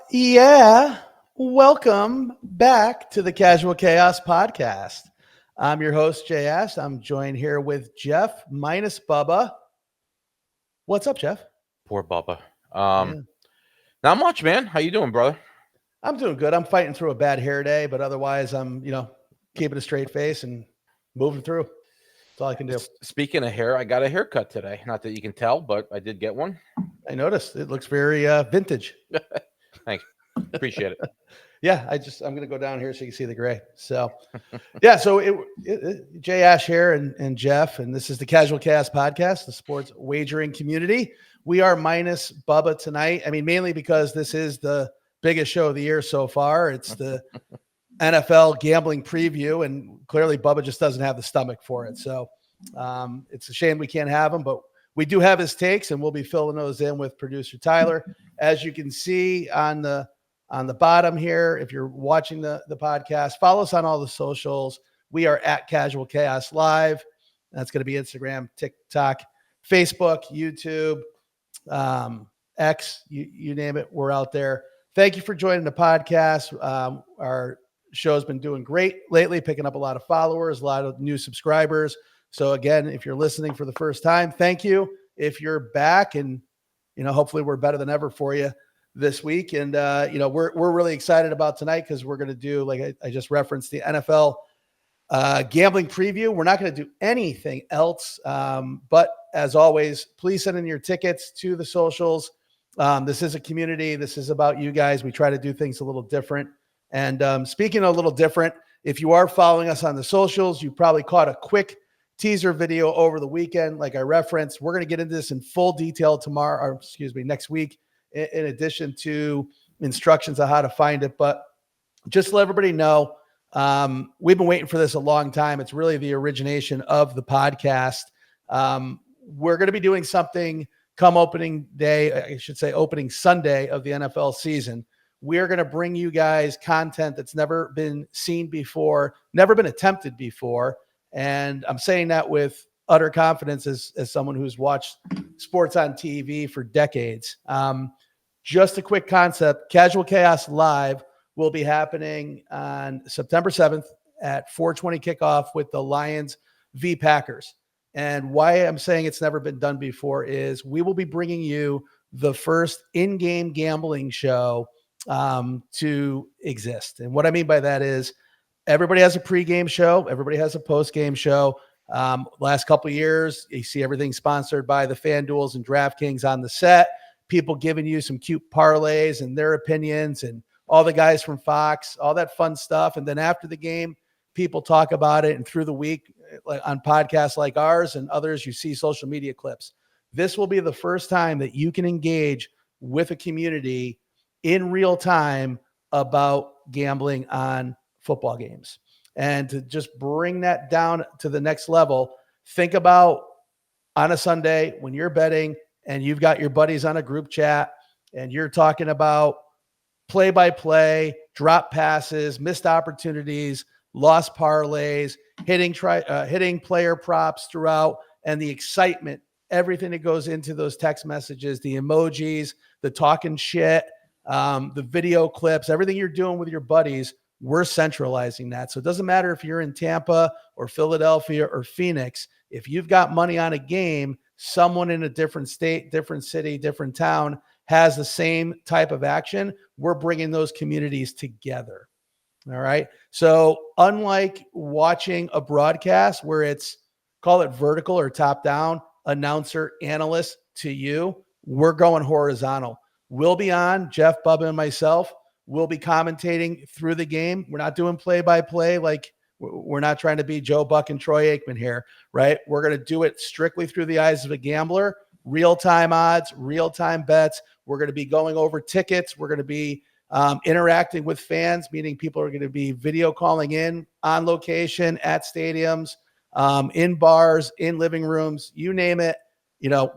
Yeah. Welcome back to the Casual Chaos podcast. I'm your host, JS. I'm joined here with Jeff minus Bubba. What's up, Jeff? Poor Bubba. Yeah. Not much, man. How you doing, brother? I'm doing good. I'm fighting through a bad hair day, but otherwise I'm, keeping a straight face and moving through. That's all I can do. Speaking of hair, I got a haircut today. Not that you can tell, but I did get one. I noticed it looks very vintage. Thanks. Appreciate it. Yeah, I'm gonna go down here so you can see the gray. So yeah, so Jay Ash here and Jeff, and this is the Casual Cast podcast, the sports wagering community. We are minus Bubba tonight. I mean, mainly because this is the biggest show of the year so far. It's the NFL gambling preview, and clearly Bubba just doesn't have the stomach for it. So it's a shame we can't have him, but we do have his takes, and we'll be filling those in with producer Tyler. As you can see on the bottom here, if you're watching the podcast, follow us on all the socials. We are at Casual Chaos Live. That's going to be Instagram, TikTok, Facebook, YouTube, X, you name it. We're out there. Thank you for joining the podcast. Our show's been doing great lately, picking up a lot of followers, a lot of new subscribers. So again, if you're listening for the first time, thank you. If you're back, and hopefully we're better than ever for you this week. And we're really excited about tonight because we're going to do, like I just referenced, the NFL gambling preview. We're not going to do anything else, but as always, please send in your tickets to the socials. This is a community. This is about you guys. We try to do things a little different. And speaking of a little different, if you are following us on the socials, you probably caught a quick teaser video over the weekend, like I referenced. We're going to get into this in full detail next week, in addition to instructions on how to find it. But just to let everybody know, we've been waiting for this a long time. It's really the origination of the podcast. We're going to be doing something come opening day, I should say opening Sunday of the NFL season. We're going to bring you guys content that's never been seen before, never been attempted before. And I'm saying that with utter confidence as someone who's watched sports on TV for decades. Just a quick concept, Casual Chaos Live will be happening on September 7th at 4:20 kickoff with the Lions v. Packers. And why I'm saying it's never been done before is we will be bringing you the first in-game gambling show to exist. And what I mean by that is everybody has a pregame show. Everybody has a postgame show. Last couple of years, you see everything sponsored by the FanDuels and DraftKings on the set. People giving you some cute parlays and their opinions, and all the guys from Fox, all that fun stuff. And then after the game, people talk about it. And through the week, like on podcasts like ours and others, you see social media clips. This will be the first time that you can engage with a community in real time about gambling on football games. And to just bring that down to the next level, think about on a Sunday when you're betting and you've got your buddies on a group chat and you're talking about play-by-play, drop passes, missed opportunities, lost parlays, hitting player props throughout, and the excitement, everything that goes into those text messages, the emojis, the talking shit, the video clips, everything you're doing with your buddies. We're centralizing that. So it doesn't matter if you're in Tampa or Philadelphia or Phoenix. If you've got money on a game, someone in a different state, different city, different town has the same type of action. We're bringing those communities together. All right. So unlike watching a broadcast where it's, call it vertical or top down, announcer, analyst to you, we're going horizontal. We'll be on, Jeff, Bubba, and myself. We'll be commentating through the game. We're not doing play-by-play. Like, we're not trying to be Joe Buck and Troy Aikman here, right? We're going to do it strictly through the eyes of a gambler, real-time odds, real-time bets. We're going to be going over tickets. We're going to be interacting with fans, meaning people are going to be video calling in on location at stadiums, in bars, in living rooms, you name it.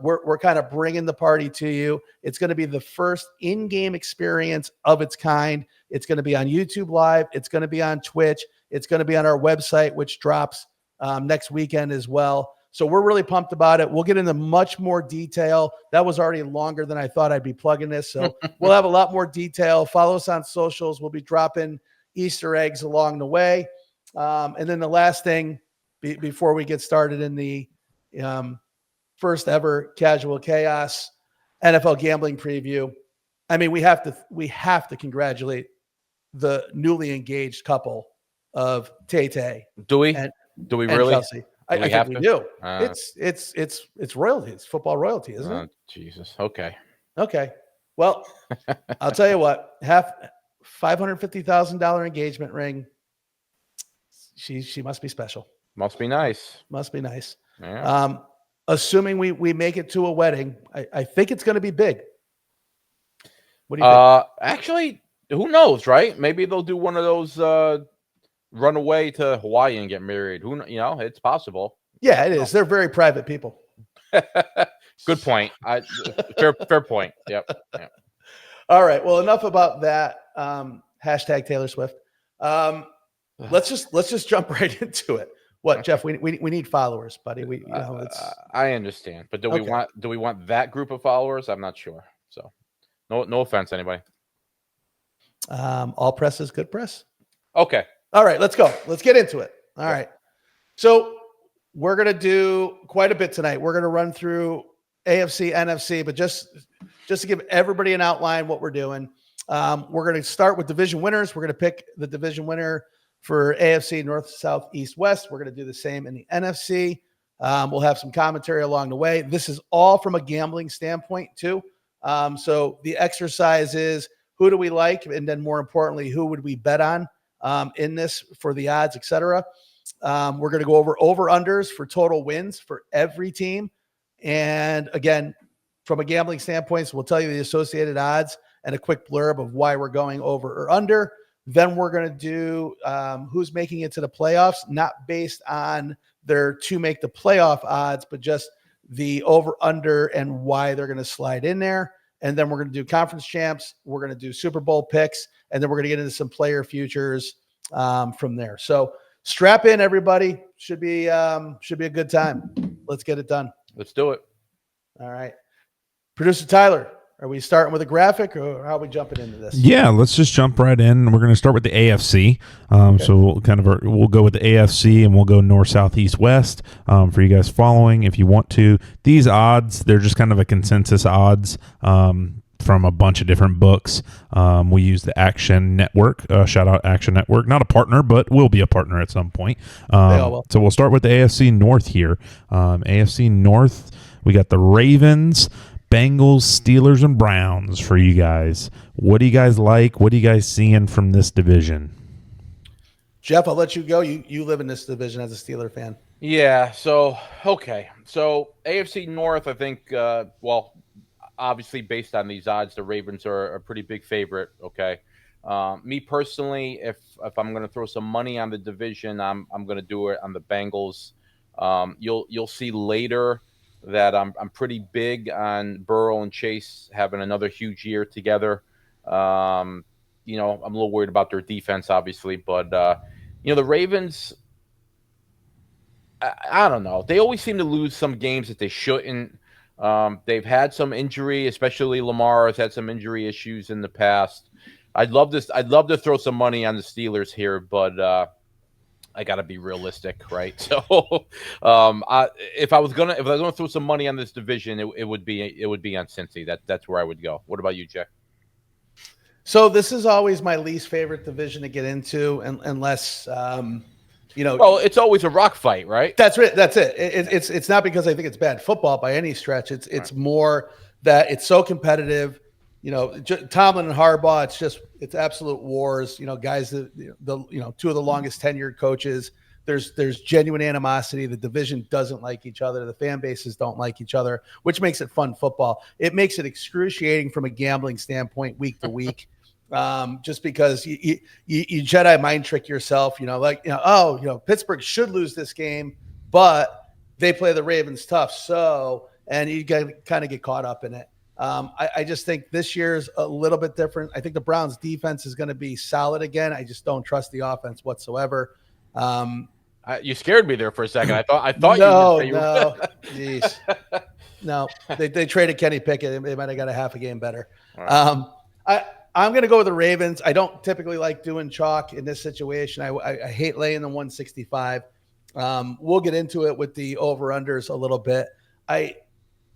We're kind of bringing the party to you. It's going to be the first in-game experience of its kind. It's going to be on YouTube Live. It's going to be on Twitch. It's going to be on our website, which drops next weekend as well. So we're really pumped about it. We'll get into much more detail. That was already longer than I thought I'd be plugging this. So we'll have a lot more detail. Follow us on socials. We'll be dropping Easter eggs along the way. And then the last thing before we get started in the first ever Casual Chaos NFL gambling preview. I mean, we have to congratulate the newly engaged couple of Tay Do we? and Do we and really? Kelsey. I think have we to? do. It's royalty. It's football royalty, isn't it? Jesus. Okay. Okay. Well, I'll tell you what. Half $550,000 engagement ring. She must be special. Must be nice. Must be nice. Yeah. Assuming we make it to a wedding, I think it's going to be big. What do you think? Actually, who knows, right? Maybe they'll do one of those run away to Hawaii and get married. It's possible. Yeah, it is. They're very private people. Good point. Fair point. Yep. All right. Well, enough about that. Hashtag Taylor Swift. Let's just jump right into it. What, Jeff? We need followers, buddy. I understand, but do we want that group of followers? I'm not sure. So, no offense, anybody. All press is good press. Okay. All right. Let's go. Let's get into it. All right. So we're gonna do quite a bit tonight. We're gonna run through AFC, NFC, but just to give everybody an outline what we're doing. We're going to start with division winners. We're going to pick the division winner for AFC, North, South, East, West. We're going to do the same in the NFC. We'll have some commentary along the way. This is all from a gambling standpoint too. So the exercise is, who do we like? And then more importantly, who would we bet on in this for the odds, et cetera. We're going to go over-unders for total wins for every team. And again, from a gambling standpoint, so we'll tell you the associated odds and a quick blurb of why we're going over or under. Then we're going to do who's making it to the playoffs, not based on their to make the playoff odds, but just the over under and why they're going to slide in there. And then we're going to do conference champs. We're going to do Super Bowl picks, and then we're going to get into some player futures from there. So strap in, everybody. Should be a good time. Let's get it done. Let's do it. All right. Producer Tyler, are we starting with a graphic, or how are we jumping into this? Yeah, let's just jump right in. We're going to start with the AFC. Okay. So we'll go with the AFC, and we'll go north, south, east, west for you guys following if you want to. These odds, they're just kind of a consensus odds from a bunch of different books. We use the Action Network. Shout out Action Network. Not a partner, but will be a partner at some point. So we'll start with the AFC North here. AFC North, we got the Ravens, Bengals, Steelers, and Browns for you guys. What do you guys like? What are you guys seeing from this division? Jeff, I'll let you go. You live in this division as a Steeler fan. Yeah. So, okay. So AFC North, I think, obviously based on these odds, the Ravens are a pretty big favorite. Okay. Me personally, if I'm going to throw some money on the division, I'm going to do it on the Bengals. You'll see later that I'm pretty big on Burrow and Chase having another huge year together. I'm a little worried about their defense, obviously, but the Ravens, I don't know. They always seem to lose some games that they shouldn't. They've had some injury, especially Lamar has had some injury issues in the past. I'd love to throw some money on the Steelers here, but I got to be realistic, right? So, if I was gonna throw some money on this division, it would be on Cincy. That's where I would go. What about you, Jack? So this is always my least favorite division to get into, unless Well, it's always a rock fight, right? That's it. It's not because I think it's bad football by any stretch. It's right. More that it's so competitive. Tomlin and Harbaugh, it's absolute wars. Guys that two of the longest tenured coaches. There's genuine animosity. The division doesn't like each other. The fan bases don't like each other, which makes it fun football. It makes it excruciating from a gambling standpoint week to week. Just because you Jedi mind trick yourself, Pittsburgh should lose this game, but they play the Ravens tough. So, and you kind of get caught up in it. I just think this year's a little bit different. I think the Browns defense is going to be solid again. I just don't trust the offense whatsoever. You scared me there for a second. I thought No, you were no, jeez. No, they traded Kenny Pickett. They might have got a half a game better. Right. I'm going to go with the Ravens. I don't typically like doing chalk in this situation. I hate laying the 165. We'll get into it with the over-unders a little bit. I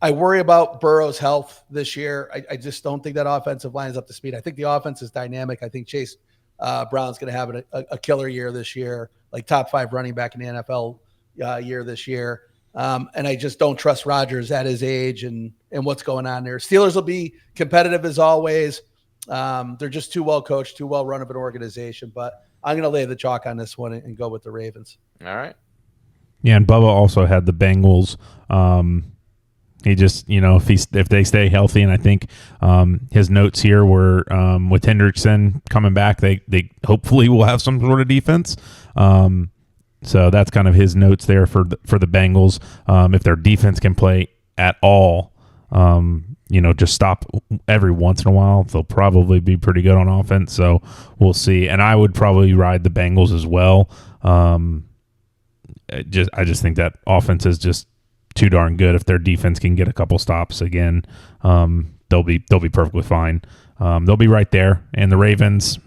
worry about Burrow's health this year. I just don't think that offensive line is up to speed. I think the offense is dynamic. I think Chase Brown's going to have a killer year this year, like top 5 running back in the NFL year this year. And I just don't trust Rodgers at his age and what's going on there. Steelers will be competitive as always. They're just too well coached, too well run of an organization. But I'm going to lay the chalk on this one and go with the Ravens. All right. Yeah, and Bubba also had the Bengals. He just, if they stay healthy, and I think his notes here were with Hendrickson coming back, they hopefully will have some sort of defense. So that's kind of his notes there for the Bengals. If their defense can play at all, just stop every once in a while, they'll probably be pretty good on offense. So we'll see. And I would probably ride the Bengals as well. I just think that offense is just too darn good. If their defense can get a couple stops again, they'll be perfectly fine. They'll be right there. And the Ravens,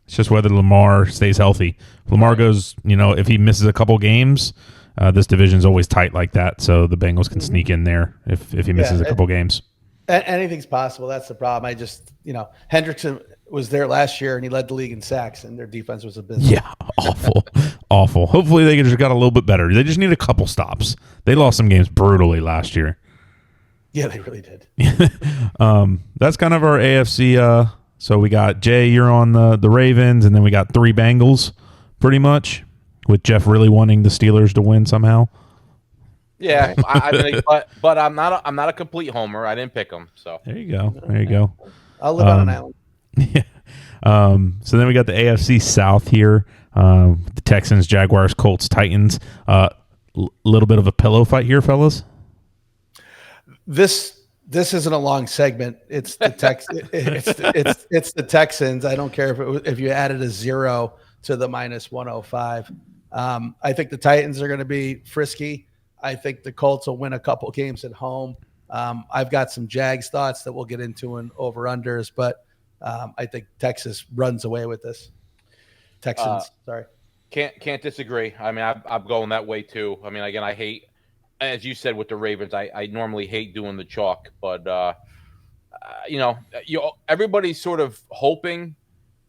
it's just whether Lamar stays healthy. If Lamar goes, if he misses a couple games, this division's always tight like that. So the Bengals can sneak in there if he misses a couple games. Anything's possible. That's the problem. I just, Hendrickson was there last year and he led the league in sacks and their defense was abysmal. Yeah, awful. Hopefully they just got a little bit better. They just need a couple stops. They lost some games brutally last year. Yeah, they really did. That's kind of our AFC. So we got Jay, you're on the Ravens, and then we got 3 Bengals, pretty much, with Jeff really wanting the Steelers to win somehow. Yeah, but I'm not a complete homer. I didn't pick them. So there you go. I'll live on an island. Yeah. So then we got the AFC South here. The Texans, Jaguars, Colts, Titans. Little bit of a pillow fight here, fellas. This isn't a long segment. It's the it's the Texans. I don't care if you added a 0 to the -105. I think the Titans are going to be frisky. I think the Colts will win a couple games at home. I've got some Jags thoughts that we'll get into in over-unders, but I think Texas runs away with this. Texans, sorry. Can't disagree. I mean, I'm going that way too. I mean, again, I hate, as you said with the Ravens, I normally hate doing the chalk, but everybody's sort of hoping.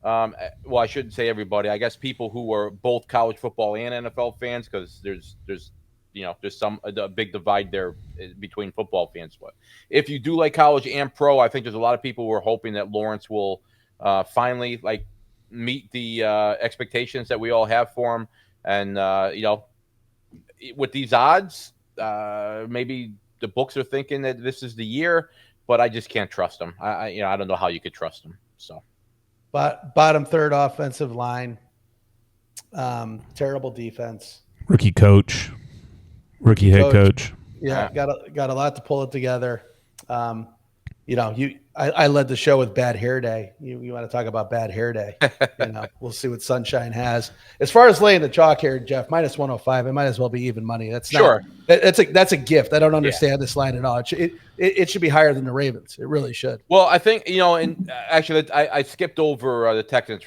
Well, I shouldn't say everybody. I guess people who are both college football and NFL fans, because there's a big divide there between football fans. But if you do like college and pro, I think there's a lot of people who are hoping that Lawrence will finally meet the expectations that we all have for him. And with these odds, maybe the books are thinking that this is the year, but I just can't trust them. I don't know how you could trust them. So, but bottom third offensive line, terrible defense, rookie head coach. Yeah, got a lot to pull it together. I led the show with bad hair day. You want to talk about bad hair day? We'll see what Sunshine has. As far as laying the chalk here, Jeff, -105. It might as well be even money. That's sure. That's a gift. I don't understand this line at all. It should be higher than the Ravens. It really should. Well, I think and actually I skipped over the Texans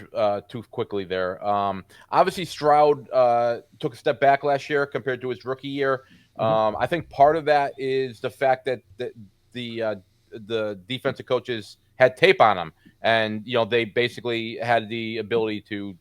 too quickly there. Obviously Stroud took a step back last year compared to his rookie year. I think part of that is the fact that the defensive coaches had tape on him, and they basically had the ability to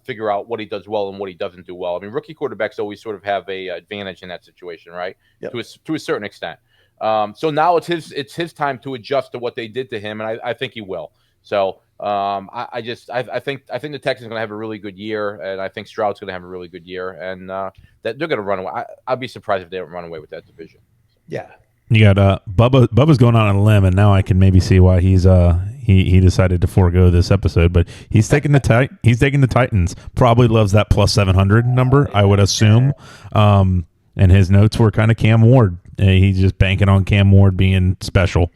figure out what he does well and what he doesn't do well. I mean, rookie quarterbacks always sort of have a advantage in that situation, right? Yep. To a certain extent. So now it's his time to adjust to what they did to him, and I think he will. So I think the Texans are going to have a really good year, and I think Stroud's going to have a really good year, and that they're going to run away. I'd be surprised if they don't run away with that division. Yeah. You got Bubba's going on a limb, and now I can maybe see why he's he decided to forego this episode. But he's taking the Titans. Probably loves that plus 700 number, I would assume. And his notes were kind of Cam Ward. He's just banking on Cam Ward being special.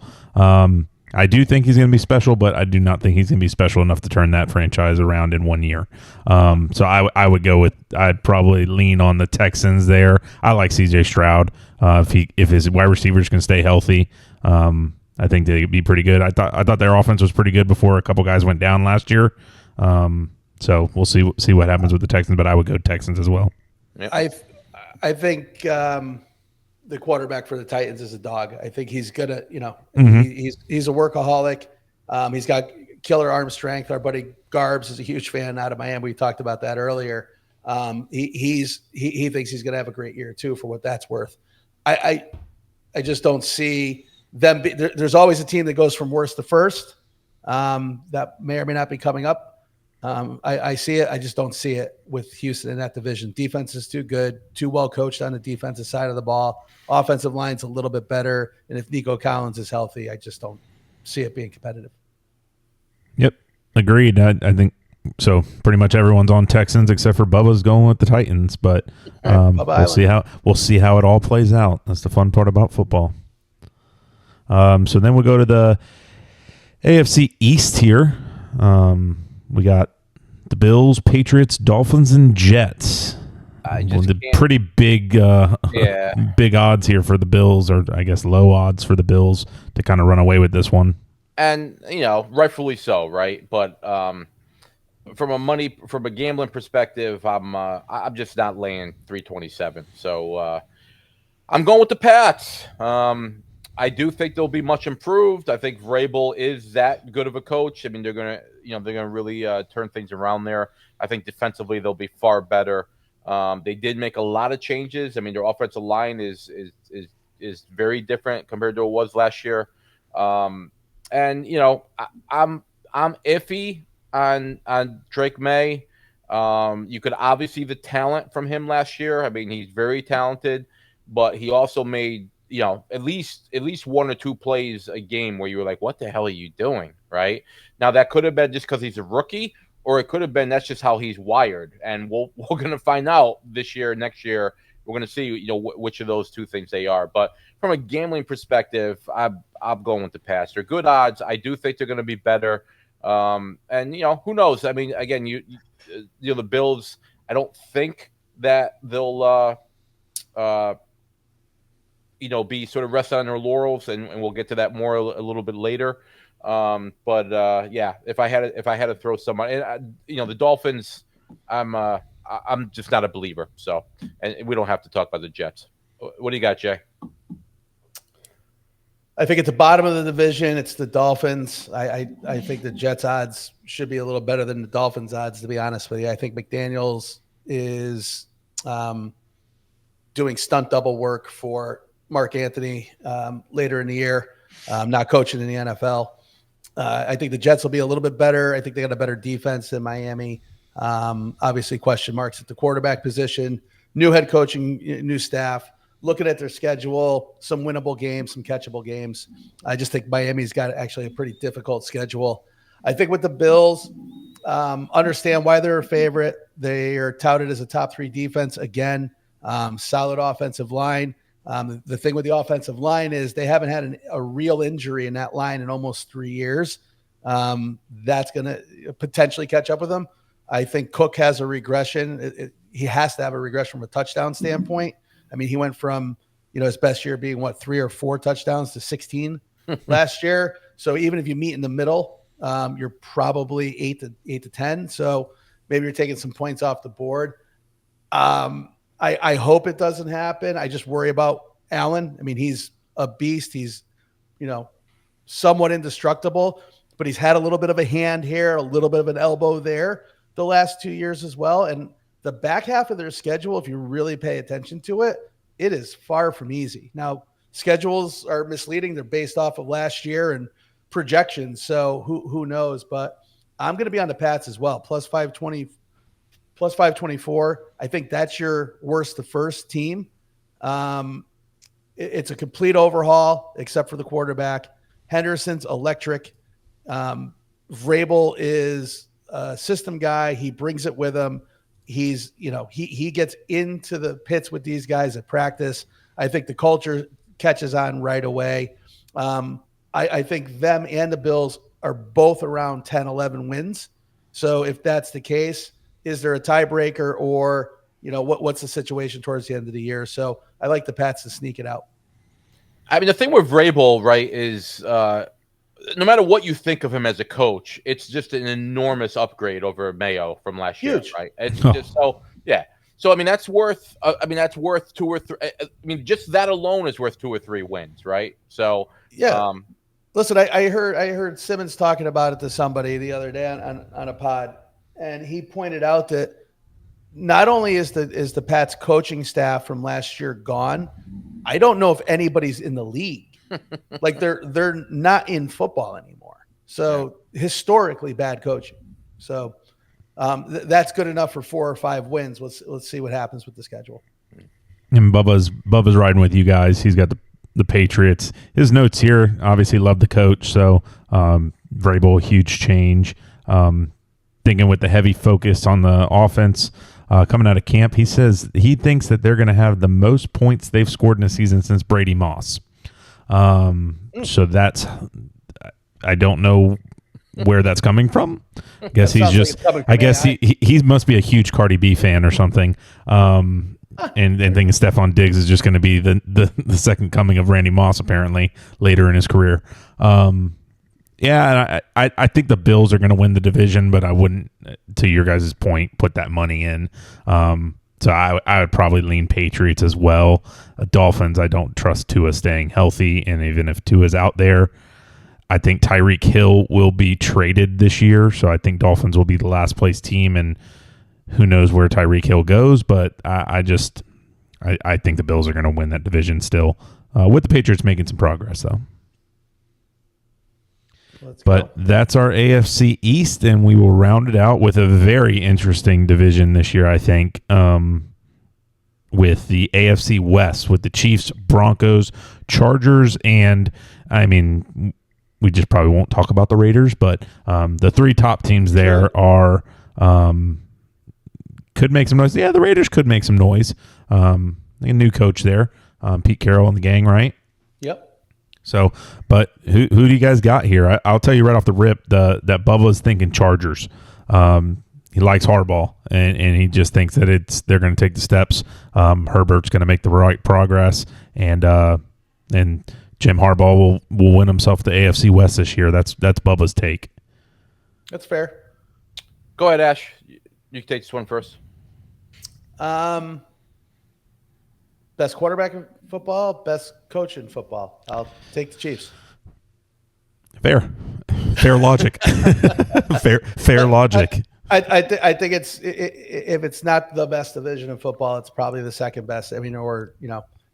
I do think he's going to be special, but I do not think he's going to be special enough to turn that franchise around in 1 year. So I would go with, I'd probably lean on the Texans there. I like CJ Stroud. If his wide receivers can stay healthy, I think they'd be pretty good. I thought their offense was pretty good before a couple guys went down last year. So we'll see what happens with the Texans, but I would go Texans as well. Yep. I think the quarterback for the Titans is a dog. I think he's gonna, he's a workaholic. He's got killer arm strength. Our buddy Garbs is a huge fan out of Miami. We talked about that earlier. He thinks he's gonna have a great year too, for what that's worth. I just don't see them. There's always a team that goes from worst to first. That may or may not be coming up. I see it. I just don't see it with Houston in that division. Defense is too good, too well coached on the defensive side of the ball. Offensive line's a little bit better. And if Nico Collins is healthy, I just don't see it being competitive. Yep. Agreed. I think so. Pretty much everyone's on Texans except for Bubba's going with the Titans, but we'll see how it all plays out. That's the fun part about football. So then we'll go to the AFC East here. We got the Bills, Patriots, Dolphins, and Jets. Pretty big, big odds here for the Bills, or I guess low odds for the Bills to kind of run away with this one. And rightfully so, right? But from a gambling perspective, I'm just not laying 327. So I'm going with the Pats. I do think they'll be much improved. I think Vrabel is that good of a coach. I mean, they're gonna really turn things around there. I think defensively they'll be far better. They did make a lot of changes. I mean, their offensive line is very different compared to what it was last year. And I'm iffy on Drake May. You could obviously see the talent from him last year. I mean, he's very talented, but he also made at least one or two plays a game where you were like, what the hell are you doing? Right now, that could have been just because he's a rookie, or it could have been that's just how he's wired. And we're going to find out this year, next year. We're going to see, which of those two things they are. But from a gambling perspective, I'm going with the Pats. They're good odds. I do think they're going to be better. And who knows? I mean, again, the Bills. I don't think that they'll be sort of resting on their laurels, and we'll get to that more a little bit later. But if I had to throw someone, and the Dolphins, I'm just not a believer. So, and we don't have to talk about the Jets. What do you got, Jay? I think at the bottom of the division, it's the Dolphins. I think the Jets odds should be a little better than the Dolphins odds, to be honest with you. I think McDaniels is doing stunt double work for Mark Anthony later in the year, not coaching in the NFL. I think the Jets will be a little bit better. I think they got a better defense than Miami. Obviously, question marks at the quarterback position. New head coaching, new staff. Looking at their schedule, some winnable games, some catchable games. I just think Miami's got actually a pretty difficult schedule. I think with the Bills, understand why they're a favorite. They are touted as a top 3 defense. Again, solid offensive line. The thing with the offensive line is they haven't had a real injury in that line in almost 3 years. That's going to potentially catch up with them. I think Cook has a regression. He has to have a regression from a touchdown standpoint. I mean, he went from, his best year being 3 or 4 touchdowns to 16 last year. So even if you meet in the middle, you're probably 8 to 10. So maybe you're taking some points off the board. I hope it doesn't happen. I just worry about Allen. I mean, he's a beast. He's, somewhat indestructible, but he's had a little bit of a hand here, a little bit of an elbow there the last 2 years as well. And the back half of their schedule, if you really pay attention to it, it is far from easy. Now, schedules are misleading. They're based off of last year and projections. So who knows? But I'm going to be on the Pats as well. Plus 520, plus 524. I think that's your worst to first team. It's a complete overhaul, except for the quarterback. Henderson's electric. Vrabel is a system guy. He brings it with him. He's, he gets into the pits with these guys at practice. I think the culture catches on right away. I think them and the Bills are both around 10, 11 wins. So if that's the case, is there a tiebreaker or, what's the situation towards the end of the year? So I like the Pats to sneak it out. I mean, the thing with Vrabel, right, is no matter what you think of him as a coach, it's just an enormous upgrade over Mayo from last Huge. year, right? It's just so, yeah. So I mean, that's worth. That's worth 2 or 3. I mean, just that alone is worth 2 or 3 wins, right? So yeah. Listen, I heard Simmons talking about it to somebody the other day on a pod, and he pointed out that not only is the Pats coaching staff from last year gone, I don't know if anybody's in the league. Like they're not in football anymore. So historically bad coaching. So that's good enough for 4 or 5 wins. Let's see what happens with the schedule. And Bubba's riding with you guys. He's got the Patriots. His notes here, obviously love the coach. So Vrabel, huge change. Thinking with the heavy focus on the offense coming out of camp, he says he thinks that they're going to have the most points they've scored in a season since Brady Moss. So that's, I don't know where that's coming from. I guess he's just, I guess he must be a huge Cardi B fan or something. And thinking Stephon Diggs is just going to be the second coming of Randy Moss apparently later in his career. Yeah, I think the Bills are going to win the division, but I wouldn't, to your guys' point, put that money in. So I would probably lean Patriots as well. Dolphins, I don't trust Tua staying healthy, and even if Tua's out there, I think Tyreek Hill will be traded this year, so I think Dolphins will be the last place team, and who knows where Tyreek Hill goes, but I think the Bills are going to win that division still, with the Patriots making some progress, though. But that's our AFC East, and we will round it out with a very interesting division this year, I think, with the AFC West, with the Chiefs, Broncos, Chargers, and, I mean, we just probably won't talk about the Raiders, but the 3 top teams there are could make some noise. Yeah, the Raiders could make some noise. A new coach there, Pete Carroll and the gang, right? Yep. So, but who do you guys got here? I'll tell you right off the rip that Bubba's thinking Chargers. He likes Harbaugh, and he just thinks that they're going to take the steps. Herbert's going to make the right progress, and Jim Harbaugh will win himself the AFC West this year. That's Bubba's take. That's fair. Go ahead, Ash. You can take this one first. Best quarterback in football, best coach in football. I'll take the Chiefs. Fair logic. fair logic. I think it's if it's not the best division in football, it's probably the second best. I mean, or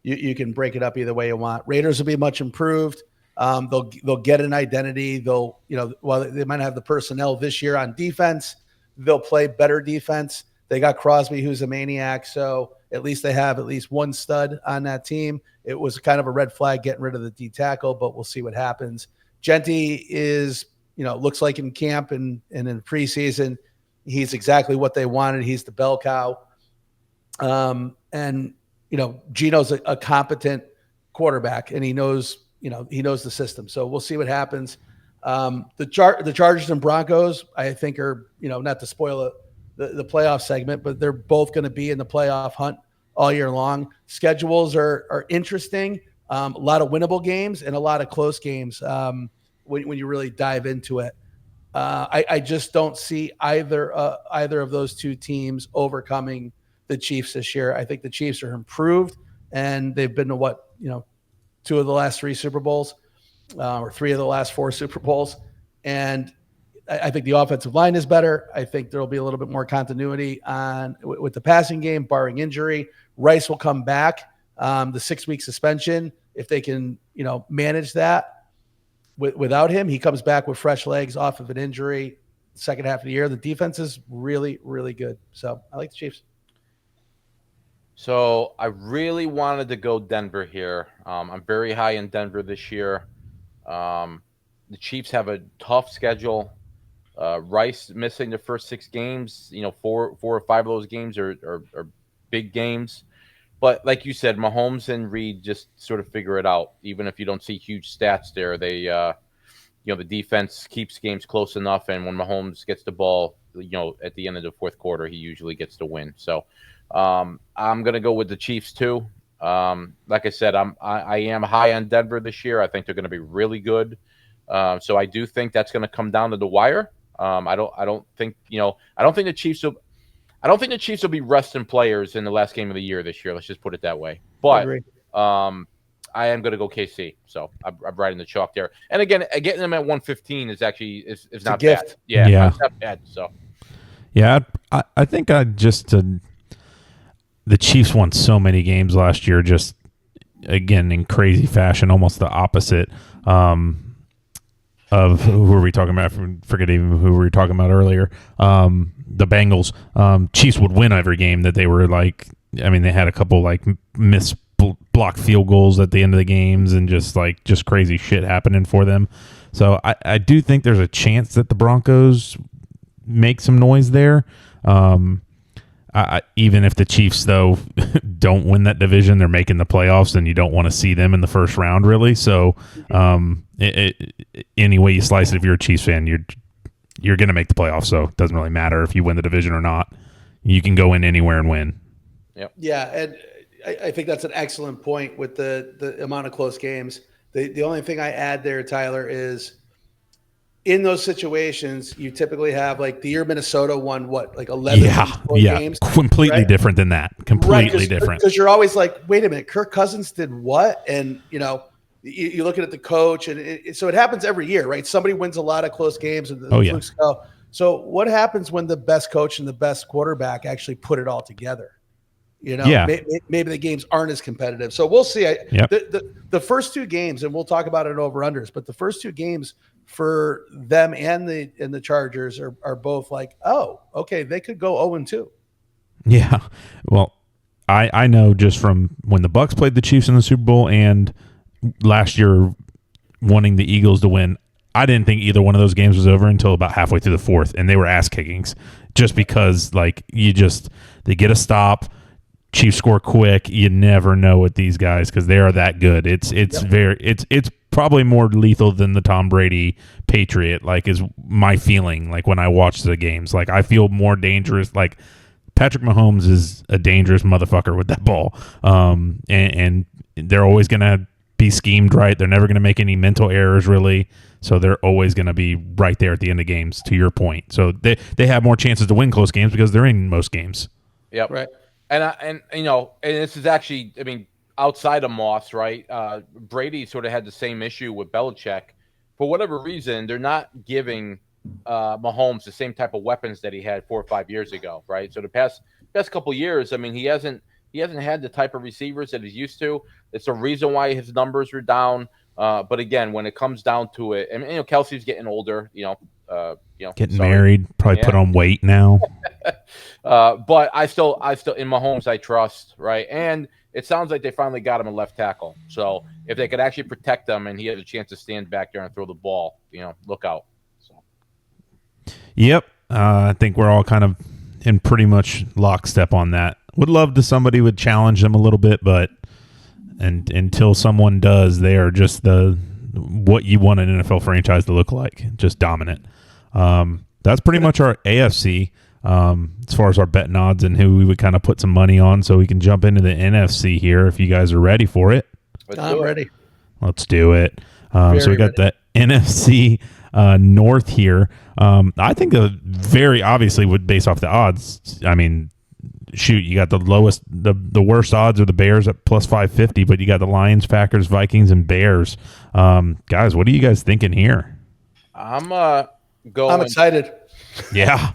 you can break it up either way you want. Raiders will be much improved. They'll get an identity. While they might have the personnel this year on defense, they'll play better defense. They got Crosby, who's a maniac, so at least they have at least one stud on that team. It was kind of a red flag getting rid of the D tackle, but we'll see what happens. Genty is, looks like in camp and in preseason, he's exactly what they wanted. He's the bell cow. And Gino's a competent quarterback, and he knows the system. So we'll see what happens. The Chargers and Broncos, I think, are, not to spoil the playoff segment, but they're both going to be in the playoff hunt all year long. Schedules are interesting. A lot of winnable games and a lot of close games when you really dive into it. I just don't see either of those two teams overcoming the Chiefs this year. I think the Chiefs are improved, and they've been to 2 of the last 3 Super Bowls, or 3 of the last 4 Super Bowls. And I think the offensive line is better. I think there'll be a little bit more continuity with the passing game, barring injury. Rice will come back. The 6-week suspension, if they can, manage that without him, he comes back with fresh legs off of an injury. Second half of the year, the defense is really, really good. So I like the Chiefs. So I really wanted to go Denver here. I'm very high in Denver this year. The Chiefs have a tough schedule. Rice missing the first 6 games. 4 or 5 of those games are big games. But like you said, Mahomes and Reed just sort of figure it out. Even if you don't see huge stats there, they the defense keeps games close enough, and when Mahomes gets the ball, at the end of the fourth quarter, he usually gets the win. So I'm going to go with the Chiefs too. Like I said, I am high on Denver this year. I think they're going to be really good. So I do think that's going to come down to the wire. I don't think the Chiefs will. I don't think the Chiefs will be resting players in the last game of the year this year. Let's just put it that way. But I am going to go KC. So I'm riding the chalk there. And again, getting them at 115 is actually is not bad. Yeah, it's not bad. So yeah, I think the Chiefs won so many games last year, just again in crazy fashion, almost the opposite of who were we talking about? Forget even who we were talking about earlier. The Bengals. Chiefs would win every game that they were like. I mean, they had a couple like missed blocked field goals at the end of the games, and just crazy shit happening for them. So I do think there's a chance that the Broncos make some noise there. Even if the Chiefs, though, don't win that division, they're making the playoffs, and you don't want to see them in the first round, really. So, any way you slice it, if you're a Chiefs fan, you're going to make the playoffs. So it doesn't really matter if you win the division or not. You can go in anywhere and win. Yep. Yeah, and I think that's an excellent point with the amount of close games. The only thing I add there, Tyler, is in those situations, you typically have like the year Minnesota won 11 games? Completely different than that. Completely different. Because you're always like, wait a minute, Kirk Cousins did what? And, you're looking at the coach. And so it happens every year, right? Somebody wins a lot of close games. And flukes go. So what happens when the best coach and the best quarterback actually put it all together? Maybe the games aren't as competitive. So we'll see. The first two games, and we'll talk about it over-unders, but the first two games for them and the Chargers are both like, oh, okay, they could go 0-2. Yeah. Well, I know just from when the Bucs played the Chiefs in the Super Bowl and last year wanting the Eagles to win, I didn't think either one of those games was over until about halfway through the fourth, and they were ass kickings just because they get a stop. Chiefs score quick. You never know with these guys because they are that good. It's probably more lethal than the Tom Brady Patriot. Is my feeling. When I watch the games, I feel more dangerous. Patrick Mahomes is a dangerous motherfucker with that ball. And they're always gonna be schemed right. They're never gonna make any mental errors really. So they're always gonna be right there at the end of games. To your point, so they have more chances to win close games because they're in most games. Yep. Right. And this is actually, outside of Moss, right? Brady sort of had the same issue with Belichick. For whatever reason, they're not giving Mahomes the same type of weapons that he had 4 or 5 years ago, right? So the past couple of years, he hasn't had the type of receivers that he's used to. It's a reason why his numbers are down. But again, when it comes down to it, and Kelsey's getting older, getting married, probably put on weight now. But I still in Mahomes I trust, right? And it sounds like they finally got him a left tackle. So if they could actually protect him and he has a chance to stand back there and throw the ball, look out. So. Yep, I think we're all kind of in pretty much lockstep on that. Would love to somebody would challenge them a little bit, but until someone does, they are just what you want an NFL franchise to look like, just dominant. That's pretty much our AFC as far as our betting odds and who we would kind of put some money on, so we can jump into the NFC here if you guys are ready for it. I'm ready. Let's do it. So we got the NFC North here. I think very obviously would base off the odds. Shoot, you got the worst odds are the Bears at plus 550, but you got the Lions, Packers, Vikings, and Bears. Guys, what are you guys thinking here? I'm excited. Yeah,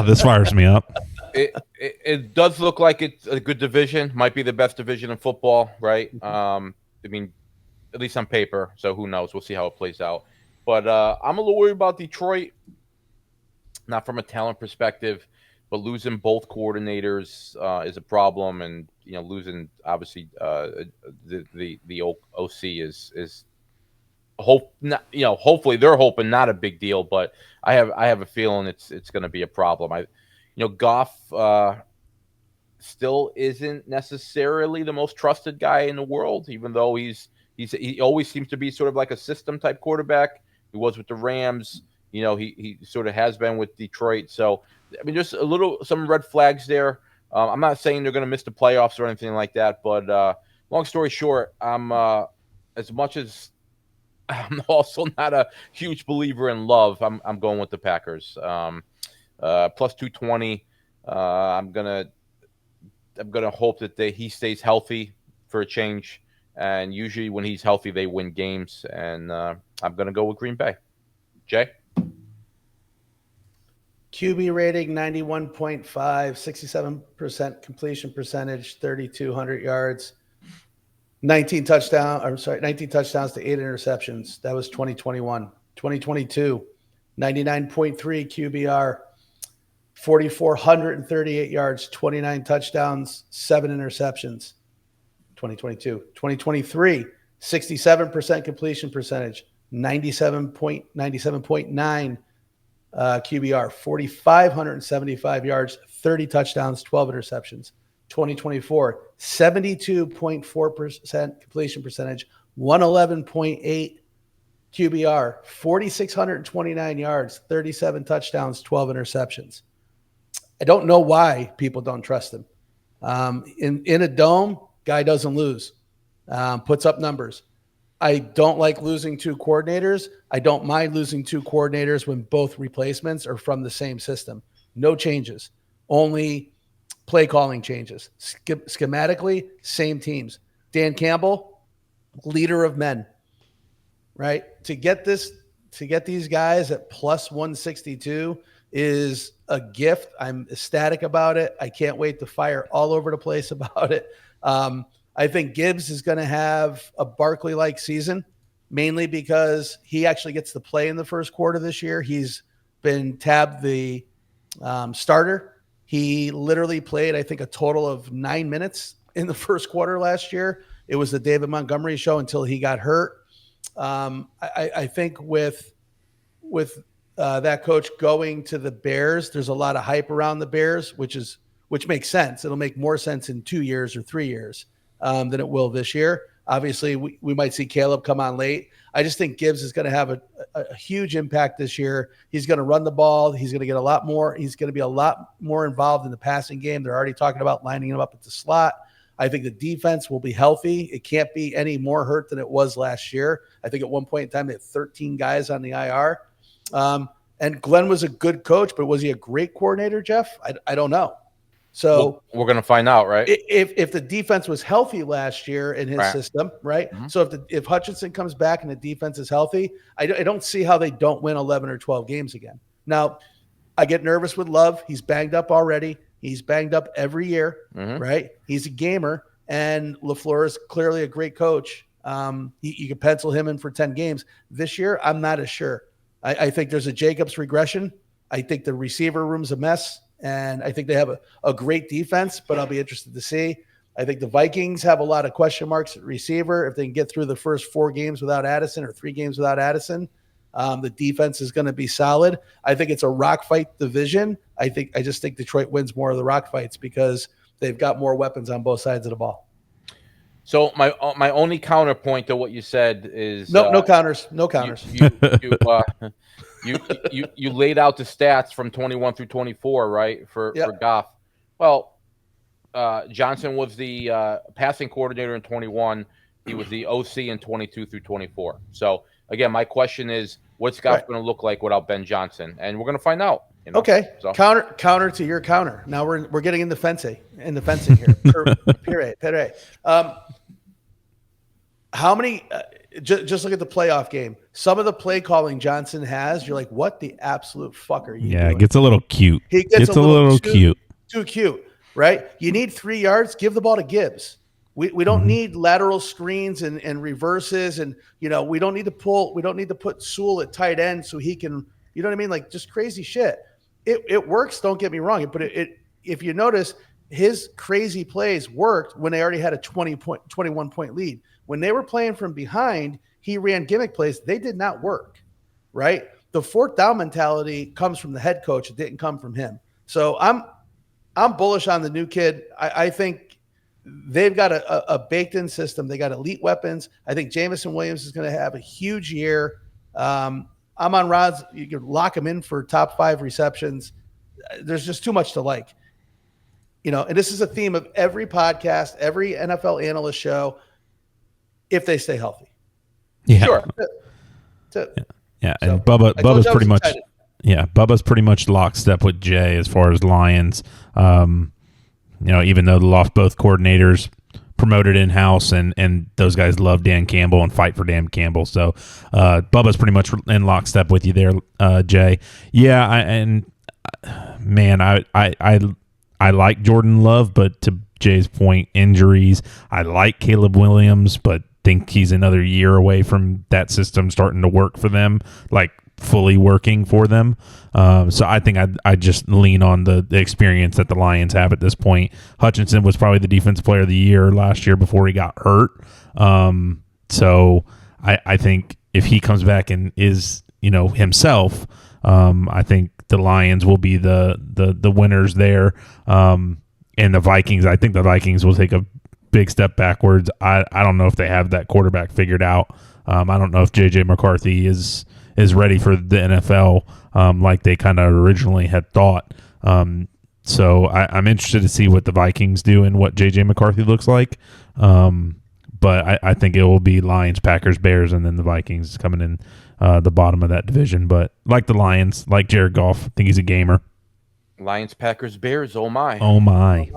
this fires me up. It does look like it's a good division. Might be the best division in football, right? At least on paper. So who knows? We'll see how it plays out. But I'm a little worried about Detroit, not from a talent perspective, but losing both coordinators is a problem, and losing obviously the OC is hopefully they're hoping not a big deal, but I have a feeling it's going to be a problem. Goff still isn't necessarily the most trusted guy in the world, even though he always seems to be sort of like a system type quarterback. He was with the Rams. He sort of has been with Detroit. So, I mean, just some red flags there. I'm not saying they're going to miss the playoffs or anything like that, but long story short, as much as I'm also not a huge believer in Love, I'm going with the Packers. Plus 220. I'm gonna hope that he stays healthy for a change. And usually when he's healthy, they win games. And I'm gonna go with Green Bay. Jay? QB rating 91.5, 67% completion percentage, 3,200 yards, 19 touchdowns to 8 interceptions. That was 2021. 2022, 99.3 QBR, 4,438 yards, 29 touchdowns, 7 interceptions. 2022. 2023, 67% completion percentage, 97.9 QBR, 4,575 yards, 30 touchdowns, 12 interceptions. 2024, 72.4% completion percentage, 111.8 QBR, 4,629 yards, 37 touchdowns, 12 interceptions. I don't know why people don't trust him. In a dome, guy doesn't lose, puts up numbers. I don't like losing 2 coordinators. I don't mind losing 2 coordinators when both replacements are from the same system. No changes, only play calling changes. Schematically, same teams. Dan Campbell, leader of men, right? To get these guys at plus 162 is a gift. I'm ecstatic about it. I can't wait to fire all over the place about it. I think Gibbs is going to have a Barkley-like season, mainly because he actually gets to play in the first quarter this year. He's been tabbed the starter. He literally played, I think, a total of 9 minutes in the first quarter last year. It was the David Montgomery show until he got hurt. I think with that coach going to the Bears, there's a lot of hype around the Bears, which makes sense. It'll make more sense in 2 years or 3 years than it will this year. Obviously, we might see Caleb come on late. I just think Gibbs is going to have a huge impact this year. He's going to run the ball. He's going to get a lot more. He's going to be a lot more involved in the passing game. They're already talking about lining him up at the slot. I think the defense will be healthy. It can't be any more hurt than it was last year. I think at one point in time, they had 13 guys on the IR. And Glenn was a good coach, but was he a great coordinator, Jeff? I don't know. So we're going to find out, right? If the defense was healthy last year in his system, right? Mm-hmm. So if Hutchinson comes back and the defense is healthy, I don't see how they don't win 11 or 12 games again. Now, I get nervous with Love. He's banged up already. He's banged up every year, right? He's a gamer, and LaFleur is clearly a great coach. You can pencil him in for 10 games. This year, I'm not as sure. I think there's a Jacobs regression. I think the receiver room's a mess. And I think they have a great defense, but I'll be interested to see. I think the Vikings have a lot of question marks at receiver. If they can get through the first 4 games without Addison or 3 games without Addison, the defense is going to be solid. I think it's a rock fight division. I just think Detroit wins more of the rock fights because they've got more weapons on both sides of the ball. So my only counterpoint to what you said is no counters. You laid out the stats from 21 through 24, right? For Goff. Well, Johnson was the passing coordinator in 21. He was the OC in 22 through 24. So again, my question is, what's Goff going to look like without Ben Johnson? And we're going to find out. Okay. So. Counter to your counter. Now we're getting in the fencing here. Pere. How many? Just look at the playoff game. Some of the play calling Johnson has, you're like, what the absolute fuck are you doing? It gets a little cute. He gets a little cute. Too cute, right? You need 3 yards. Give the ball to Gibbs. We don't need lateral screens and reverses, and we don't need to pull. We don't need to put Sewell at tight end so he can. You know what I mean? Like just crazy shit. It works. Don't get me wrong. But if you notice, his crazy plays worked when they already had a 21 point lead. When they were playing from behind, he ran gimmick plays. They did not work, right? The 4th down mentality comes from the head coach. It didn't come from him. So I'm bullish on the new kid. I think they've got a baked-in system. They got elite weapons. I think Jamison Williams is going to have a huge year. I'm on Rod's. You can lock him in for top 5 receptions. There's just too much to like. And this is a theme of every podcast, every NFL analyst show, if they stay healthy. Yeah. Sure. Yeah. And Bubba's pretty much excited. Yeah, Bubba's pretty much lockstep with Jay as far as Lions. Even though they lost both coordinators, promoted in-house, and those guys love Dan Campbell and fight for Dan Campbell. So Bubba's pretty much in lockstep with you there, Jay. Yeah, I like Jordan Love, but to Jay's point, injuries. I like Caleb Williams, but think he's another year away from that system starting to work for them, like fully working for them. So I think I just lean on the experience that the Lions have at this point. Hutchinson was probably the defensive player of the year last year before he got hurt. So I think if he comes back and is, himself, I think the Lions will be the winners there. And the Vikings, I think the Vikings will take a big step backwards. I don't know if they have that quarterback figured out. I don't know if J.J. McCarthy is ready for the NFL like they kind of originally had thought. So I'm interested to see what the Vikings do and what J.J. McCarthy looks like. But I think it will be Lions, Packers, Bears, and then the Vikings coming in the bottom of that division. But like the Lions, like Jared Goff, I think he's a gamer. Lions, Packers, Bears, oh my. Oh my.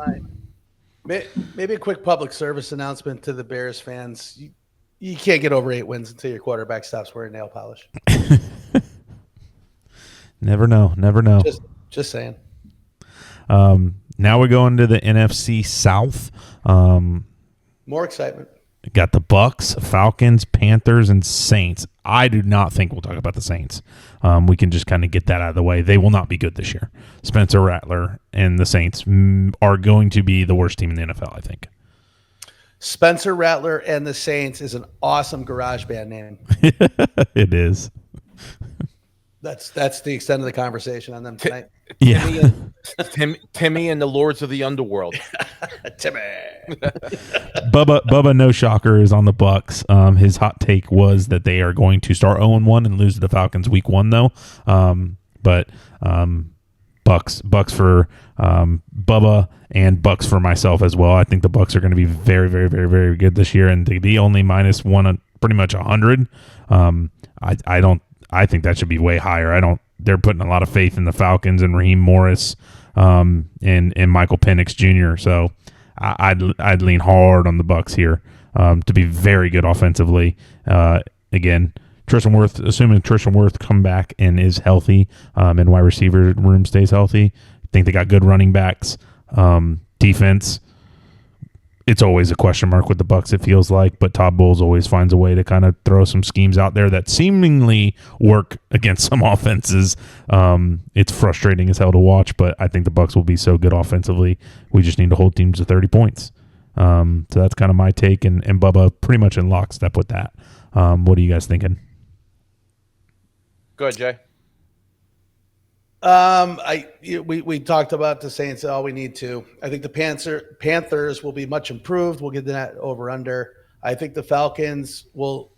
Maybe a quick public service announcement to the Bears fans. You can't get over 8 wins until your quarterback stops wearing nail polish. Never know. Just saying. Now we're going to the NFC South. More excitement. Got the Bucks, Falcons, Panthers, and Saints. I do not think we'll talk about the Saints. We can just kind of get that out of the way. They will not be good this year. Spencer Rattler and the Saints are going to be the worst team in the NFL, I think. Spencer Rattler and the Saints is an awesome garage band name. It is. That's the extent of the conversation on them tonight. Yeah. Timmy and the Lords of the Underworld. Timmy. Bubba, no shocker, is on the Bucks. His hot take was that they are going to start 0-1 and lose to the Falcons week 1, though. But Bucks for Bubba and Bucks for myself as well. I think the Bucks are going to be very, very, very, very good this year, and to be only -1, pretty much 100. I think that should be way higher. They're putting a lot of faith in the Falcons and Raheem Morris, and Michael Penix Jr. So I'd lean hard on the Bucks here to be very good offensively. Again, assuming Tristan Wirth come back and is healthy, and wide receiver room stays healthy. I think they got good running backs. Defense, it's always a question mark with the Bucks, it feels like, but Todd Bowles always finds a way to kind of throw some schemes out there that seemingly work against some offenses. It's frustrating as hell to watch, but I think the Bucks will be so good offensively. We just need to hold teams to 30 points. So that's kind of my take, and Bubba pretty much in lockstep with that. What are you guys thinking? Go ahead, Jay. We talked about the Saints all we need to. I think the Panthers will be much improved. We'll get that over under. I think the Falcons will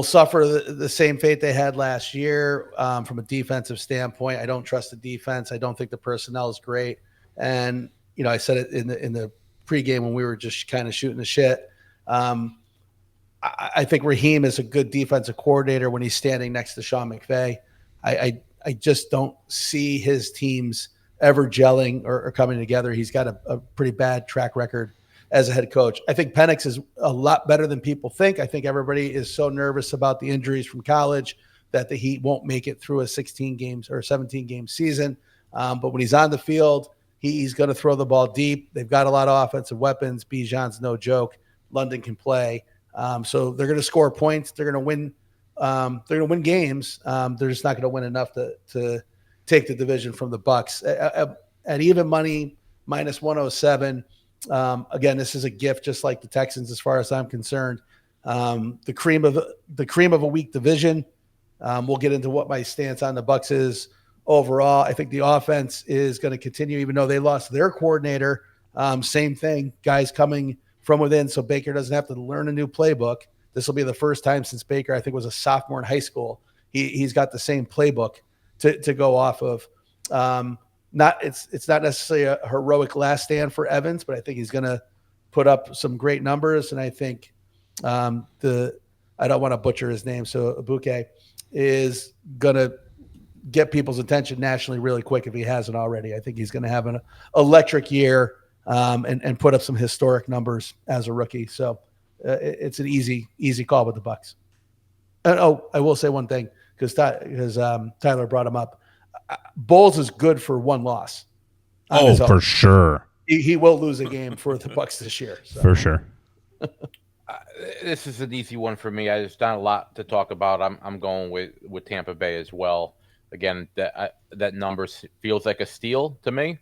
suffer the same fate they had last year from a defensive standpoint. I don't trust the defense. I don't think the personnel is great. And I said it in the pregame when we were just kind of shooting the shit. I think Raheem is a good defensive coordinator when he's standing next to Sean McVay. I just don't see his teams ever gelling or coming together. He's got a pretty bad track record as a head coach. I think Penix is a lot better than people think. I think everybody is so nervous about the injuries from college that the Heat won't make it through a 16 games or 17 game season. But when he's on the field, he's going to throw the ball deep. They've got a lot of offensive weapons. Bijan's no joke. London can play. So they're going to score points. They're going to win. They're going to win games. They're just not going to win enough to take the division from the Bucks at even money -107. Again, this is a gift, just like the Texans, as far as I'm concerned. The cream of a weak division. We'll get into what my stance on the Bucks is overall. I think the offense is going to continue, even though they lost their coordinator. Same thing, guys coming from within, so Baker doesn't have to learn a new playbook. This will be the first time since Baker, I think, was a sophomore in high school. He's got the same playbook to go off of. It's not necessarily a heroic last stand for Evans, but I think he's going to put up some great numbers. And I think I don't want to butcher his name, so Abuke is going to get people's attention nationally really quick if he hasn't already. I think he's going to have an electric year and put up some historic numbers as a rookie. So it's an easy call with the Bucs. And I will say one thing because Tyler brought him up. Bowles is good for one loss. Oh, for sure. He will lose a game for the Bucs this year. So. For sure. This is an easy one for me. There's not a lot to talk about. I'm going with Tampa Bay as well. Again, that number feels like a steal to me.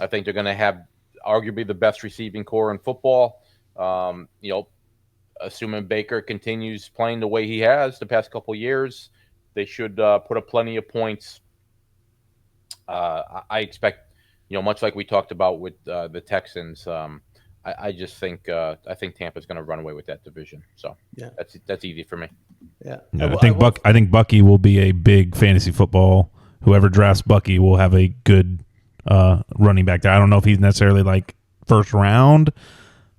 I think they're going to have arguably the best receiving core in football. Assuming Baker continues playing the way he has the past couple of years, they should put up plenty of points. I expect, much like we talked about with the Texans, I just think Tampa's going to run away with that division. So yeah, that's easy for me. Yeah, I think Bucky will be a big fantasy football. Whoever drafts Bucky will have a good running back there. I don't know if he's necessarily like first round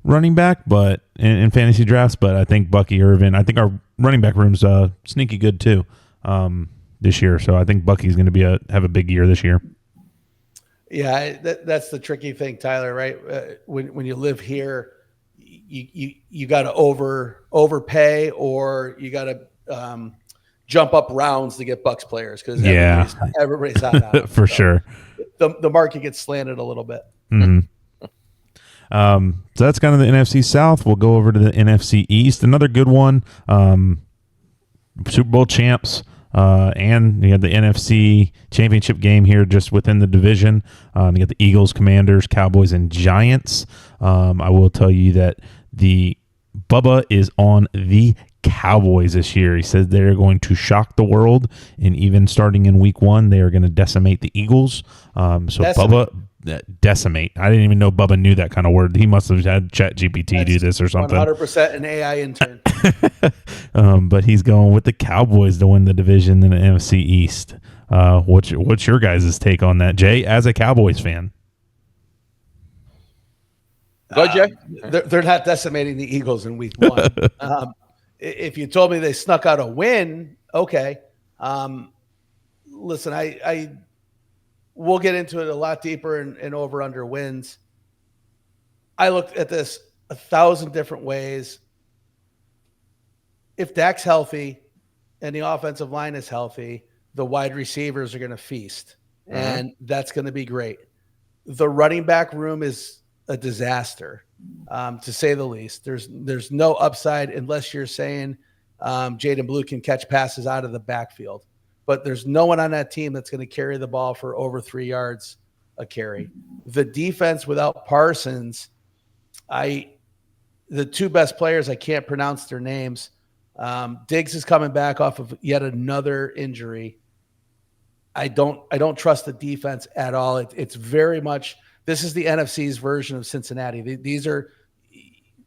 running back, but in fantasy drafts. But I think Bucky Irvin. I think our running back room's sneaky good too this year. So I think Bucky's going to have a big year this year. Yeah, that's the tricky thing, Tyler. Right? When you live here, you got to overpay, or you got to jump up rounds to get Bucs players because everybody's hot on for sure. The market gets slanted a little bit. Mm-hmm. So that's kind of the NFC South. We'll go over to the NFC East. Another good one. Super Bowl champs. And you had the NFC championship game here just within the division. You got the Eagles, Commanders, Cowboys, and Giants. I will tell you that the Bubba is on the Cowboys this year. He said they're going to shock the world, and even starting in week 1, they are going to decimate the Eagles. Bubba... decimate. I didn't even know Bubba knew that kind of word. He must have had ChatGPT do this or something. 100% an AI intern. But he's going with the Cowboys to win the division in the NFC East. What's your guys' take on that, Jay, as a Cowboys fan? Go, Jay. They're not decimating the Eagles in week 1. If you told me they snuck out a win, okay. Listen, we'll get into it a lot deeper and over under wins. I looked at this 1,000 different ways. If Dak's healthy and the offensive line is healthy, the wide receivers are going to feast, and that's going to be great. The running back room is a disaster, to say the least. There's no upside unless you're saying Jaden Blue can catch passes out of the backfield. But there's no one on that team that's going to carry the ball for over 3 yards a carry. The defense without Parsons, the two best players, I can't pronounce their names. Diggs is coming back off of yet another injury. I don't trust the defense at all. It's very much, this is the NFC's version of Cincinnati. These are,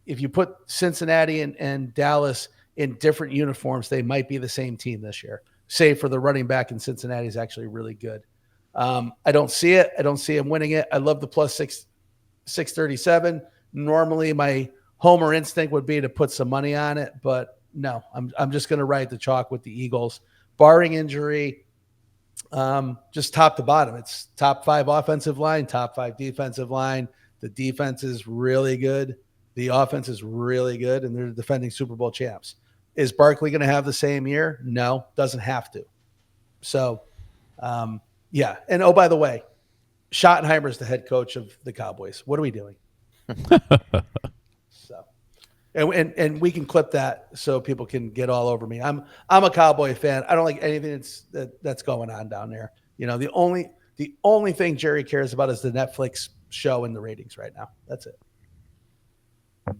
if you put Cincinnati and Dallas in different uniforms, they might be the same team this year. Save for the running back in Cincinnati is actually really good. I don't see it. I don't see him winning it. I love the plus 637. Normally my homer instinct would be to put some money on it, but no, I'm just going to ride the chalk with the Eagles. Barring injury, just top to bottom. It's top 5 offensive line, top 5 defensive line. The defense is really good. The offense is really good, and they're defending Super Bowl champs. Is Barkley going to have the same year? No, doesn't have to. So, yeah. And, oh, by the way, Schottenheimer's the head coach of the Cowboys. What are we doing? So, and we can clip that so people can get all over me. I'm a Cowboy fan. I don't like anything that's going on down there. The only thing Jerry cares about is the Netflix show and the ratings right now. That's it.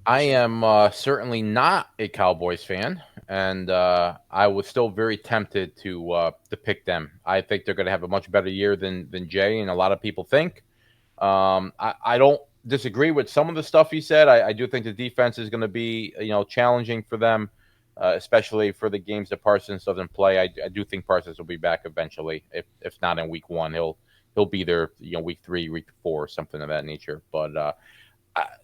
I am certainly not a Cowboys fan, and I was still very tempted to pick them. I think they're going to have a much better year than Jay and a lot of people think. I don't disagree with some of the stuff he said. I do think the defense is going to be challenging for them, especially for the games that Parsons doesn't play. I do think Parsons will be back eventually, if not in week 1. He'll be there, week 3, week 4, something of that nature. But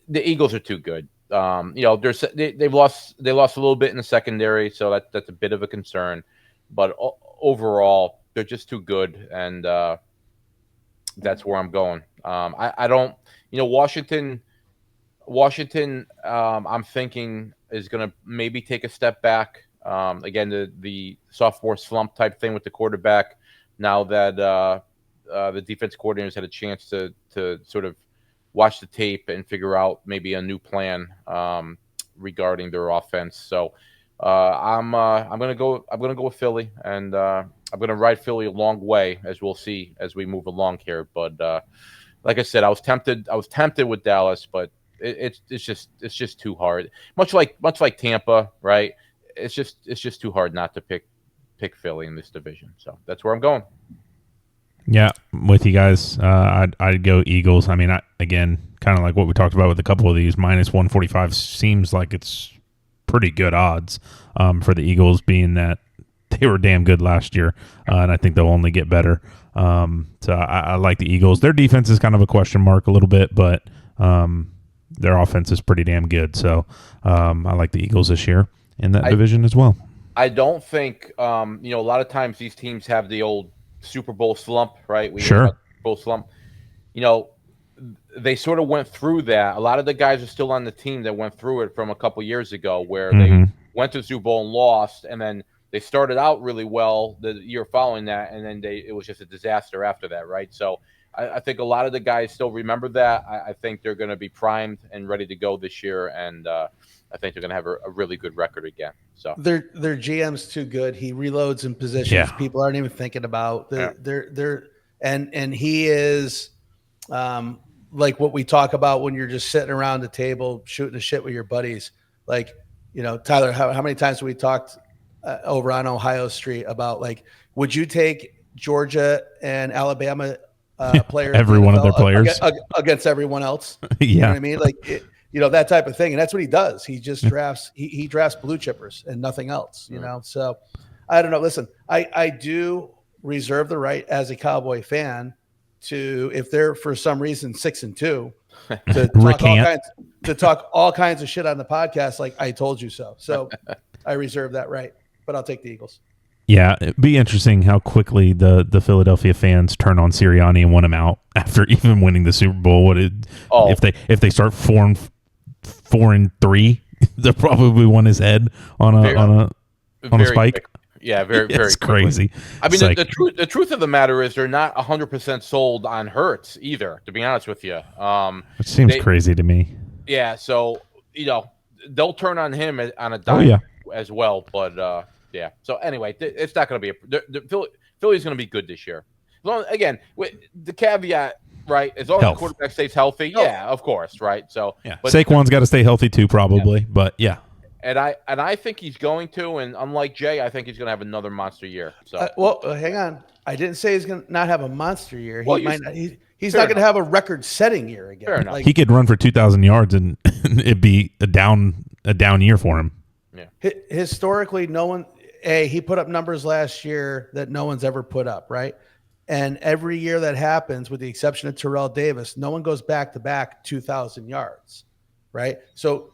the Eagles are too good. They've lost a little bit in the secondary, so that's a bit of a concern. But overall, they're just too good, and that's where I'm going. I don't, Washington. I'm thinking is going to maybe take a step back. Again, the sophomore slump type thing with the quarterback. Now that the defense coordinators had a chance to sort of watch the tape and figure out maybe a new plan regarding their offense. So I'm gonna go with Philly, and I'm gonna ride Philly a long way, as we'll see as we move along here. But like I said, I was tempted with Dallas, but it's just too hard. Much like Tampa, right? It's just too hard not to pick Philly in this division. So that's where I'm going. Yeah, with you guys, I'd go Eagles. I mean, again, kind of like what we talked about with a couple of these, minus 145 seems like it's pretty good odds for the Eagles, being that they were damn good last year, and I think they'll only get better. So I like the Eagles. Their defense is kind of a question mark a little bit, but their offense is pretty damn good. So I like the Eagles this year in that division as well. I don't think a lot of times these teams have the old Super Bowl slump, right? Sure. Super Bowl slump. They sort of went through that. A lot of the guys are still on the team that went through it from a couple years ago, where they went to the Super Bowl and lost, and then they started out really well the year following that, and then it was just a disaster after that, right? So I think a lot of the guys still remember that. I think they're going to be primed and ready to go this year, and I think they're going to have a really good record again. So their GM's too good. He reloads in positions people aren't even thinking about. And he is like what we talk about when you're just sitting around the table shooting the shit with your buddies. Like, Tyler, how many times have we talked over on Ohio Street about, like, would you take Georgia and Alabama players, every one of their players against everyone else? Yeah, you know what I mean, like that type of thing, and that's what he does. He just drafts. He drafts blue chippers and nothing else. So I don't know. Listen, I do reserve the right as a Cowboy fan to, if they're for some reason 6-2, to talk all kinds of shit on the podcast, like I told you so. So I reserve that right, but I'll take the Eagles. Yeah, it'd be interesting how quickly the Philadelphia fans turn on Sirianni and want him out after even winning the Super Bowl. If they start 4-3, they'll probably want his head on a spike. Quick. Yeah, very it's crazy. I mean, the truth of the matter is they're not 100% sold on Hurts either, to be honest with you. Which seems crazy to me. Yeah, so they'll turn on him on a dime as well, but yeah. So anyway, it's not going to be Philly's going to be good this year. Again, with the caveat, right? As long as the quarterback stays healthy, of course, right? So but Saquon's got to stay healthy too, probably, but yeah. And I think he's going to, and unlike Jay, I think he's going to have another monster year. So hang on, I didn't say he's going to not have a monster year. He's not going to have a record-setting year again. Fair enough. He could run for 2,000 yards, and it'd be a down year for him. Yeah. Historically, no one. He put up numbers last year that no one's ever put up, right? And every year that happens, with the exception of Terrell Davis, no one goes back-to-back 2,000 yards, right? So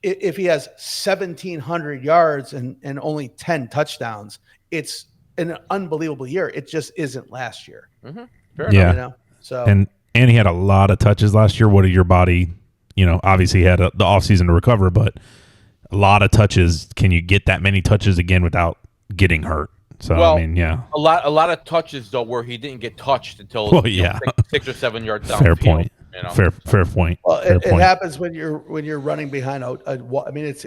if he has 1,700 yards and only 10 touchdowns, it's an unbelievable year. It just isn't last year. Mm-hmm. Fair enough. So and he had a lot of touches last year. What did your body, obviously he had the offseason to recover, but a lot of touches. Can you get that many touches again without getting hurt? So a lot of touches though where he didn't get touched until 6 or 7 yards down. Fair point. Fair point. Well, it happens when you're running behind I mean, it's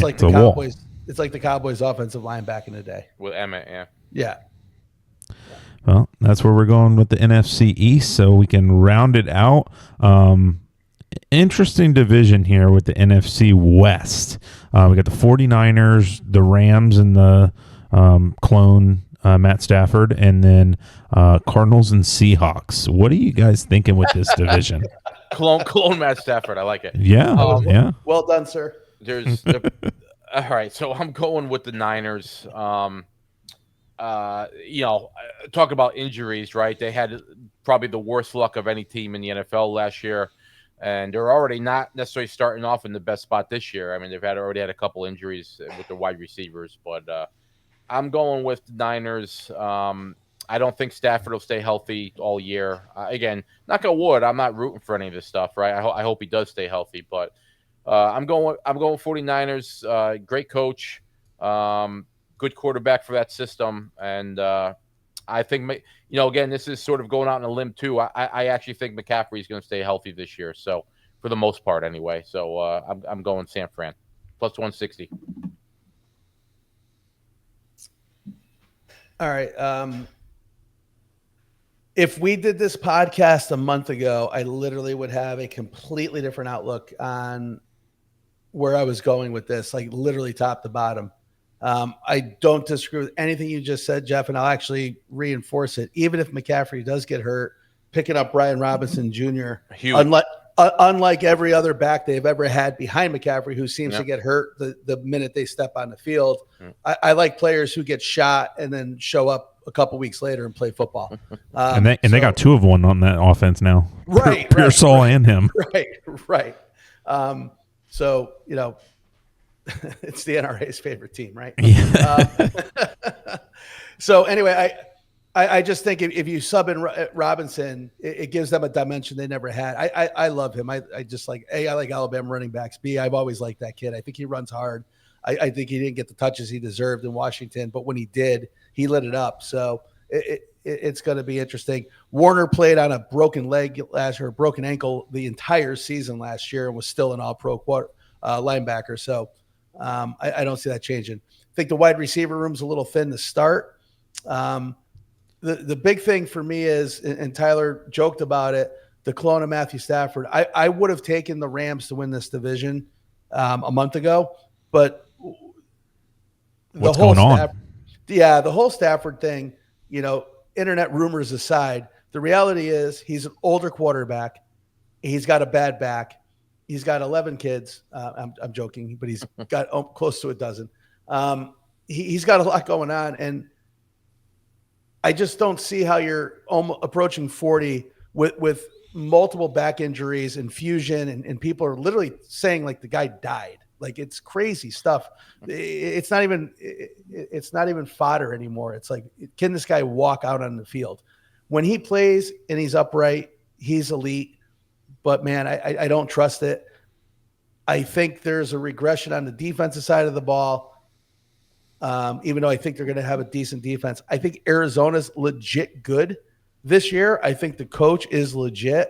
like the Cowboys. It's like the Cowboys' offensive line back in the day with Emmett. Yeah. Well, that's where we're going with the NFC East, so we can round it out. interesting division here with the NFC West. We got the 49ers, the Rams, and the clone Matt Stafford, and then Cardinals and Seahawks. What are you guys thinking with this division? Clone Matt Stafford. I like it. Yeah, yeah. Well done, sir. All right, so I'm going with the Niners. Talk about injuries, right? They had probably the worst luck of any team in the NFL last year, and they're already not necessarily starting off in the best spot this year. I mean, they've already had a couple injuries with the wide receivers, but I'm going with the Niners. I don't think Stafford will stay healthy all year. Again, knock on wood, I'm not rooting for any of this stuff, right? I hope he does stay healthy, but I'm going 49ers. Great coach, good quarterback for that system, and I think again, this is sort of going out on a limb too. I actually think McCaffrey is going to stay healthy this year, so for the most part anyway. So I'm going San Fran plus 160. All right. If we did this podcast a month ago, I literally would have a completely different outlook on where I was going with this, like literally top to bottom. I don't disagree with anything you just said, Jeff, and I'll actually reinforce it. Even if McCaffrey does get hurt, picking up Brian Robinson Jr., unlike every other back they've ever had behind McCaffrey, who seems to get hurt the minute they step on the field. I like players who get shot and then show up a couple weeks later and play football. And they got two of one on that offense now. Right. Pearsall and him. Right. So, it's the NRA's favorite team, right? Yeah. So anyway, I just think if you sub in Robinson, it gives them a dimension they never had. I love him. I just like, A, I like Alabama running backs. B, I've always liked that kid. I think he runs hard. I think he didn't get the touches he deserved in Washington, but when he did, he lit it up. So it's going to be interesting. Warner played on a broken leg last year, a broken ankle the entire season last year, and was still an all-pro linebacker. So I don't see that changing. I think the wide receiver room's a little thin to start. The big thing for me is, and Tyler joked about it, the clone of Matthew Stafford. I would have taken the Rams to win this division a month ago, but what's going on? The whole Stafford thing, internet rumors aside, the reality is he's an older quarterback. He's got a bad back. He's got 11 kids. I'm joking, but he's got close to a dozen. He's got a lot going on, and I just don't see how you're approaching 40 with multiple back injuries and fusion, and people are literally saying like the guy died. Like, it's crazy stuff. It's not even fodder anymore. It's like, can this guy walk out on the field? When he plays and he's upright, he's elite. But man, I don't trust it. I think there's a regression on the defensive side of the ball. Even though I think they're going to have a decent defense. I think Arizona's legit good this year. I think the coach is legit.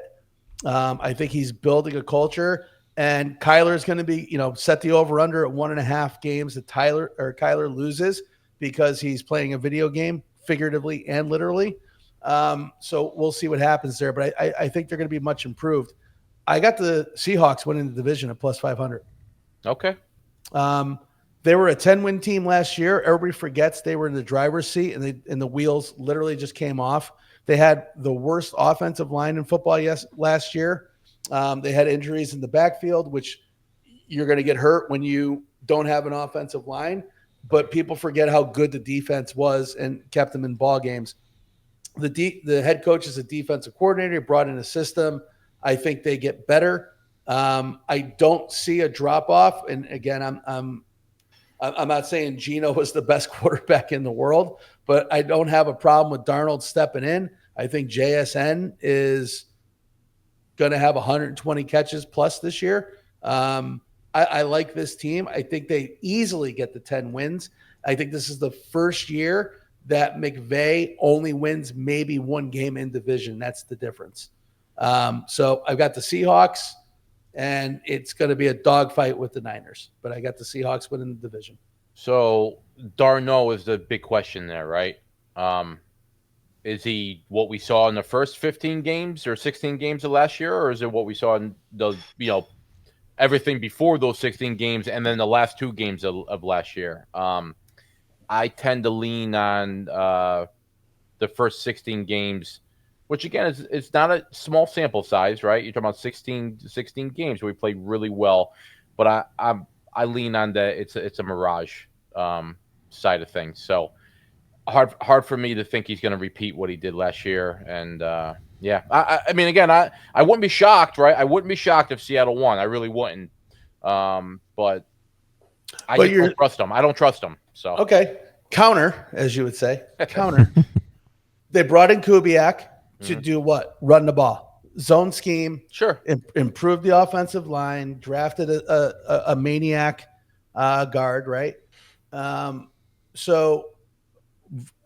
I think he's building a culture. And Kyler is going to be, set the over-under at 1.5 games that Kyler loses because he's playing a video game, figuratively and literally. So we'll see what happens there. But I think they're going to be much improved. I got the Seahawks winning the division at plus 500. Okay. They were a 10-win team last year. Everybody forgets they were in the driver's seat, and the wheels literally just came off. They had the worst offensive line in football last year. They had injuries in the backfield, which you're going to get hurt when you don't have an offensive line. But people forget how good the defense was and kept them in ball games. The head coach is a defensive coordinator. He brought in a system. I think they get better. I don't see a drop off. And again, I'm not saying Geno was the best quarterback in the world, but I don't have a problem with Darnold stepping in. I think JSN is going to have 120 catches plus this year. I like this team. I think they easily get the 10 wins. I think this is the first year that McVay only wins maybe one game in division. That's the difference. So I've got the Seahawks, and it's going to be a dogfight with the Niners. But I got the Seahawks winning the division. So Darno is the big question there, right? Is he what we saw in the first 15 games or 16 games of last year, or is it what we saw in the everything before those 16 games and then the last 2 games of last year? I tend to lean on the first 16 games, which again is it's not a small sample size, right? You're talking about 16 games where we played really well, but I lean on that it's a mirage side of things. So hard for me to think he's going to repeat what he did last year. And yeah, I mean, again, I wouldn't be shocked, right? I wouldn't be shocked if Seattle won. I really wouldn't. But I just don't trust them. I don't trust them. So okay, counter, as you would say, counter. They brought in Kubiak to do what? Run the ball, zone scheme. Sure, improve the offensive line. Drafted a maniac guard, right? So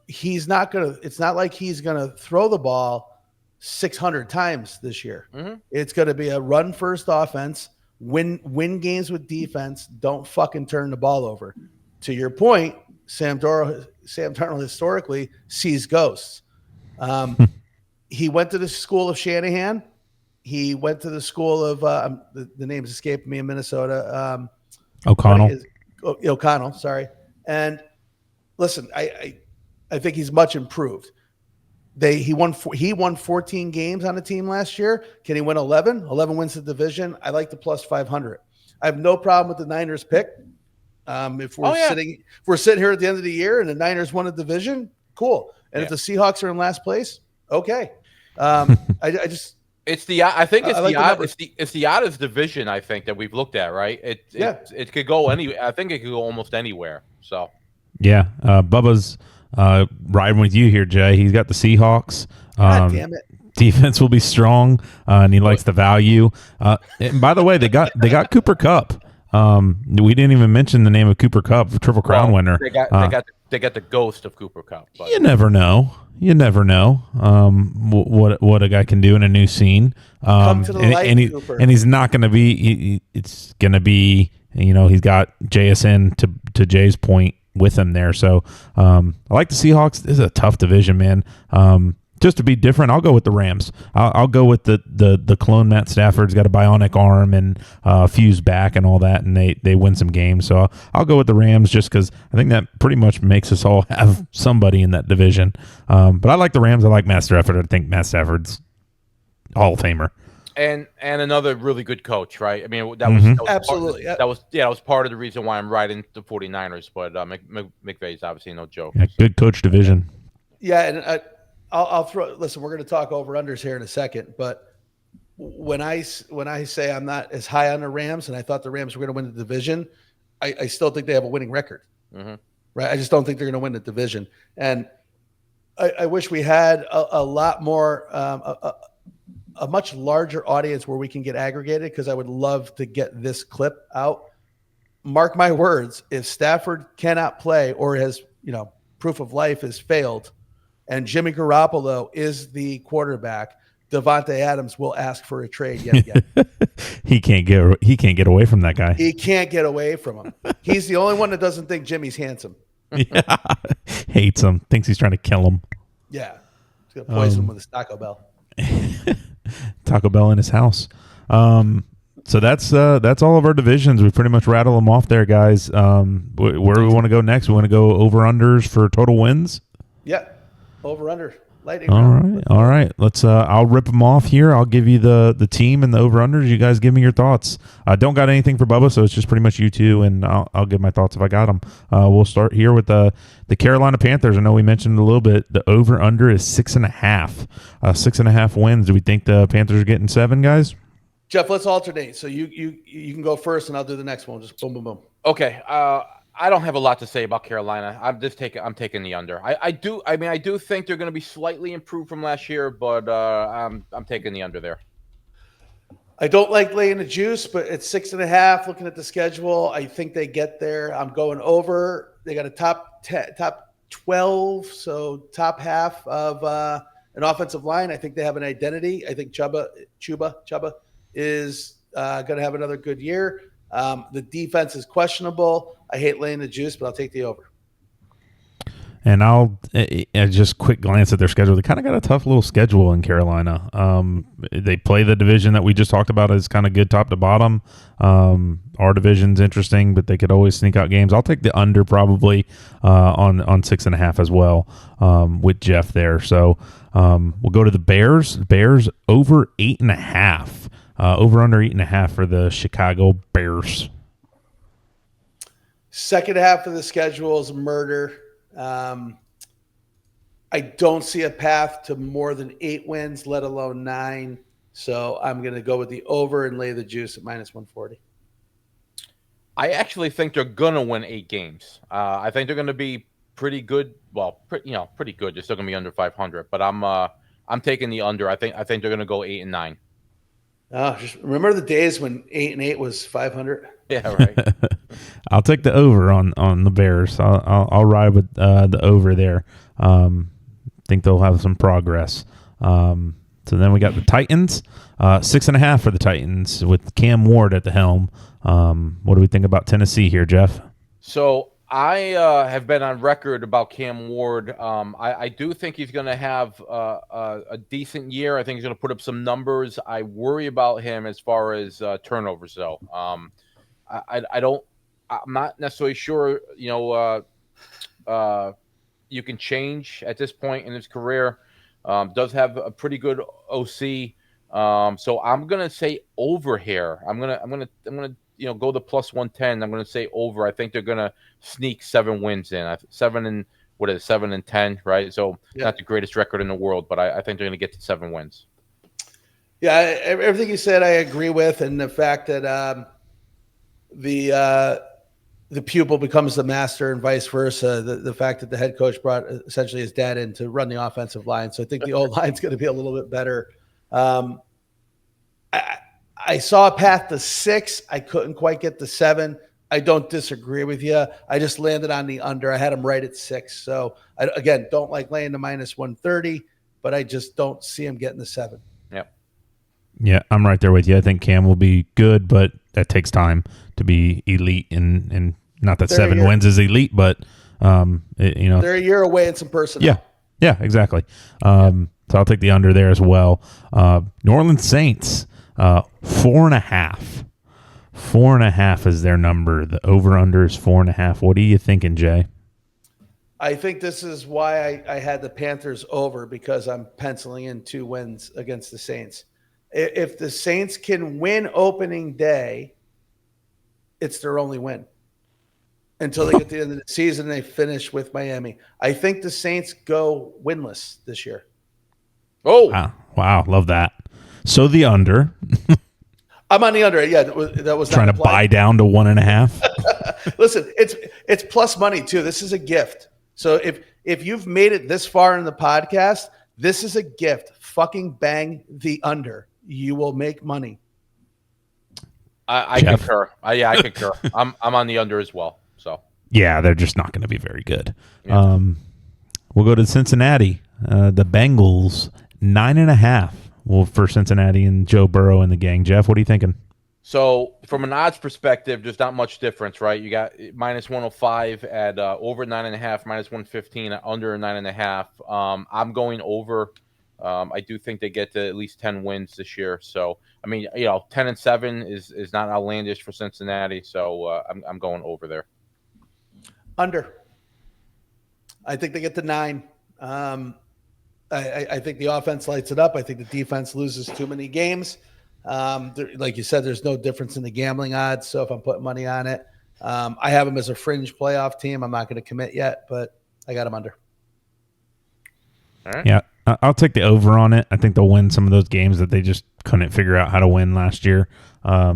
he's not gonna. It's not like he's gonna throw the ball 600 times this year. It's gonna be a run first offense. Win games with defense. Don't fucking turn the ball over. To your point, Sam Darnold historically sees ghosts. He went to the school of Shanahan. He went to the school of the names escaped me in Minnesota. O'Connell, sorry. And listen, I think he's much improved. He won 14 games on the team last year. Can he win 11? 11 wins the division. I like the plus 500. I have no problem with the Niners pick. If we're sitting here at the end of the year and the Niners won a division, cool. And if the Seahawks are in last place, okay. It's the oddest division I think that we've looked at, right? It could go I think it could go almost anywhere. So yeah, Bubba's riding with you here, Jay. He's got the Seahawks. God damn it. Defense will be strong, and he likes the value. And by the way, they got Cooper Kupp. We didn't even mention the name of Cooper Kupp, Triple Crown winner. They got the ghost of Cooper Kupp. But. You never know. What a guy can do in a new scene. Come to the light, Cooper. And he's not going to be. It's going to be. He's got JSN to Jay's point with him there. So I like the Seahawks. This is a tough division, man. Just to be different, I'll go with the Rams. I'll go with the clone Matt Stafford's got a bionic arm and fused back and all that, and they win some games. So I'll go with the Rams just because I think that pretty much makes us all have somebody in that division. But I like the Rams. I like Matt Stafford. I think Matt Stafford's Hall of Famer. And another really good coach, right? I mean, that was absolutely that was part of the reason why I'm riding the 49ers. But McVay's obviously no joke. Yeah, good coach division. Yeah, and I'll throw. Listen, we're going to talk over unders here in a second, but when I say I'm not as high on the Rams, and I thought the Rams were going to win the division, I still think they have a winning record. Right? I just don't think they're going to win the division, and I wish we had a lot more, a much larger audience where we can get aggregated, because I would love to get this clip out. Mark my words: if Stafford cannot play or has proof of life has failed, and Jimmy Garoppolo is the quarterback, Devontae Adams will ask for a trade yet again. He can't get away from that guy. He can't get away from him. He's the only one that doesn't think Jimmy's handsome. Yeah. Hates him. Thinks he's trying to kill him. Yeah. He's going to poison him with his Taco Bell. Taco Bell in his house. So that's all of our divisions. We pretty much rattle them off there, guys. Where do we want to go next? We want to go over-unders for total wins? Yeah. Over-under. Lightning all round. All right. Let's. I'll rip them off here. I'll give you the team and the over-unders. You guys give me your thoughts. I don't got anything for Bubba, so it's just pretty much you two, and I'll give my thoughts if I got them. We'll start here with the Carolina Panthers. I know we mentioned it a little bit. The over-under is 6.5. 6.5 wins. Do we think the Panthers are getting 7, guys? Jeff, let's alternate. So you can go first, and I'll do the next one. Just boom, boom, boom. Okay. I don't have a lot to say about Carolina. I'm taking the under. I do think they're going to be slightly improved from last year, but I'm taking the under there. I don't like laying the juice, but it's 6.5. Looking at the schedule, I think they get there. I'm going over. They got a top 12, so top half of an offensive line. I think they have an identity. I think Chuba is going to have another good year. The defense is questionable. I hate laying the juice, but I'll take the over. And I just quick glance at their schedule. They kind of got a tough little schedule in Carolina. They play the division that we just talked about is kind of good top to bottom. Our division's interesting, but they could always sneak out games. I'll take the under probably on 6.5 as well with Jeff there. So we'll go to the Bears. Bears over 8.5. Over under 8.5 for the Chicago Bears. Second half of the schedule is murder. I don't see a path to more than 8 wins, let alone 9. So I'm going to go with the over and lay the juice at -140. I actually think they're gonna win 8 games. I think they're gonna be pretty good. Well, pretty good. They're still gonna be under 500, but I'm taking the under. I think they're gonna go 8 and 9. Just remember the days when 8 and 8 was 500. Yeah, right. I'll take the over on the Bears. I'll ride with the over there. Think they'll have some progress. So then we got the Titans, 6.5 for the Titans with Cam Ward at the helm. What do we think about Tennessee here, Jeff? So I have been on record about Cam Ward. I do think he's going to have a decent year. I think he's going to put up some numbers. I worry about him as far as turnovers, though. I'm not necessarily sure. You can change at this point in his career. Does have a pretty good OC. So I'm gonna say over here. I'm gonna go the +110. I'm gonna say over. I think they're gonna sneak 7 wins in. 7 and 10, right? So not the greatest record in the world, but I think they're gonna get to 7 wins. Yeah, everything you said I agree with, and the fact that the pupil becomes the master and vice versa. The fact that the head coach brought essentially his dad in to run the offensive line. So I think the old line's going to be a little bit better. I saw a path to 6. I couldn't quite get to 7. I don't disagree with you. I just landed on the under. I had him right at 6. So I, again, don't like laying the -130, but I just don't see him getting the 7. Yep. Yeah, I'm right there with you. I think Cam will be good, but that takes time to be elite. And not that 7 wins is elite, but they're a year away in some personnel. Yeah, exactly. So I'll take the under there as well. New Orleans Saints, 4.5. 4.5 is their number. The over/under is 4.5. What are you thinking, Jay? I think this is why I had the Panthers over, because I'm penciling in 2 wins against the Saints. If the Saints can win opening day, it's their only win until they get to the end of the season and they finish with Miami. I think the Saints go winless this year. Oh, wow. Love that. So the under. I'm on the under. Yeah, that was trying to buy down to 1.5. Listen, it's plus money too. This is a gift. So if you've made it this far in the podcast, this is a gift. Fucking bang the under. You will make money. I concur. I concur. I'm on the under as well. So yeah, they're just not going to be very good. Yeah. We'll go to Cincinnati. The Bengals 9.5. Well, for Cincinnati and Joe Burrow and the gang. Jeff, what are you thinking? So from an odds perspective, there's not much difference, right? You got -105 at over 9.5, -115 at under 9.5. I'm going over. I do think they get to at least 10 wins this year. So, 10-7 is not outlandish for Cincinnati. So I'm going over there. Under. I think they get to 9. I think the offense lights it up. I think the defense loses too many games. Like you said, there's no difference in the gambling odds. So if I'm putting money on it, I have them as a fringe playoff team. I'm not going to commit yet, but I got them under. All right. Yeah, I'll take the over on it. I think they'll win some of those games that they just couldn't figure out how to win last year. I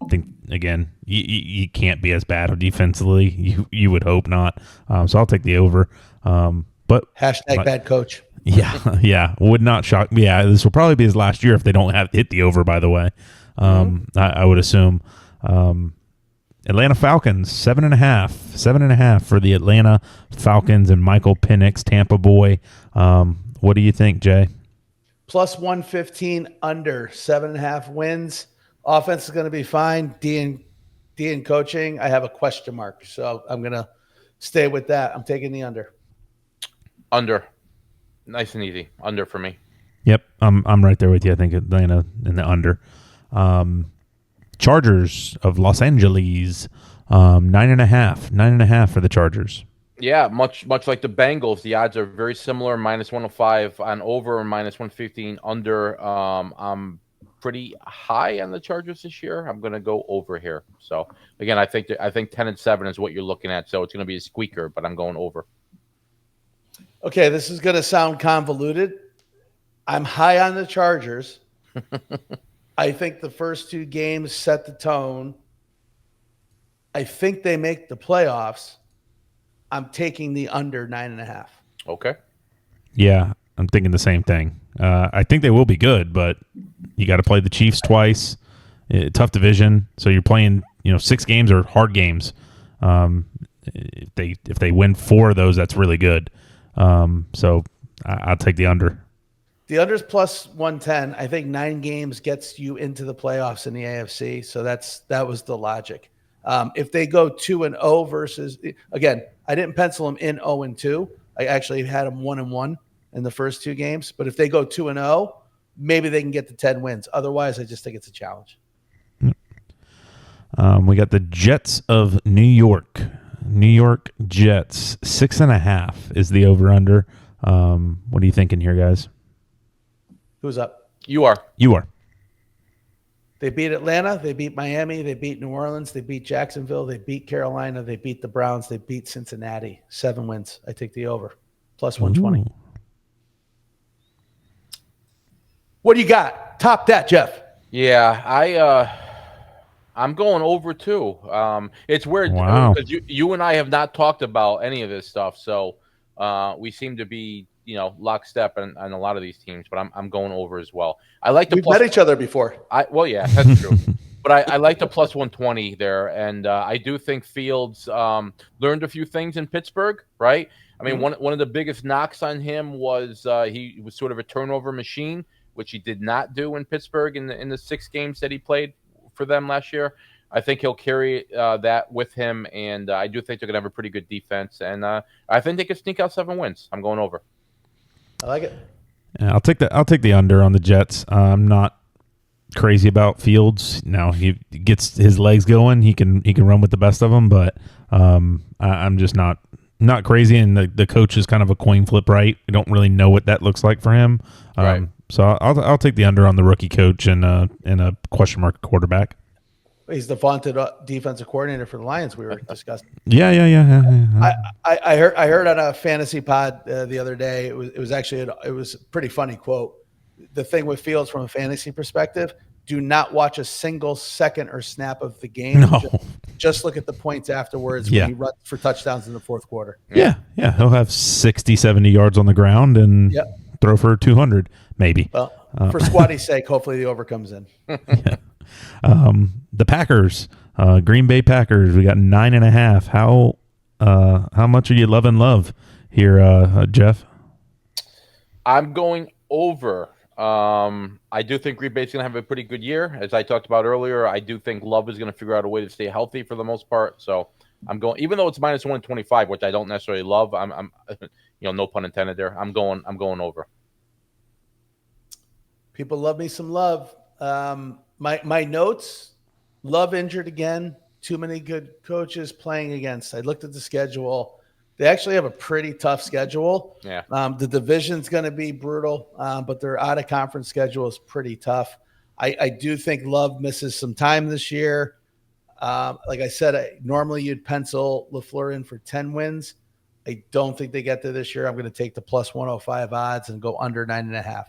think, again, you can't be as bad defensively. You would hope not. So I'll take the over. But bad coach. Yeah. Would not shock me. Yeah, this will probably be his last year if they don't hit the over, by the way. I would assume. Atlanta Falcons, 7.5. 7.5 for the Atlanta Falcons and Michael Penix, Tampa Boy. What do you think, Jay? Plus 115 under, 7.5 wins. Offense is going to be fine. D and coaching, I have a question mark. So I'm going to stay with that. I'm taking the under. Under. Nice and easy. Under for me. Yep, I'm right there with you. I think Atlanta in the under. Chargers of Los Angeles, 9.5 for the Chargers. Yeah, much like the Bengals, the odds are very similar. -105 on over and -115 under. I'm pretty high on the Chargers this year. I'm going to go over here. So again, I think 10-7 is what you're looking at. So it's going to be a squeaker, but I'm going over. Okay, this is going to sound convoluted. I'm high on the Chargers. I think the first two games set the tone. I think they make the playoffs. I'm taking the under 9.5. Okay. Yeah, I'm thinking the same thing. I think they will be good, but you got to play the Chiefs twice. Tough division, so you're playing. 6 games are hard games. If they win 4 of those, that's really good. So I'll take the under. The under's plus 110. I think 9 games gets you into the playoffs in the AFC. So that was the logic. If they go 2-0 versus, again, I didn't pencil them in 0-2. I actually had them 1-1 in the first 2 games. But if they go 2-0, maybe they can get to 10 wins. Otherwise, I just think it's a challenge. We got the Jets of New York. New York Jets, 6.5 is the over-under. What are you thinking here, guys? Who's up? You are. You are. They beat Atlanta. They beat Miami. They beat New Orleans. They beat Jacksonville. They beat Carolina. They beat the Browns. They beat Cincinnati. 7 wins. I take the over. Plus 120. Ooh. What do you got? Top that, Jeff. Yeah, I'm going over too. It's weird because you and I have not talked about any of this stuff, so we seem to be lockstep on a lot of these teams. But I'm going over as well. I like the We've met each other before. Yeah, that's true. But I like the plus 120 there, and I do think Fields learned a few things in Pittsburgh, right? I mean, one of the biggest knocks on him was he was sort of a turnover machine, which he did not do in Pittsburgh in the 6 games that he played for them last year. I think he'll carry that with him, and I do think they're going to have a pretty good defense, and I think they could sneak out 7 wins. I'm going over. I like it. Yeah, I'll take the under on the Jets. I'm not crazy about Fields. Now he gets his legs going. He can run with the best of them, but I'm just not crazy. And the coach is kind of a coin flip, right? We don't really know what that looks like for him. Right. So I'll take the under on the rookie coach and a question mark quarterback. He's the vaunted defensive coordinator for the Lions we were discussing. Yeah. I heard on a fantasy pod the other day. It was actually it was a pretty funny quote. The thing with Fields from a fantasy perspective: do not watch a single second or snap of the game. No. Just look at the points afterwards when he runs for touchdowns in the fourth quarter. Yeah. He'll have 60, 70 yards on the ground and throw for 200, maybe. Well, for Squatty's sake, hopefully the over comes in. Yeah. The Packers, Green Bay Packers, we got 9.5. How much are you loving love here, Jeff? I'm going over. I do think Green Bay's going to have a pretty good year. As I talked about earlier, I do think Love is going to figure out a way to stay healthy for the most part. So I'm going, even though it's -125, which I don't necessarily love. I'm no pun intended there. I'm going over. People love me some Love. My notes: Love injured again. Too many good coaches playing against. I looked at the schedule. They actually have a pretty tough schedule. Yeah. The division's going to be brutal, but their out-of-conference schedule is pretty tough. I do think Love misses some time this year. Like I said, normally you'd pencil LaFleur in for 10 wins. I don't think they get there this year. I'm going to take the plus 105 odds and go under 9.5.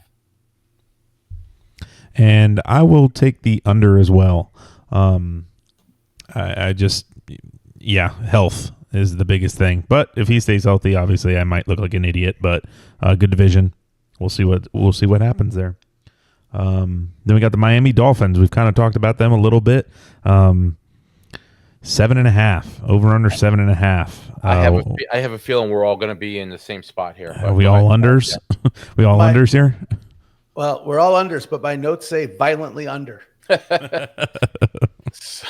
And I will take the under as well. I just, health is the biggest thing. But if he stays healthy, obviously I might look like an idiot. But good division. We'll see what happens there. Then we got the Miami Dolphins. We've kind of talked about them a little bit. 7.5 over under 7.5. I have a feeling we're all going to be in the same spot here. Are we all unders? We all unders here? Well, we're all unders, but my notes say violently under. So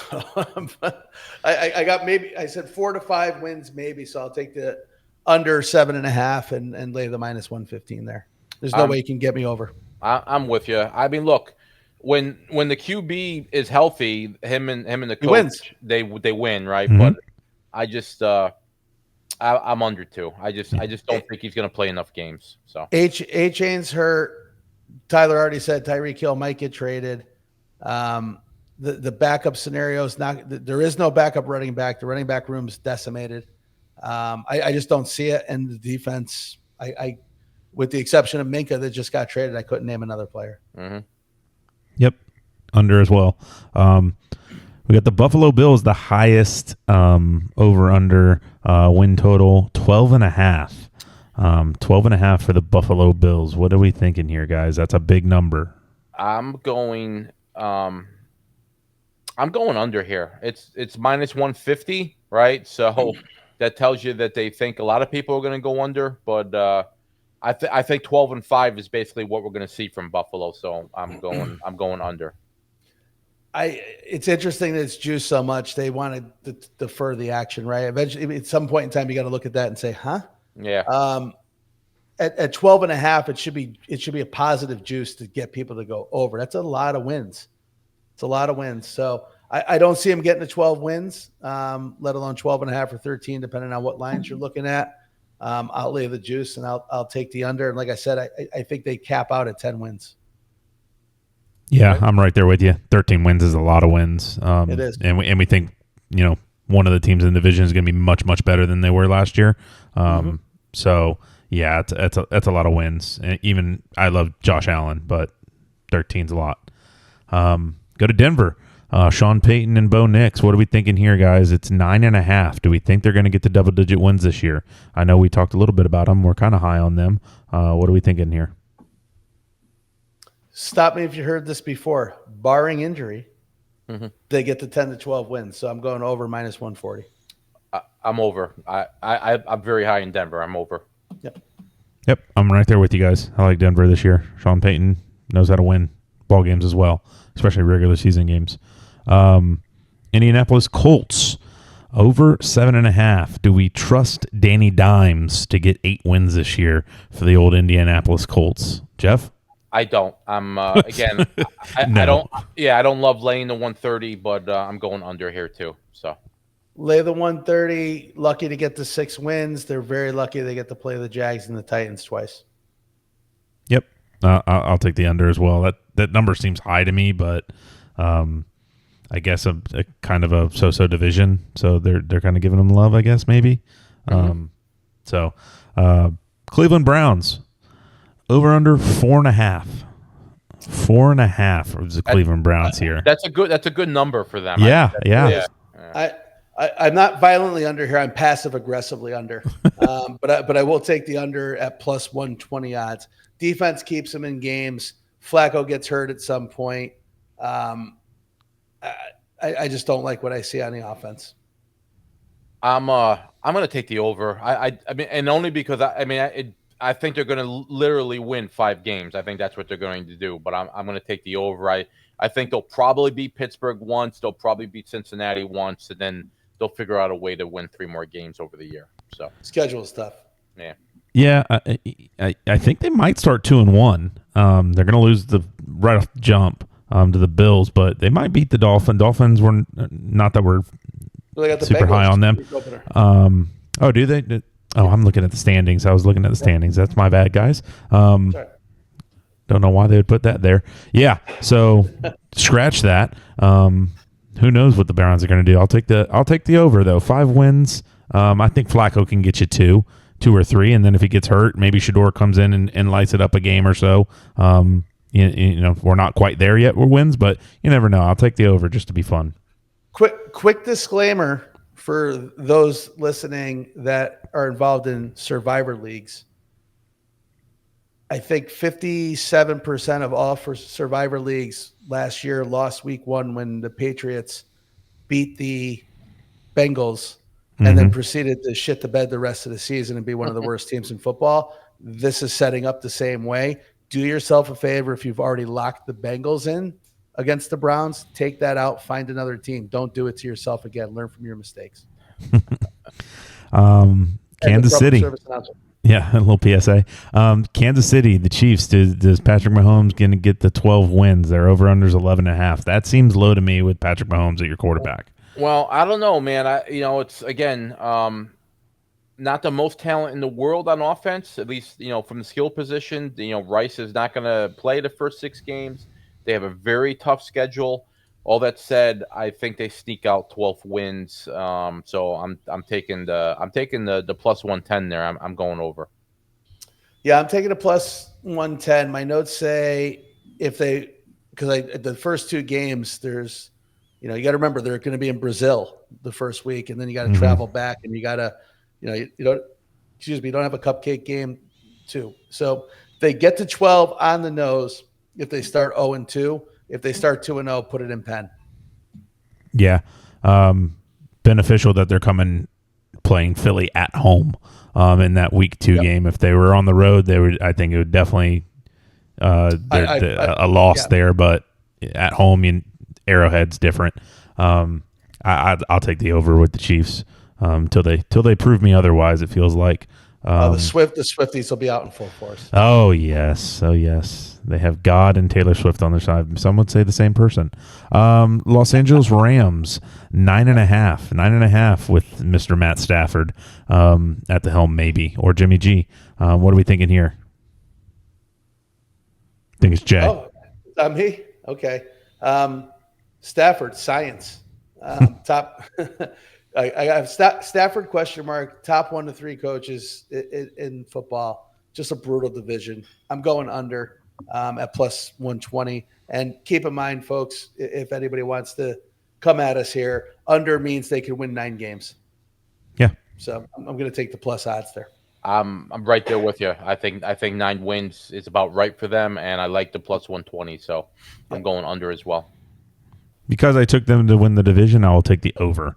I got I said 4 to 5 wins maybe, so I'll take the under 7.5 and lay the minus 115 there. There's no way you can get me over. I'm with you. I mean, look, when the QB is healthy, him and the coach, wins. They win, right? Mhm. But I just I'm under 2. I just don't think he's going to play enough games. So Chain's hurt. Tyler already said Tyreek Hill might get traded. The backup scenario is not. There is no backup running back. The running back room is decimated. I just don't see it. And the defense, I with the exception of Minka that just got traded, I couldn't name another player. Mm-hmm. Yep, under as well. We got the Buffalo Bills, the highest over-under win total, 12.5. 12.5 for the Buffalo Bills. What are we thinking here, guys? That's a big number. I'm going under here. It's minus 150, right? So that tells you that they think a lot of people are going to go under, but I think 12-5 is basically what we're going to see from Buffalo. So I'm going under. It's interesting that it's juiced so much. They wanted to defer the action, right? Eventually, at some point in time, you got to look at that and say, huh? Yeah. At 12.5, it should be a positive juice to get people to go over. That's a lot of wins. It's a lot of wins. So I don't see him getting to 12 wins, let alone 12.5 or 13, depending on what lines you're looking at. I'll lay the juice and I'll take the under. And like I said, I think they cap out at 10 wins. Yeah, right? I'm right there with you. 13 wins is a lot of wins. It is. And we think, one of the teams in the division is going to be much, much better than they were last year. So, yeah, that's a lot of wins. And even I love Josh Allen, but 13's a lot. Go to Denver. Sean Payton and Bo Nix. What are we thinking here, guys? It's 9.5. Do we think they're going to get to double-digit wins this year? I know we talked a little bit about them. We're kind of high on them. What are we thinking here? Stop me if you heard this before. Barring injury, they get to 10 to 12 wins. So I'm going over minus 140. I'm over. I'm very high in Denver. I'm over. Yep, I'm right there with you guys. I like Denver this year. Sean Payton knows how to win ball games as well, especially regular season games. Indianapolis Colts, over 7.5. Do we trust Danny Dimes to get 8 wins this year for the old Indianapolis Colts? Jeff? I don't. I'm again. No. I don't. Yeah, I don't love laying the 130, but I'm going under here too. So lay the 130. Lucky to get the 6 wins. They're very lucky they get to play the Jags and the Titans twice. Yep, I'll take the under as well. That number seems high to me, but I guess a kind of a so-so division, so they're kind of giving them love, I guess maybe. So Cleveland Browns. Over under 4.5. 4.5 for the Cleveland Browns here. That's a good number for them. Yeah. I'm not violently under here. I'm passive aggressively under. But I will take the under at plus 120 odds. Defense keeps them in games. Flacco gets hurt at some point. I just don't like what I see on the offense. I'm going to take the over. I mean, and only because I think they're going to literally win 5 games. I think that's what they're going to do. But I'm going to take the over. I think they'll probably beat Pittsburgh once. They'll probably beat Cincinnati once, and then they'll figure out a way to win 3 more games over the year. So schedule stuff. Yeah. I think they might start 2-1. They're going to lose right off the jump to the Bills, but they might beat the Dolphins. Dolphins were not that we're super high on them. Oh, do they? Oh, I'm looking at the standings. I was looking at the standings. That's my bad, guys. Don't know why they would put that there. Yeah, so scratch that. Who knows what the Browns are going to do? I'll take the over though. 5 wins. I think Flacco can get you 2 or 3, and then if he gets hurt, maybe Shador comes in and lights it up a game or so. We're not quite there yet. We're wins, but you never know. I'll take the over just to be fun. Quick disclaimer. For those listening that are involved in survivor leagues, I think 57% of all for survivor leagues last year lost week 1 when the Patriots beat the Bengals and then proceeded to shit the bed the rest of the season and be one of the worst teams in football. This is setting up the same way. Do yourself a favor if you've already locked the Bengals in against the Browns, take that out, find another team. Don't do it to yourself again. Learn from your mistakes. Kansas public City. service announcement. Yeah, a little PSA. Kansas City, the Chiefs. Does Patrick Mahomes going to get the 12 wins? Their over/unders 11.5. That seems low to me with Patrick Mahomes at your quarterback. Well, I don't know, man. It's again, not the most talent in the world on offense. At least, from the skill position. Rice is not going to play the first 6 games. They have a very tough schedule. All that said, I think they sneak out 12 wins. So I'm taking the plus 110 there. I'm going over. Yeah, I'm taking a plus 110. My notes say because the first 2 games, there's, you got to remember they're going to be in Brazil the first week, and then you got to travel back, and you got to, you don't have a cupcake game too. So they get to 12 on the nose if they start 0-2. If they start 2-0, put it in pen. Yeah. Beneficial that they're playing Philly at home in that week 2 game. If they were on the road, I think it would definitely a loss there, but at home, Arrowhead's different. I'll take the over with the Chiefs till they prove me otherwise, it feels like. The Swifties will be out in full force. Oh yes. They have God and Taylor Swift on their side. Some would say the same person. Los Angeles Rams 9.5 with Mr. Matt Stafford at the helm, maybe, or Jimmy G. What are we thinking here? I think it's Jay. Oh, me? Okay. Stafford science. Top. I have Stafford ? Top 1 to 3 coaches in football. Just a brutal division. I'm going under at plus 120. And keep in mind, folks, if anybody wants to come at us here, under means they can win 9 games. Yeah. So I'm going to take the plus odds there. I'm right there with you. I think 9 wins is about right for them, and I like the plus 120. So I'm going under as well. Because I took them to win the division, I will take the over.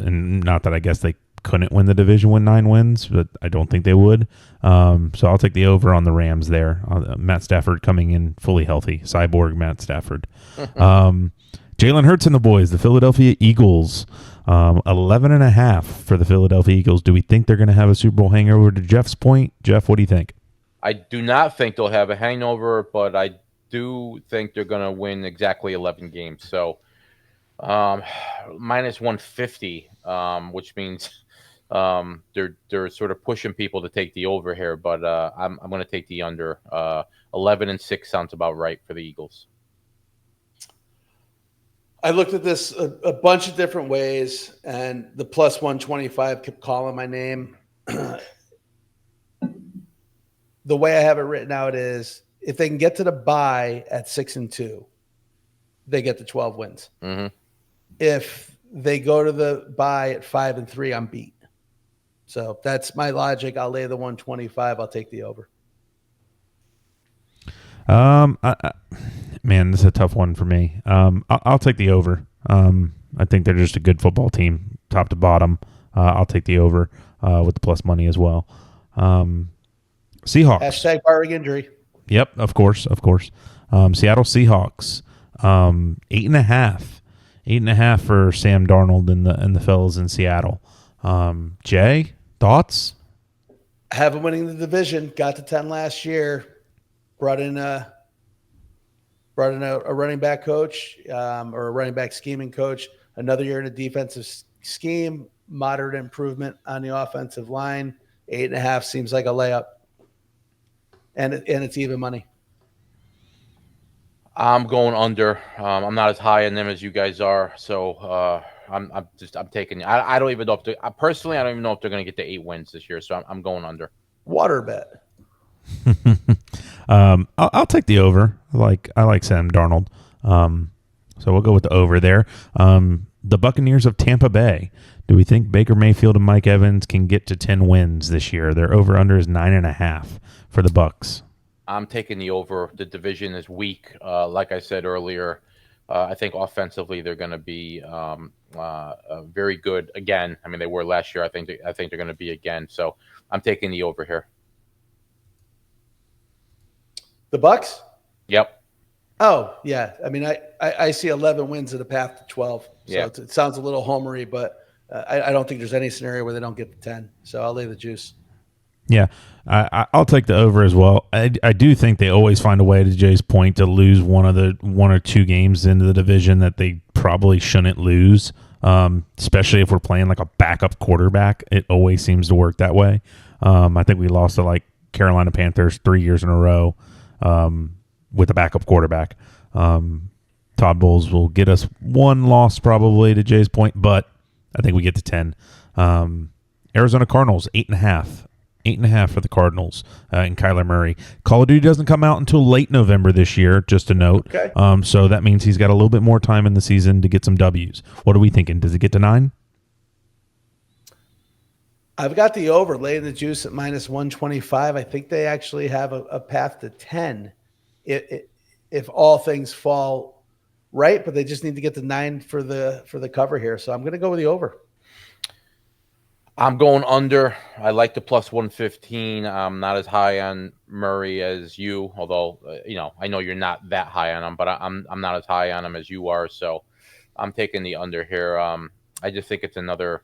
And not that I guess they couldn't win the division with 9 wins, but I don't think they would. So I'll take the over on the Rams there. Matt Stafford coming in fully healthy. Cyborg Matt Stafford. Jalen Hurts and the boys, the Philadelphia Eagles, 11.5 for the Philadelphia Eagles. Do we think they're going to have a Super Bowl hangover? To Jeff's point, Jeff, what do you think? I do not think they'll have a hangover, but I do think they're going to win exactly 11 games. So minus 150, which means they're sort of pushing people to take the over here, but I'm going to take the under. 11-6 sounds about right for the Eagles. I looked at this a bunch of different ways, and the plus 125 kept calling my name. The way I have it written out is if they can get to the bye at 6-2, they get the 12 wins. Mm-hmm. If they go to the bye at 5-3, I'm beat. So that's my logic. I'll lay the 125. I'll take the over. Man, this is a tough one for me. I'll take the over. I think they're just a good football team, top to bottom. I'll take the over with the plus money as well. Seahawks. Hashtag barring injury. Yep, of course. Seattle Seahawks, 8.5. 8.5 for Sam Darnold and the fellas in Seattle. Jay, thoughts? Have them winning the division. Got to 10 last year. Brought in a running back coach or a running back scheming coach. Another year in a defensive scheme. Moderate improvement on the offensive line. 8.5 seems like a layup, and it's even money. I'm going under. I'm not as high on them as you guys are, so I'm taking. I don't even know if personally I don't even know if they're going to get to 8 wins this year. So I'm going under. Water bet. I'll take the over. I like Sam Darnold. So we'll go with the over there. The Buccaneers of Tampa Bay. Do we think Baker Mayfield and Mike Evans can get to 10 wins this year? Their over under is 9.5 for the Bucs. I'm taking the over. The division is weak. Like I said earlier, I think offensively they're going to be very good again. I mean, they were last year. I think they're going to be again. So I'm taking the over here. The Bucs? Yep. Oh, yeah. I mean, I see 11 wins at a path to 12. So yeah. it sounds a little homery, but I don't think there's any scenario where they don't get the 10. So I'll lay the juice. Yeah, I'll take the over as well. I do think they always find a way, to Jay's point, to lose one or two games into the division that they probably shouldn't lose. Especially if we're playing like a backup quarterback, it always seems to work that way. I think we lost to like Carolina Panthers 3 years in a row with a backup quarterback. Todd Bowles will get us one loss probably, to Jay's point, but I think we get to 10. Arizona Cardinals 8.5. 8.5 for the Cardinals and Kyler Murray. Call of Duty doesn't come out until late November this year, just a note. Okay. So that means he's got a little bit more time in the season to get some W's. What are we thinking? Does it get to 9? I've got the over, laying the juice at -125. I think they actually have a path to 10 if all things fall right, but they just need to get to 9 for the cover here. So I'm going to go with the over. I'm going under. I like the plus 115. I'm not as high on Murray as you, although I know you're not that high on him, but I'm not as high on him as you are. So I'm taking the under here. I just think it's another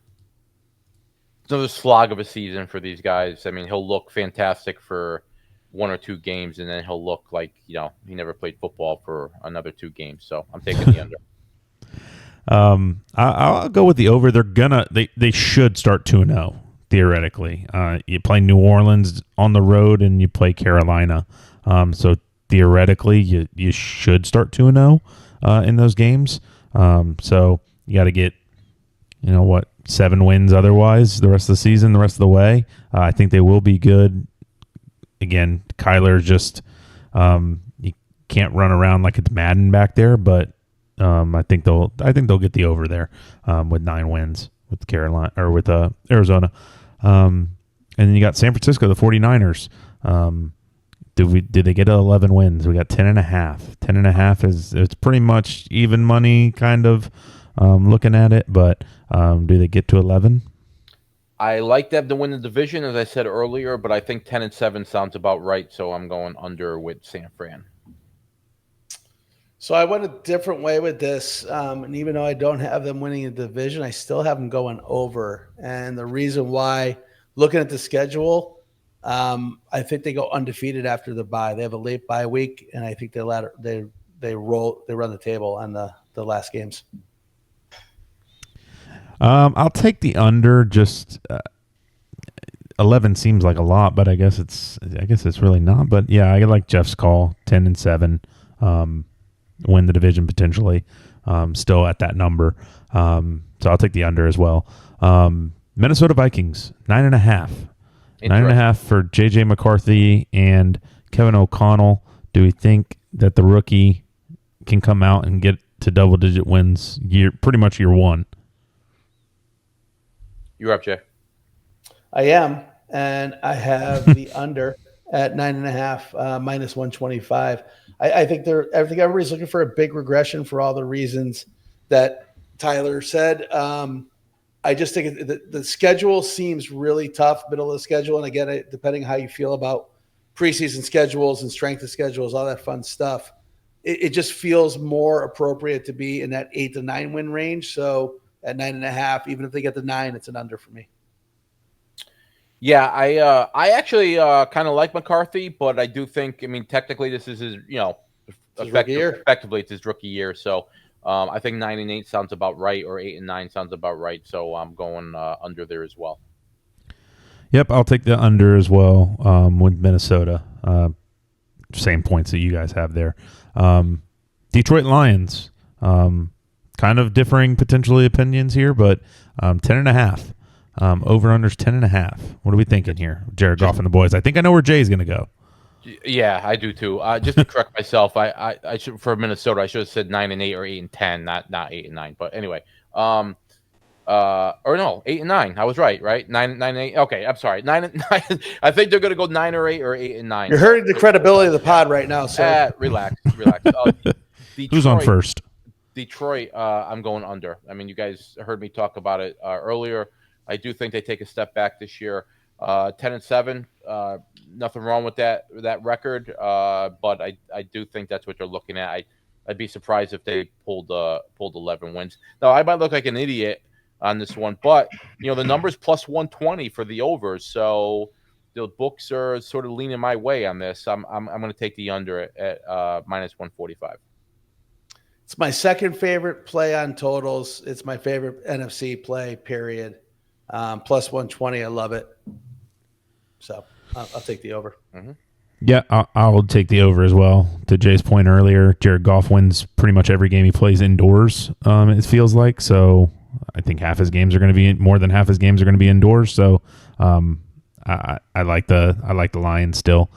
slog of a season for these guys. I mean, he'll look fantastic for 1 or 2 games, and then he'll look like he never played football for another 2 games. So I'm taking the under. I'll go with the over. They should start 2-0 theoretically. You play New Orleans on the road and you play Carolina. So theoretically you should start 2-0 in those games. So you got to get 7 wins otherwise the rest of the season, the rest of the way. I think they will be good. Again, Kyler just you can't run around like it's Madden back there, but I think they'll get the over there with 9 wins with Carolina or with Arizona. And then you got San Francisco, the 49ers. Did they get 11 wins? We got 10.5. 10.5 it's pretty much even money kind of looking at it, but do they get to 11? I like them to win the division, as I said earlier, but I think 10-7 sounds about right, so I'm going under with San Fran. So I went a different way with this, and even though I don't have them winning a division, I still have them going over. And the reason why, looking at the schedule, I think they go undefeated after the bye. They have a late bye week, and I think they run the table on the last games. I'll take the under. Just 11 seems like a lot, but I guess it's really not. But yeah, I like Jeff's call, 10-7. Win the division potentially, still at that number. So I'll take the under as well. Minnesota Vikings, 9.5. 9.5 for J.J. McCarthy and Kevin O'Connell. Do we think that the rookie can come out and get to double-digit wins pretty much year one? You're up, Jay. I am, and I have the under at 9.5, -125. I think everybody's looking for a big regression for all the reasons that Tyler said. I just think the schedule seems really tough, middle of the schedule. And again, depending how you feel about preseason schedules and strength of schedules, all that fun stuff, it just feels more appropriate to be in that 8 to 9 win range. So at 9.5, even if they get the 9, it's an under for me. Yeah, I actually kind of like McCarthy, but I do think, technically this is his, effectively it's his rookie year. So I think 9-8 sounds about right, or 8-9 sounds about right. So I'm going under there as well. Yep, I'll take the under as well with Minnesota. Same points that you guys have there. Detroit Lions, kind of differing potentially opinions here, but 10.5. Over-under's 10.5. What are we thinking here? Jared Goff and the boys. I think I know where Jay's going to go. Yeah, I do too. Just to correct myself, I should, for Minnesota, I should have said 9-8 or 8-10, not 8-9. But anyway, or no, 8-9. I was right? 9-8. Okay, I'm sorry. 9-9. I think they're going to go 9 or 8 or 8-9. You're hurting the credibility of the pod right now, sir. Relax. Detroit, Who's on first? Detroit. I'm going under. You guys heard me talk about it earlier. I do think they take a step back this year. 10-7. Nothing wrong with that record. But I do think that's what they're looking at. I'd be surprised if they pulled 11 wins. Now I might look like an idiot on this one. But the number's plus 120 for the overs, so the books are sort of leaning my way on this. I'm going to take the under at minus 145. It's my second favorite play on totals. It's my favorite NFC play, period. Plus 120. I love it. So I'll take the over. Mm-hmm. Yeah, I'll take the over as well. To Jay's point earlier, Jared Goff wins pretty much every game he plays indoors, it feels like. So I think more than half his games are going to be indoors. So I like the Lions still.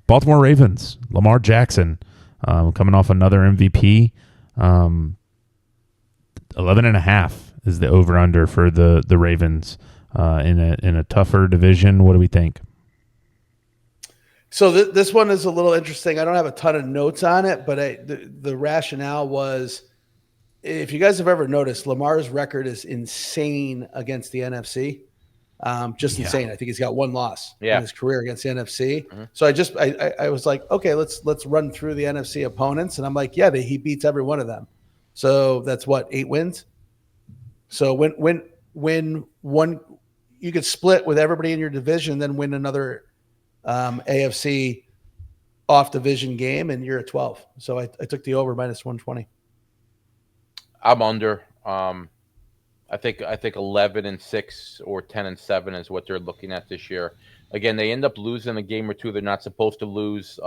Baltimore Ravens, Lamar Jackson, coming off another MVP. 11.5 is the over under for the Ravens in a tougher division. What do we think? So this one is a little interesting. I don't have a ton of notes on it, but the rationale was, if you guys have ever noticed, Lamar's record is insane against the NFC. Just insane. I think he's got one loss in his career against the NFC. Mm-hmm. So I was like, okay, let's run through the NFC opponents, and I'm like, yeah, he beats every one of them. So that's what, 8 wins. So when one, you could split with everybody in your division, then win another AFC off division game, and you're at 12. So I took the over minus 120. I'm under. I think 11-6 or 10-7 is what they're looking at this year. Again, they end up losing a game or two they're not supposed to lose.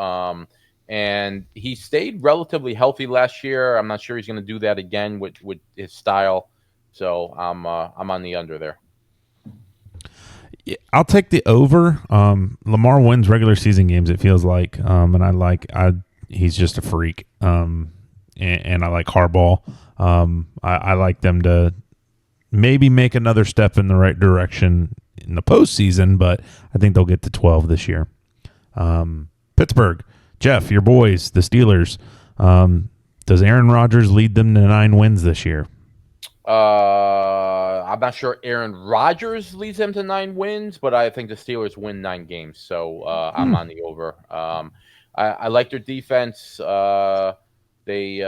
And he stayed relatively healthy last year. I'm not sure he's going to do that again with his style. So I'm on the under there. Yeah, I'll take the over. Lamar wins regular season games, it feels like, and he's just a freak. And I like Harbaugh. I like them to maybe make another step in the right direction in the postseason, but I think they'll get to 12 this year. Pittsburgh, Jeff, your boys, the Steelers. Does Aaron Rodgers lead them to 9 wins this year? I'm not sure Aaron Rodgers leads them to 9 wins, but I think the Steelers win 9 games. So I'm on the over. I like their defense. They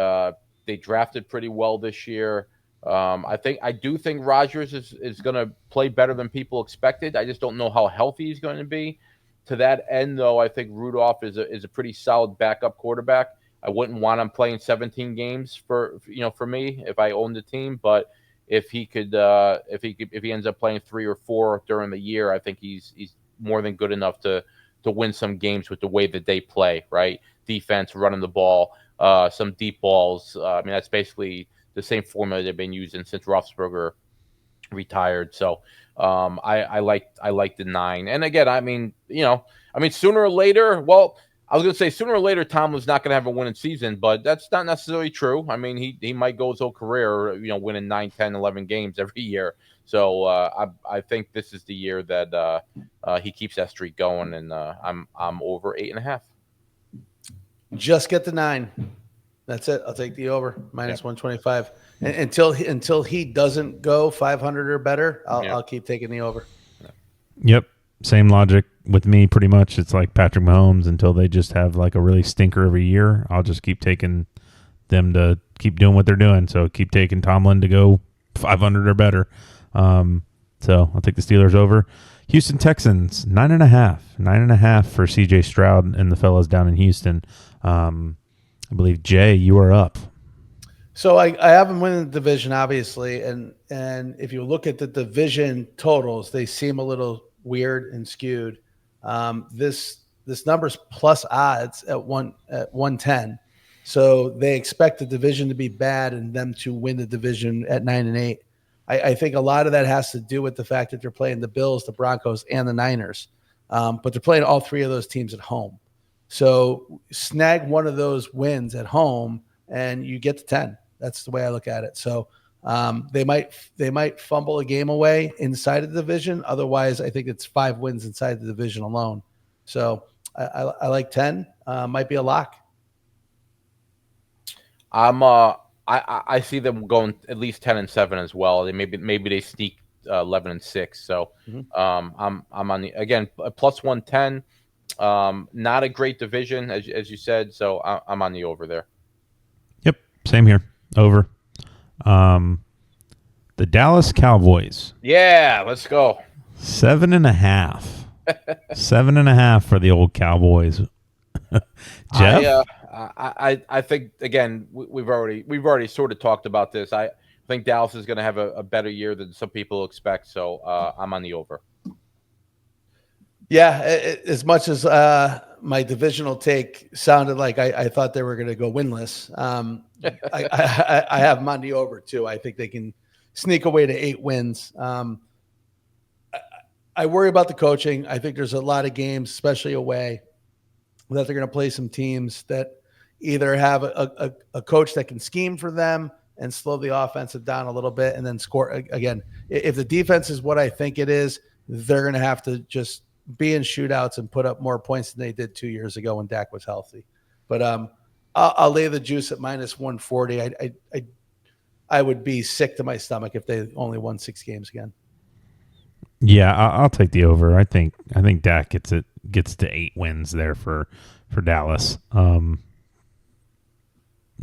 drafted pretty well this year. I do think Rodgers is going to play better than people expected. I just don't know how healthy he's going to be. To that end, though, I think Rudolph is a pretty solid backup quarterback. I wouldn't want him playing 17 games for me if I owned the team, but if he ends up playing 3 or 4 during the year, I think he's more than good enough to win some games with the way that they play, right? Defense, running the ball, some deep balls. That's basically the same formula they've been using since Roethlisberger retired. So I like the 9. And again, sooner or later, I was going to say sooner or later Tomlin's not going to have a winning season, but that's not necessarily true. He might go his whole career, winning 9, 10, 11 games every year. So I think this is the year that he keeps that streak going, and I'm over 8.5. Just get the 9. That's it. I'll take the over minus 125. And until he doesn't go 500 or better, I'll keep taking the over. Yep. Same logic with me, pretty much. It's like Patrick Mahomes. Until they just have like a really stinker every year, I'll just keep taking them to keep doing what they're doing. So keep taking Tomlin to go 500 or better. So I'll take the Steelers over. Houston Texans, 9.5. 9.5 for CJ Stroud and the fellas down in Houston. I believe, Jay, you are up. So I have them winning the division, obviously, and if you look at the division totals, they seem a little weird and skewed. This number's plus odds at 110, so they expect the division to be bad and them to win the division at 9-8. I think a lot of that has to do with the fact that they're playing the Bills, the Broncos, and the Niners, but they're playing all 3 of those teams at home. So snag one of those wins at home, and you get to 10. That's the way I look at it. So they might fumble a game away inside of the division. Otherwise, I think it's 5 wins inside the division alone. So I like 10. Might be a lock. I see them going at least 10-7 as well. Maybe they sneak 11-6. So I'm on the, again, plus 110. Not a great division as you said. So I'm on the over there. Yep, same here. Over. The Dallas Cowboys. Yeah, let's go. 7.5. 7.5 for the old Cowboys. Jeff? I think again we've already sort of talked about this. I think Dallas is going to have a better year than some people expect. So I'm on the over. Yeah, as much as my divisional take sounded like I thought they were going to go winless, I have them on the over too. I think they can sneak away to 8 wins. I worry about the coaching. I think there's a lot of games, especially away, that they're going to play some teams that either have a coach that can scheme for them and slow the offensive down a little bit and then score. Again, if the defense is what I think it is, they're going to have to just be in shootouts and put up more points than they did 2 years ago when Dak was healthy. But I'll lay the juice at -140. I would be sick to my stomach if they only won 6 games again. Yeah, I'll take the over. I think Dak gets to 8 wins there for Dallas.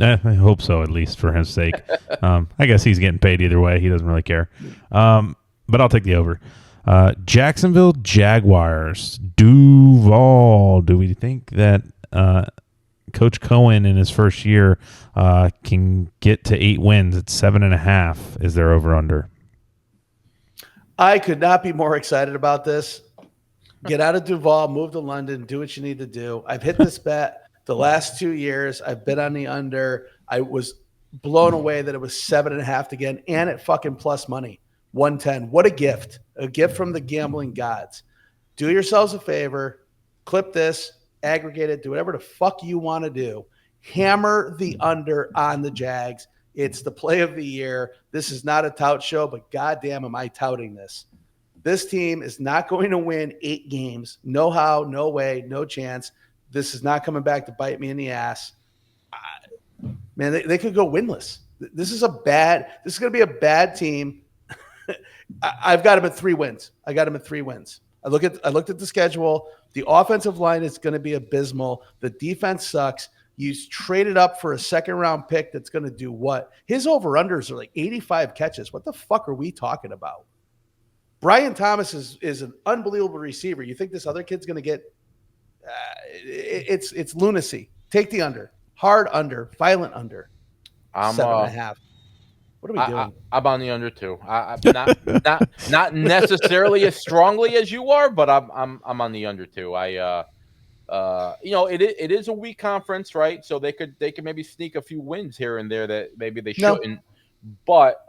I hope so, at least for his sake. I guess he's getting paid either way. He doesn't really care. But I'll take the over. Jacksonville Jaguars. Duval. Do we think that Coach Cohen in his first year can get to 8 wins? It's 7.5. Is there over under? I could not be more excited about this. Get out of Duval, move to London, do what you need to do. I've hit this bet the last 2 years. I've been on the under. I was blown away that it was 7.5 again, and at fucking plus money, 110. What a gift from the gambling gods. Do yourselves a favor, clip this, aggregate it, do whatever the fuck you want to do. Hammer the under on the Jags. It's the play of the year. This is not a tout show, but goddamn am I touting this. This team is not going to win 8 games. No how, no way, no chance. This is not coming back to bite me in the ass. Man, they could go winless. This is going to be a bad team. I've got them at 3 wins. I looked at the schedule. The offensive line is going to be abysmal. The defense sucks. You traded up for a second-round pick that's going to do what? His over-unders are like 85 catches. What the fuck are we talking about? Brian Thomas is an unbelievable receiver. You think this other kid's going to get it's lunacy. Take the under. Hard under. Violent under. 7.5. What are we doing? I'm on the under too. Not necessarily as strongly as you are, but I'm on the under too. It is a weak conference, right? So they could maybe sneak a few wins here and there that maybe they shouldn't. But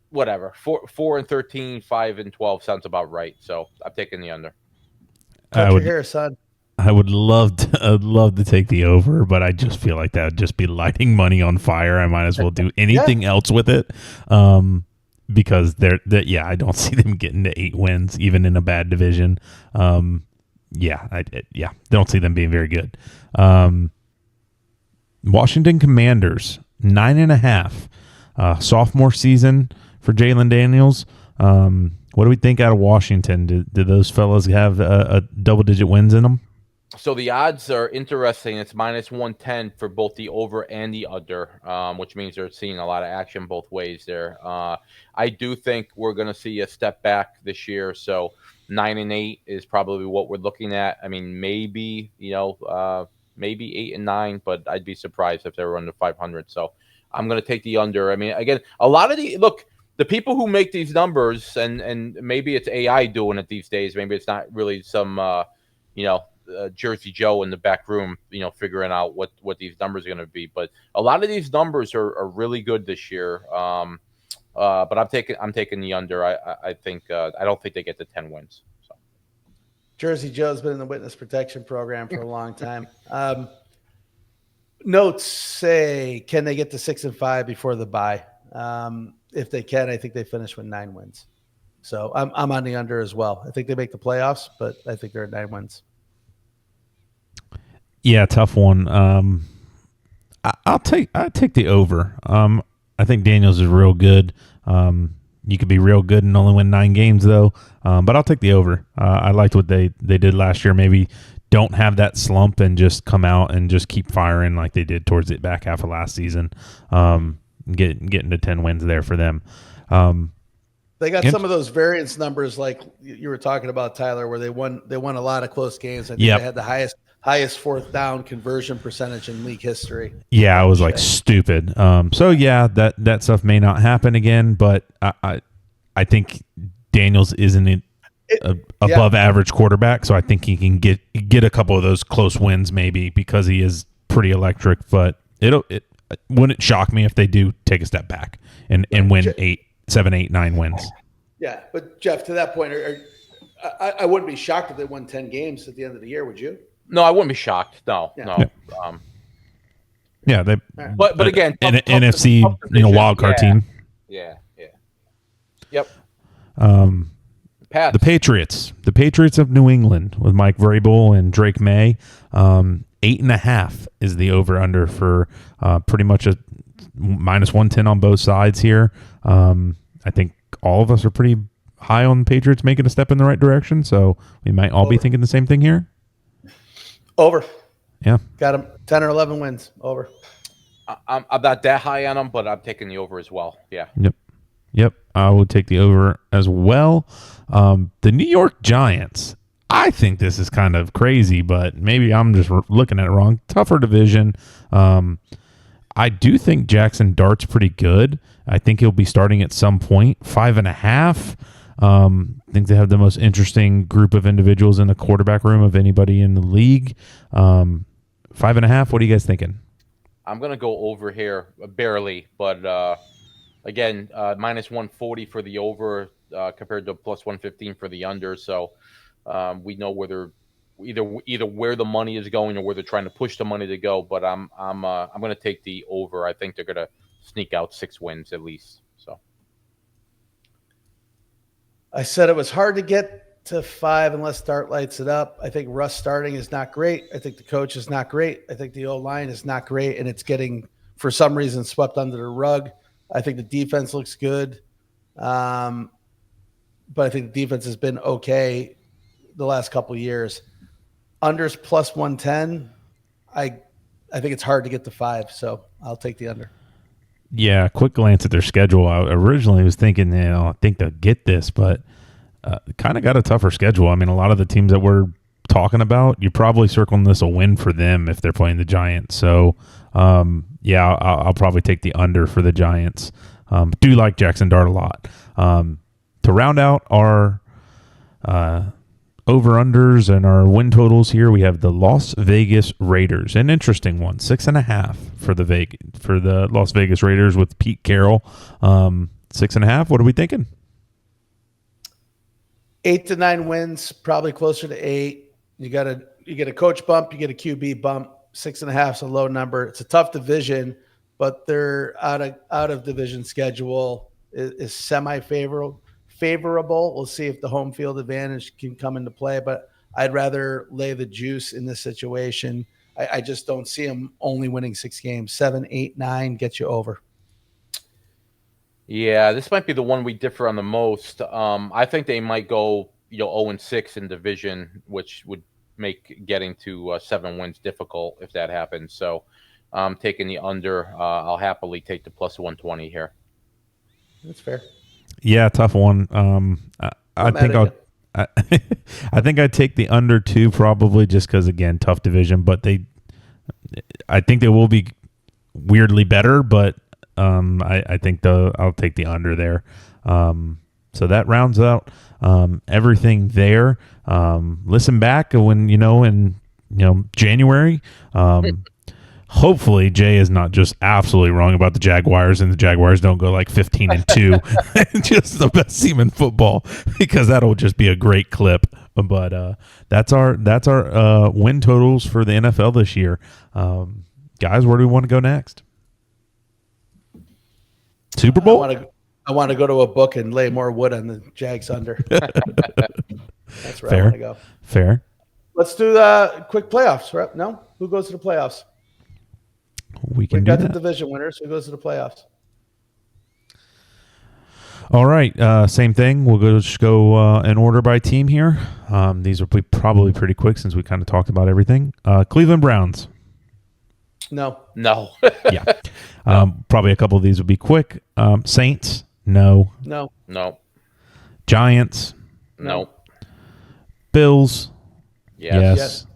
whatever. 4-13, 5-12 sounds about right. So I'm taking the under. Cut your hair, son. I would love to take the over, but I just feel like that would just be lighting money on fire. I might as well do anything else with it, because I don't see them getting to 8 wins even in a bad division. Don't see them being very good. Washington Commanders 9.5. Sophomore season for Jalen Daniels. What do we think out of Washington? Do those fellas have a double-digit wins in them? So the odds are interesting. It's -110 for both the over and the under, which means they're seeing a lot of action both ways there. I do think we're going to see a step back this year. So 9-8 is probably what we're looking at. I mean, maybe 8-9, but I'd be surprised if they were under 500. So I'm going to take the under. I mean, again, a lot of the people who make these numbers, and maybe it's AI doing it these days. Maybe it's not really some, Jersey Joe in the back room, figuring out what these numbers are going to be. But a lot of these numbers are really good this year. But I'm taking the under. I think I don't think they get to 10 wins. So. Jersey Joe's been in the witness protection program for a long time. Notes say, can they get to 6-5 before the bye? If they can, I think they finish with 9 wins. So I'm on the under as well. I think they make the playoffs, but I think they're at 9 wins. Yeah, tough one. I'll take the over. I think Daniels is real good. You could be real good and only win 9 games though. But I'll take the over. I liked what they did last year. Maybe don't have that slump and just come out and just keep firing like they did towards the back half of last season. getting to 10 wins there for them. They got some of those variance numbers like you were talking about, Tyler, where they won a lot of close games. I think they had the highest fourth down conversion percentage in league history. Yeah, it was like stupid. So yeah, that stuff may not happen again, but I think Daniels isn't above average quarterback, so I think he can get a couple of those close wins maybe because he is pretty electric. But it wouldn't shock me if they do take a step back and win 7, 8, 9 wins. Yeah, but Jeff, to that point, I wouldn't be shocked if they won 10 games at the end of the year. Would you? No, I wouldn't be shocked. No. Yeah, but again, NFC wild card team. Yeah. Yep. The Patriots of New England with Mike Vrabel and Drake May. 8.5 is the over under for pretty much a -110 on both sides here. I think all of us are pretty high on the Patriots making a step in the right direction, so we might all be thinking the same thing here. Over. Yeah. Got them 10 or 11 wins. Over. I'm not that high on them, but I'm taking the over as well. Yeah. Yep. I would take the over as well. The New York Giants. I think this is kind of crazy, but maybe I'm just looking at it wrong. Tougher division. I do think Jackson Dart's pretty good. I think he'll be starting at some point. 5.5. I think they have the most interesting group of individuals in the quarterback room of anybody in the league. 5.5. What are you guys thinking? I'm going to go over here, barely, but again, -140 for the over compared to +115 for the under. So we know whether either where the money is going or where they're trying to push the money to go. But I'm going to take the over. I think they're going to sneak out 6 wins at least. So I said it was hard to get to 5 unless Dart lights it up. I think Russ starting is not great. I think the coach is not great. I think the O-line is not great, and it's getting, for some reason, swept under the rug. I think the defense looks good, but I think the defense has been okay the last couple of years. Unders +110. I think it's hard to get to 5, so I'll take the under. Yeah, quick glance at their schedule. I originally was thinking, I think they'll get this, but kind of got a tougher schedule. I mean, a lot of the teams that we're talking about, you're probably circling this a win for them if they're playing the Giants. So, yeah, I'll probably take the under for the Giants. Do like Jackson Dart a lot. To round out our over-unders and our win totals here, we have the Las Vegas Raiders. An interesting one, 6.5 for the Las Vegas Raiders with Pete Carroll. 6.5. What are we thinking? 8 to 9 wins, probably closer to 8. You get a coach bump, you get a QB bump. 6.5 is a low number. It's a tough division, but their out of division schedule is semi-favorable. We'll see if the home field advantage can come into play, but I'd rather lay the juice in this situation. I just don't see them only winning 6 games. 7, 8, 9 gets you over. Yeah, this might be the one we differ on the most. I think they might go 0-6 in division, which would make getting to 7 wins difficult if that happens. So I'm taking the under. I'll happily take the +120 here. That's fair. Yeah, tough one. I think I'd take the under 2 probably just because, again, tough division. But I think they will be weirdly better. But I think I'll take the under there. So that rounds out everything there. Listen back when in January. Hopefully Jay is not just absolutely wrong about the Jaguars and the Jaguars don't go like 15-2, just the best team in football, because that'll just be a great clip. But that's our win totals for the NFL this year. Guys, where do we want to go next? Super Bowl? I want to go to a book and lay more wood on the Jags under. That's where I want to go. Fair. Let's do the quick playoffs. Right? No? Who goes to the playoffs? We've got the division winners. Who goes to the playoffs? All right. Same thing. We'll just go in order by team here. These will be probably pretty quick since we kind of talked about everything. Cleveland Browns. No. No. Yeah. Probably a couple of these would be quick. Saints, no. No. No. Giants, No. Bills, Yes. yes.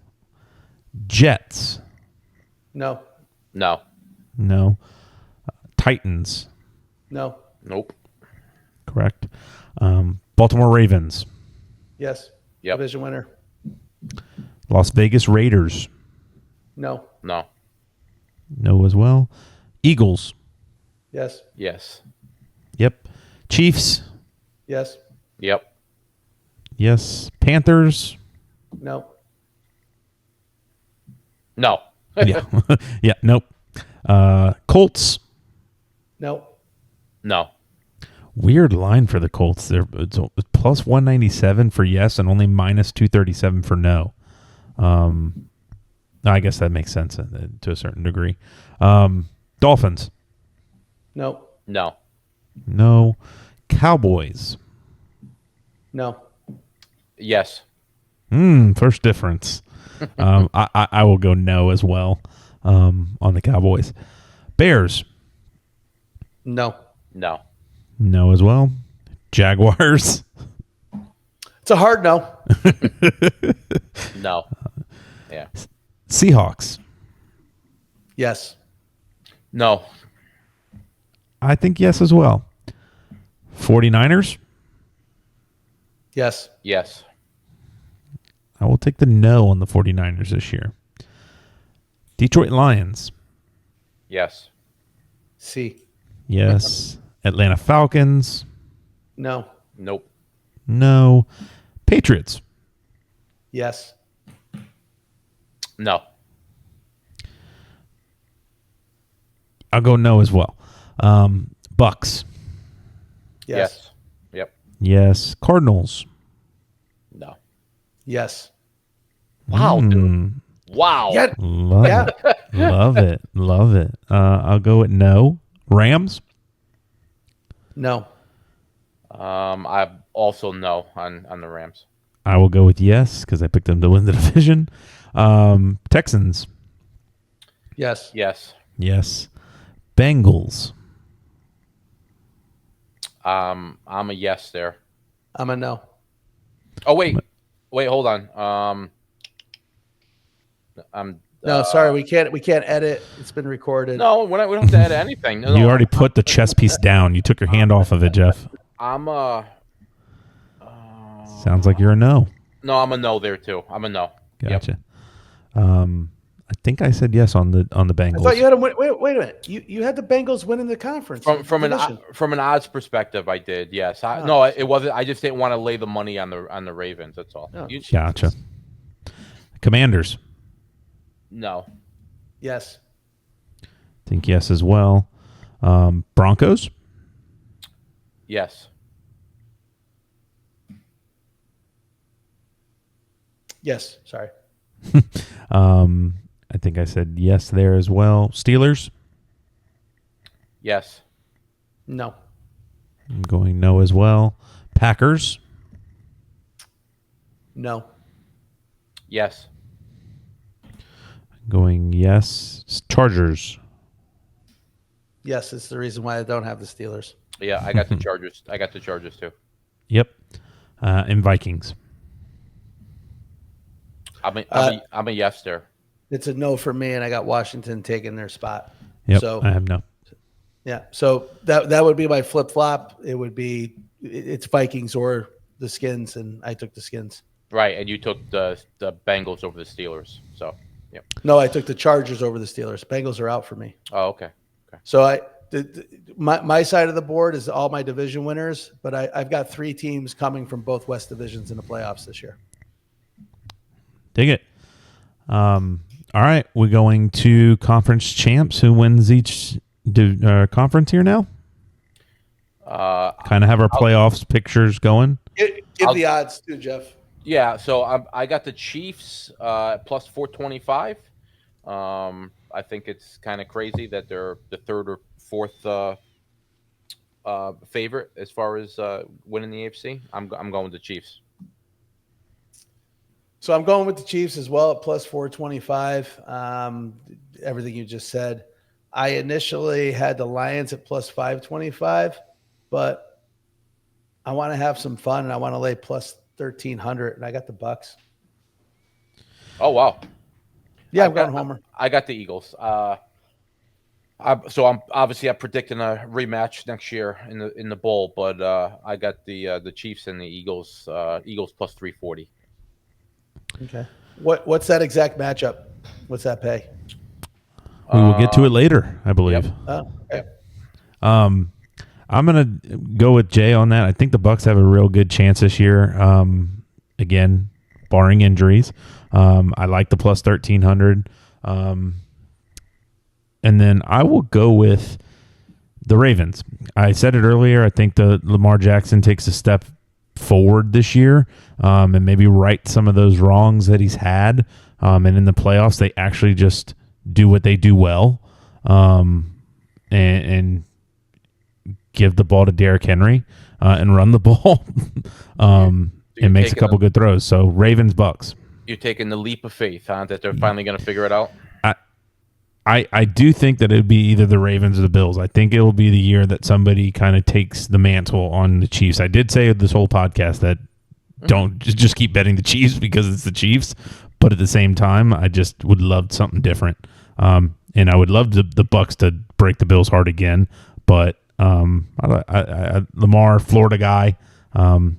Jets, No. No. no. Titans, No. Nope. correct. Baltimore Ravens, Yes. Yep. Division winner. Las Vegas Raiders, No. No. no as well. Eagles, Yes. Yes. yep. Chiefs, Yes. Yep. yes. Panthers, No. No. yeah, yeah, nope. Colts, No. No. weird line for the Colts. They're it's plus 197 for yes and only minus 237 for no. I guess that makes sense to a certain degree. Dolphins, No. No. no. Cowboys, No. Yes. first difference. I will go no as well on the Cowboys. Bears, No. No. no as well. Jaguars, It's a hard no. No. Yeah. Seahawks. Yes. No. I think yes as well. 49ers, Yes. Yes. I will take the no on the 49ers this year. Detroit Lions, Yes. C. yes. Atlanta Falcons, No. Nope. no. Patriots, Yes. No. I'll go no as well. Bucks, Yes. Yep. yes. Cardinals, No. Yes. Wow, dude. Wow. Yeah. love Yeah. it, love it, love it. I'll go with no. Rams, No. I also no on the Rams. I will go with yes because I picked them to win the division. Texans, Yes. Yes. yes. Bengals, I'm a yes there. I'm a no. Oh wait, hold on. I'm No, sorry, we can't edit. It's been recorded. no, we don't have to add anything. No, you already put the chess piece down. You took your hand off of it, Jeff. I'm Sounds like you're a no. no, I'm a no there too. I'm a no. Gotcha. I think I said yes on the Bengals. I thought you had them win. Wait a minute. You had the Bengals winning the conference. From division. an odds perspective, I did. Yes. No, it wasn't. I just didn't want to lay the money on the Ravens. That's all. Oh, Gotcha. Commanders, No. Yes. think yes as well. Broncos, Yes. Yes. Sorry. I think I said yes there as well. Steelers, Yes. No. I'm going no as well. Packers, No. Yes. going yes. Chargers, Yes. It's the reason why I don't have the Steelers. Yeah, I got the Chargers. I got the Chargers too. yep. And Vikings. I'm a yes there. It's a no for me, and I got Washington taking their spot. Yep. So I have no. yeah. So that would be my flip flop. It would be it's Vikings or the Skins, and I took the Skins. Right, and you took the Bengals over the Steelers. So, yeah. No, I took the Chargers over the Steelers. Bengals are out for me. Oh, okay. So my side of the board is all my division winners, but I've got 3 teams coming from both West divisions in the playoffs this year. Dig it. All right, we're going to conference champs. Who wins each conference here now? Kind of have our playoffs pictures going. Give the odds too, Jeff. Yeah, so I got the Chiefs plus 425. I think it's kind of crazy that they're the third or fourth favorite as far as winning the AFC. I'm going with the Chiefs. So I'm going with the Chiefs as well at plus 425. everything you just said. I initially had the Lions at plus 525, but I want to have some fun and I want to lay plus 1,300, and I got the Bucks. Oh wow. Yeah, I'm going Homer. I got the Eagles. I'm obviously I'm predicting a rematch next year in the bowl, but I got the Chiefs and the Eagles. Eagles plus 340. Okay. What's that exact matchup? What's that pay? We will get to it later, I believe. Yep. Oh, okay. I'm gonna go with Jay on that. I think the Bucks have a real good chance this year. Again, barring injuries. I like the plus 1,300. And then I will go with the Ravens. I said it earlier. I think the Lamar Jackson takes a step forward this year, and maybe right some of those wrongs that he's had. And in the playoffs, they actually just do what they do well, and give the ball to Derrick Henry and run the ball, and makes a couple good throws. So Ravens, Bucks. You're taking the leap of faith, huh? That they're finally going to figure it out. I do think that it would be either the Ravens or the Bills. I think it will be the year that somebody kind of takes the mantle on the Chiefs. I did say this whole podcast that don't just keep betting the Chiefs because it's the Chiefs, but at the same time, I just would love something different. And I would love the Bucks to break the Bills' heart again. But Lamar, Florida guy,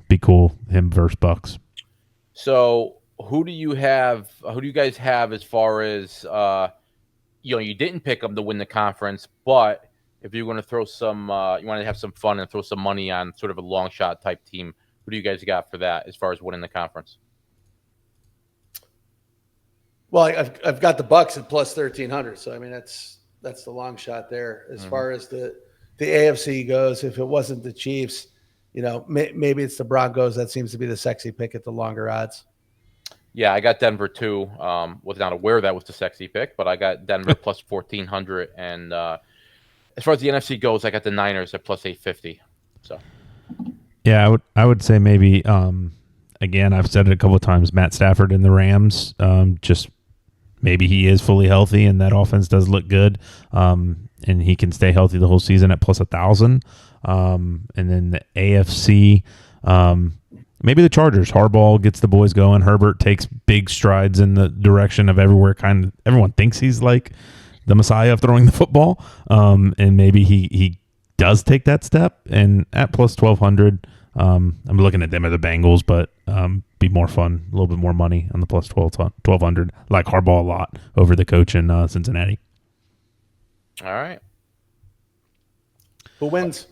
be cool. Him versus Bucks. So who do you have? Who do you guys have as far as you didn't pick them to win the conference, but if you're going to throw some, you want to have some fun and throw some money on sort of a long shot type team, who do you guys got for that as far as winning the conference? Well, I've got the Bucks at plus 1,300, so I mean that's the long shot there. As far as the AFC goes, if it wasn't the Chiefs, maybe it's the Broncos. That seems to be the sexy pick at the longer odds. Yeah, I got Denver too. Was not aware that was the sexy pick, but I got Denver plus 1,400, and as far as the NFC goes, I got the Niners at plus 850. So, yeah, I would say maybe. Again, I've said it a couple of times. Matt Stafford and the Rams. Just maybe he is fully healthy, and that offense does look good. And he can stay healthy the whole season at plus 1,000. And then the AFC. Maybe the Chargers. Harbaugh gets the boys going. Herbert takes big strides in the direction of everyone thinks he's like the messiah of throwing the football. And maybe he does take that step. And at plus 1,200, I'm looking at them as the Bengals, but be more fun, a little bit more money on the plus 1,200. Like Harbaugh a lot over the coach in Cincinnati. All right. Who wins?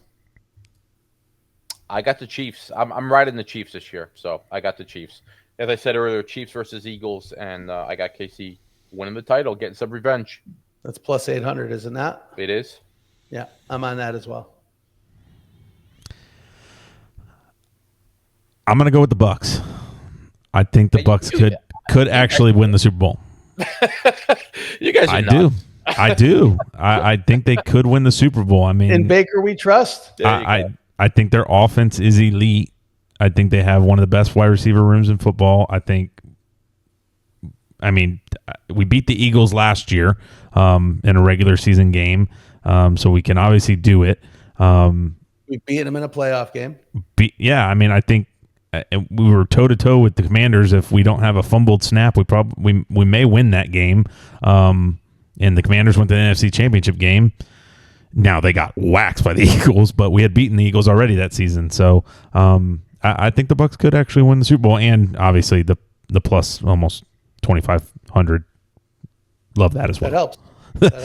I got the Chiefs. I'm riding the Chiefs this year, so I got the Chiefs. As I said earlier, Chiefs versus Eagles, and I got KC winning the title, getting some revenge. That's plus 800, isn't that? It is. Yeah, I'm on that as well. I'm going to go with the Bucks. I think the Bucks could actually win the Super Bowl. You guys are nuts. I do. I think they could win the Super Bowl. I mean, in Baker we trust. I think their offense is elite. I think they have one of the best wide receiver rooms in football. We beat the Eagles last year in a regular season game, so we can obviously do it. We beat them in a playoff game. I think we were toe-to-toe with the Commanders. If we don't have a fumbled snap, we may win that game. And the Commanders went to the NFC Championship game. Now they got waxed by the Eagles, but we had beaten the Eagles already that season. So I think the Bucs could actually win the Super Bowl, and obviously the plus almost 2,500. Love that as well. That helps.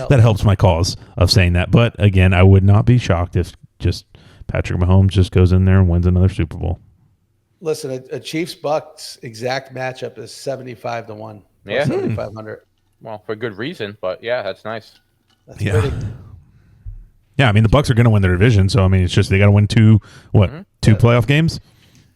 That helps my cause of saying that. But again, I would not be shocked if just Patrick Mahomes just goes in there and wins another Super Bowl. Listen, a Chiefs-Bucks exact matchup is 75-1. Yeah, 7,500. Well, for good reason, but yeah, that's nice. That's pretty. Yeah, I mean the Bucs are going to win their division, so I mean it's just they got to win two playoff games,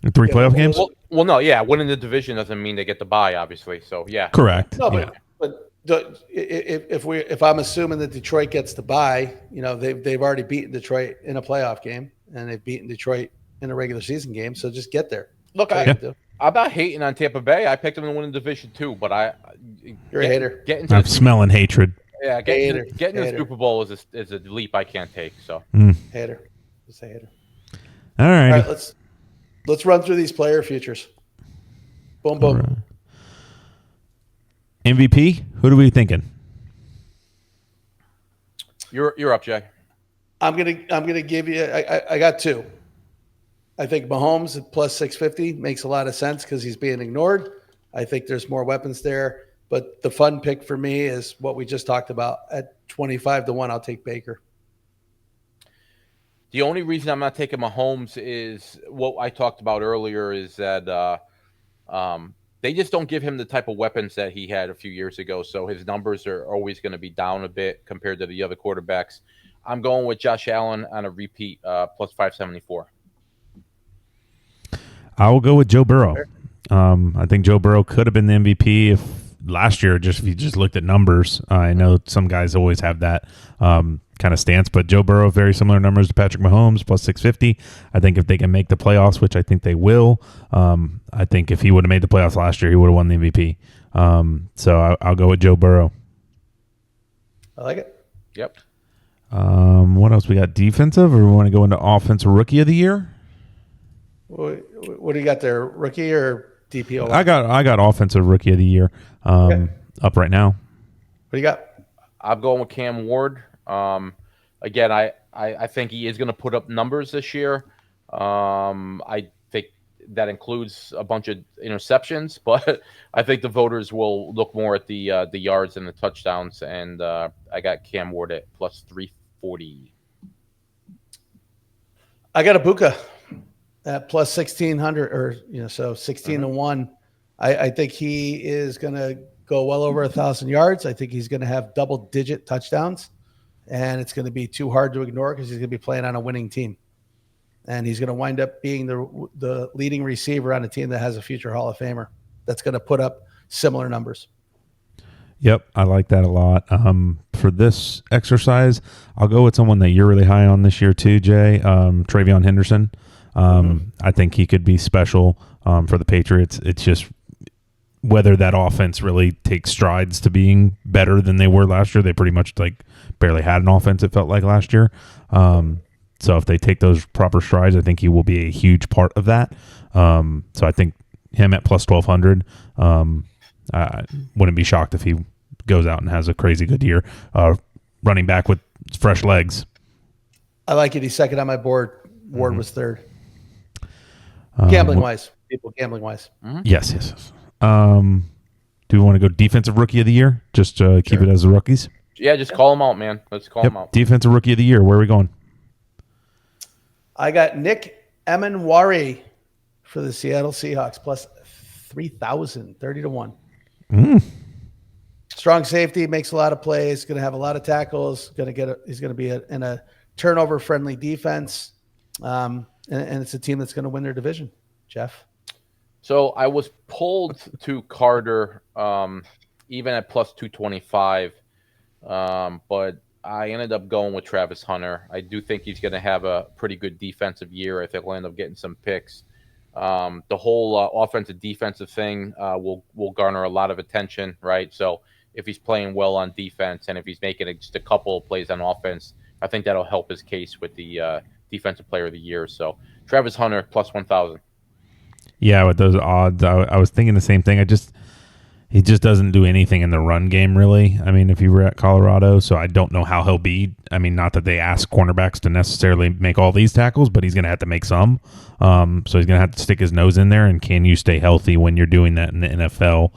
or three playoff games. Well, no, yeah, winning the division doesn't mean they get the bye, obviously. So yeah, correct. No, but if I'm assuming that Detroit gets the bye, they've already beaten Detroit in a playoff game, and they've beaten Detroit in a regular season game. So just get there. Look, I'm not hating on Tampa Bay. I picked them to win the division too, but you're a hater. I'm smelling hatred. Yeah, Hater. getting to the Hater. Super Bowl is a leap I can't take. So Hater. Just a hater. All right. All right, let's run through these player futures. Boom, boom. Right. MVP. Who are we thinking? You're up, Jay. I'm gonna give you. I got two. I think Mahomes at plus 650 makes a lot of sense because he's being ignored. I think there's more weapons there, but the fun pick for me is what we just talked about at 25-1. I'll take Baker. The only reason I'm not taking Mahomes is what I talked about earlier is that they just don't give him the type of weapons that he had a few years ago. So his numbers are always going to be down a bit compared to the other quarterbacks. I'm going with Josh Allen on a repeat plus 574. I will go with Joe Burrow. I think Joe Burrow could have been the MVP if last year, if you just looked at numbers. I know some guys always have that kind of stance, but Joe Burrow, very similar numbers to Patrick Mahomes, plus 650. I think if they can make the playoffs, which I think they will, I think if he would have made the playoffs last year, he would have won the MVP. So I'll go with Joe Burrow. I like it. Yep. What else we got? Defensive, or we want to go into offensive rookie of the year? What do you got there? Rookie or DPO? I got offensive rookie of the year up right now. What do you got? I'm going with Cam Ward. Again, I think he is going to put up numbers this year. I think that includes a bunch of interceptions, but I think the voters will look more at the yards and the touchdowns. And I got Cam Ward at plus 340. I got Ibuka at plus 1,600, or so 16-1. I think he is going to go well over 1,000 yards. I think he's going to have double-digit touchdowns, and it's going to be too hard to ignore because he's going to be playing on a winning team, and he's going to wind up being the leading receiver on a team that has a future Hall of Famer that's going to put up similar numbers. Yep, I like that a lot. For this exercise, I'll go with someone that you're really high on this year too, Jay. Travion Henderson. I think he could be special for the Patriots. It's just whether that offense really takes strides to being better than they were last year. They pretty much barely had an offense, it felt like, last year. So if they take those proper strides, I think he will be a huge part of that. So I think him at plus 1,200, I wouldn't be shocked if he goes out and has a crazy good year running back with fresh legs. I like it. He's second on my board. Ward was third. Gambling-wise. Gambling-wise. Yes. Do we want to go defensive rookie of the year? Just keep it as the rookies? Yeah, just call them out, man. Let's call them out. Defensive rookie of the year. Where are we going? I got Nick Emenwari for the Seattle Seahawks, plus 3,000, 30-1. Strong safety, makes a lot of plays, going to have a lot of tackles, he's going to be in a turnover-friendly defense, and it's a team that's going to win their division. Jeff? So I was pulled to Carter even at plus 225, but I ended up going with Travis Hunter. I do think he's going to have a pretty good defensive year. I think we'll end up getting some picks. The whole offensive defensive thing will garner a lot of attention, right? So if he's playing well on defense and if he's making just a couple of plays on offense, I think that'll help his case with the defensive player of the year. So Travis Hunter plus 1,000. Yeah, with those odds, I was thinking the same thing. He just doesn't do anything in the run game, really. I mean, if you were at Colorado, so I don't know how he'll be. I mean, not that they ask cornerbacks to necessarily make all these tackles, but he's going to have to make some. So he's going to have to stick his nose in there, and can you stay healthy when you're doing that in the NFL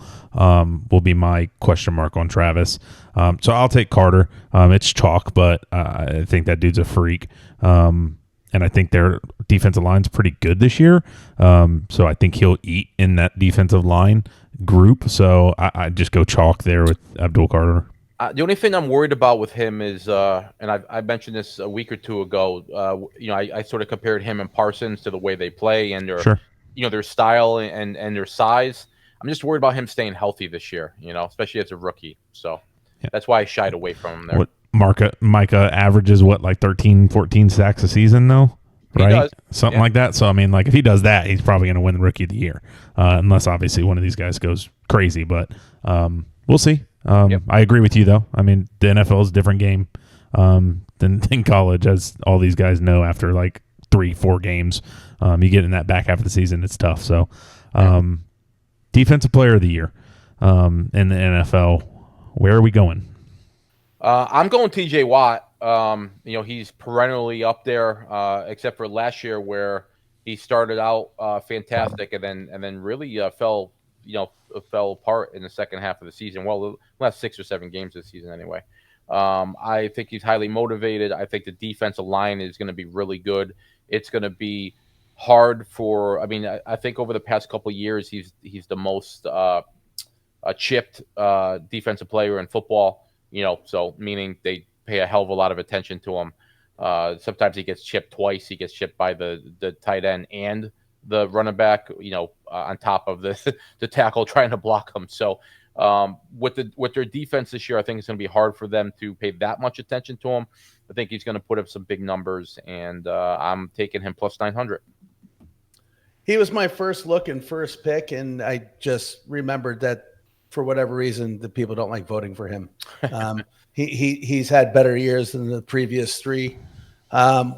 will be my question mark on Travis. So I'll take Carter. It's chalk, but I think that dude's a freak. And I think their defensive line's pretty good this year. So I think he'll eat in that defensive line group. So I just go chalk there with Abdul Carter. The only thing I'm worried about with him is, and I mentioned this a week or two ago, I sort of compared him and Parsons to the way they play and their, their style and their size. I'm just worried about him staying healthy this year, especially as a rookie. So that's why I shied away from him there. Micah averages like 13, 14 sacks a season though, right? Something like that. So I mean, if he does that, he's probably going to win the rookie of the year, unless obviously one of these guys goes crazy. But we'll see. Yep. I agree with you, though. I mean, the NFL is a different game than college, as all these guys know after like 3-4 games. You get in that back half of the season, it's tough. So, Defensive Player of the Year in the NFL, where are we going? I'm going TJ Watt. He's perennially up there, except for last year where he started out fantastic and then really fell apart in the second half of the season. Well, the last 6 or 7 games this season anyway. I think he's highly motivated. I think the defensive line is going to be really good. It's going to be hard for. I mean, I think over the past couple of years, he's the most chipped defensive player in football. So meaning they pay a hell of a lot of attention to him. Sometimes he gets chipped twice. He gets chipped by the tight end and the running back, on top of the tackle trying to block him. So with their defense this year, I think it's going to be hard for them to pay that much attention to him. I think he's going to put up some big numbers, and I'm taking him plus 900. He was my first look and first pick, and I just remembered that for whatever reason, the people don't like voting for him. He's had better years than the previous 3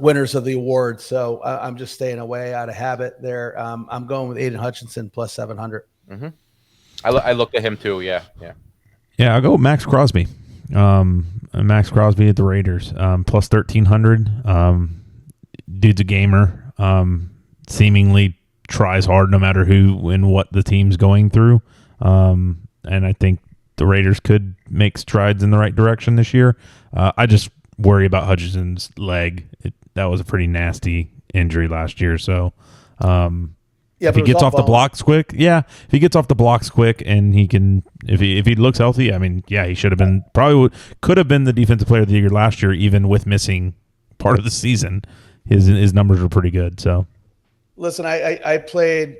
winners of the award. So I'm just staying away out of habit there. I'm going with Aiden Hutchinson plus 700. Mm-hmm. I looked at him too. Yeah. I'll go with Max Crosby. Max Crosby at the Raiders, plus 1,300. Dude's a gamer. Seemingly tries hard no matter who and what the team's going through. And I think the Raiders could make strides in the right direction this year. I just worry about Hutchinson's leg. That was a pretty nasty injury last year. So, if he gets off the blocks quick, if he gets off the blocks quick and he can, if he looks healthy, I mean, he should have been could have been the defensive player of the year last year, even with missing part of the season. His numbers were pretty good. So, listen, I played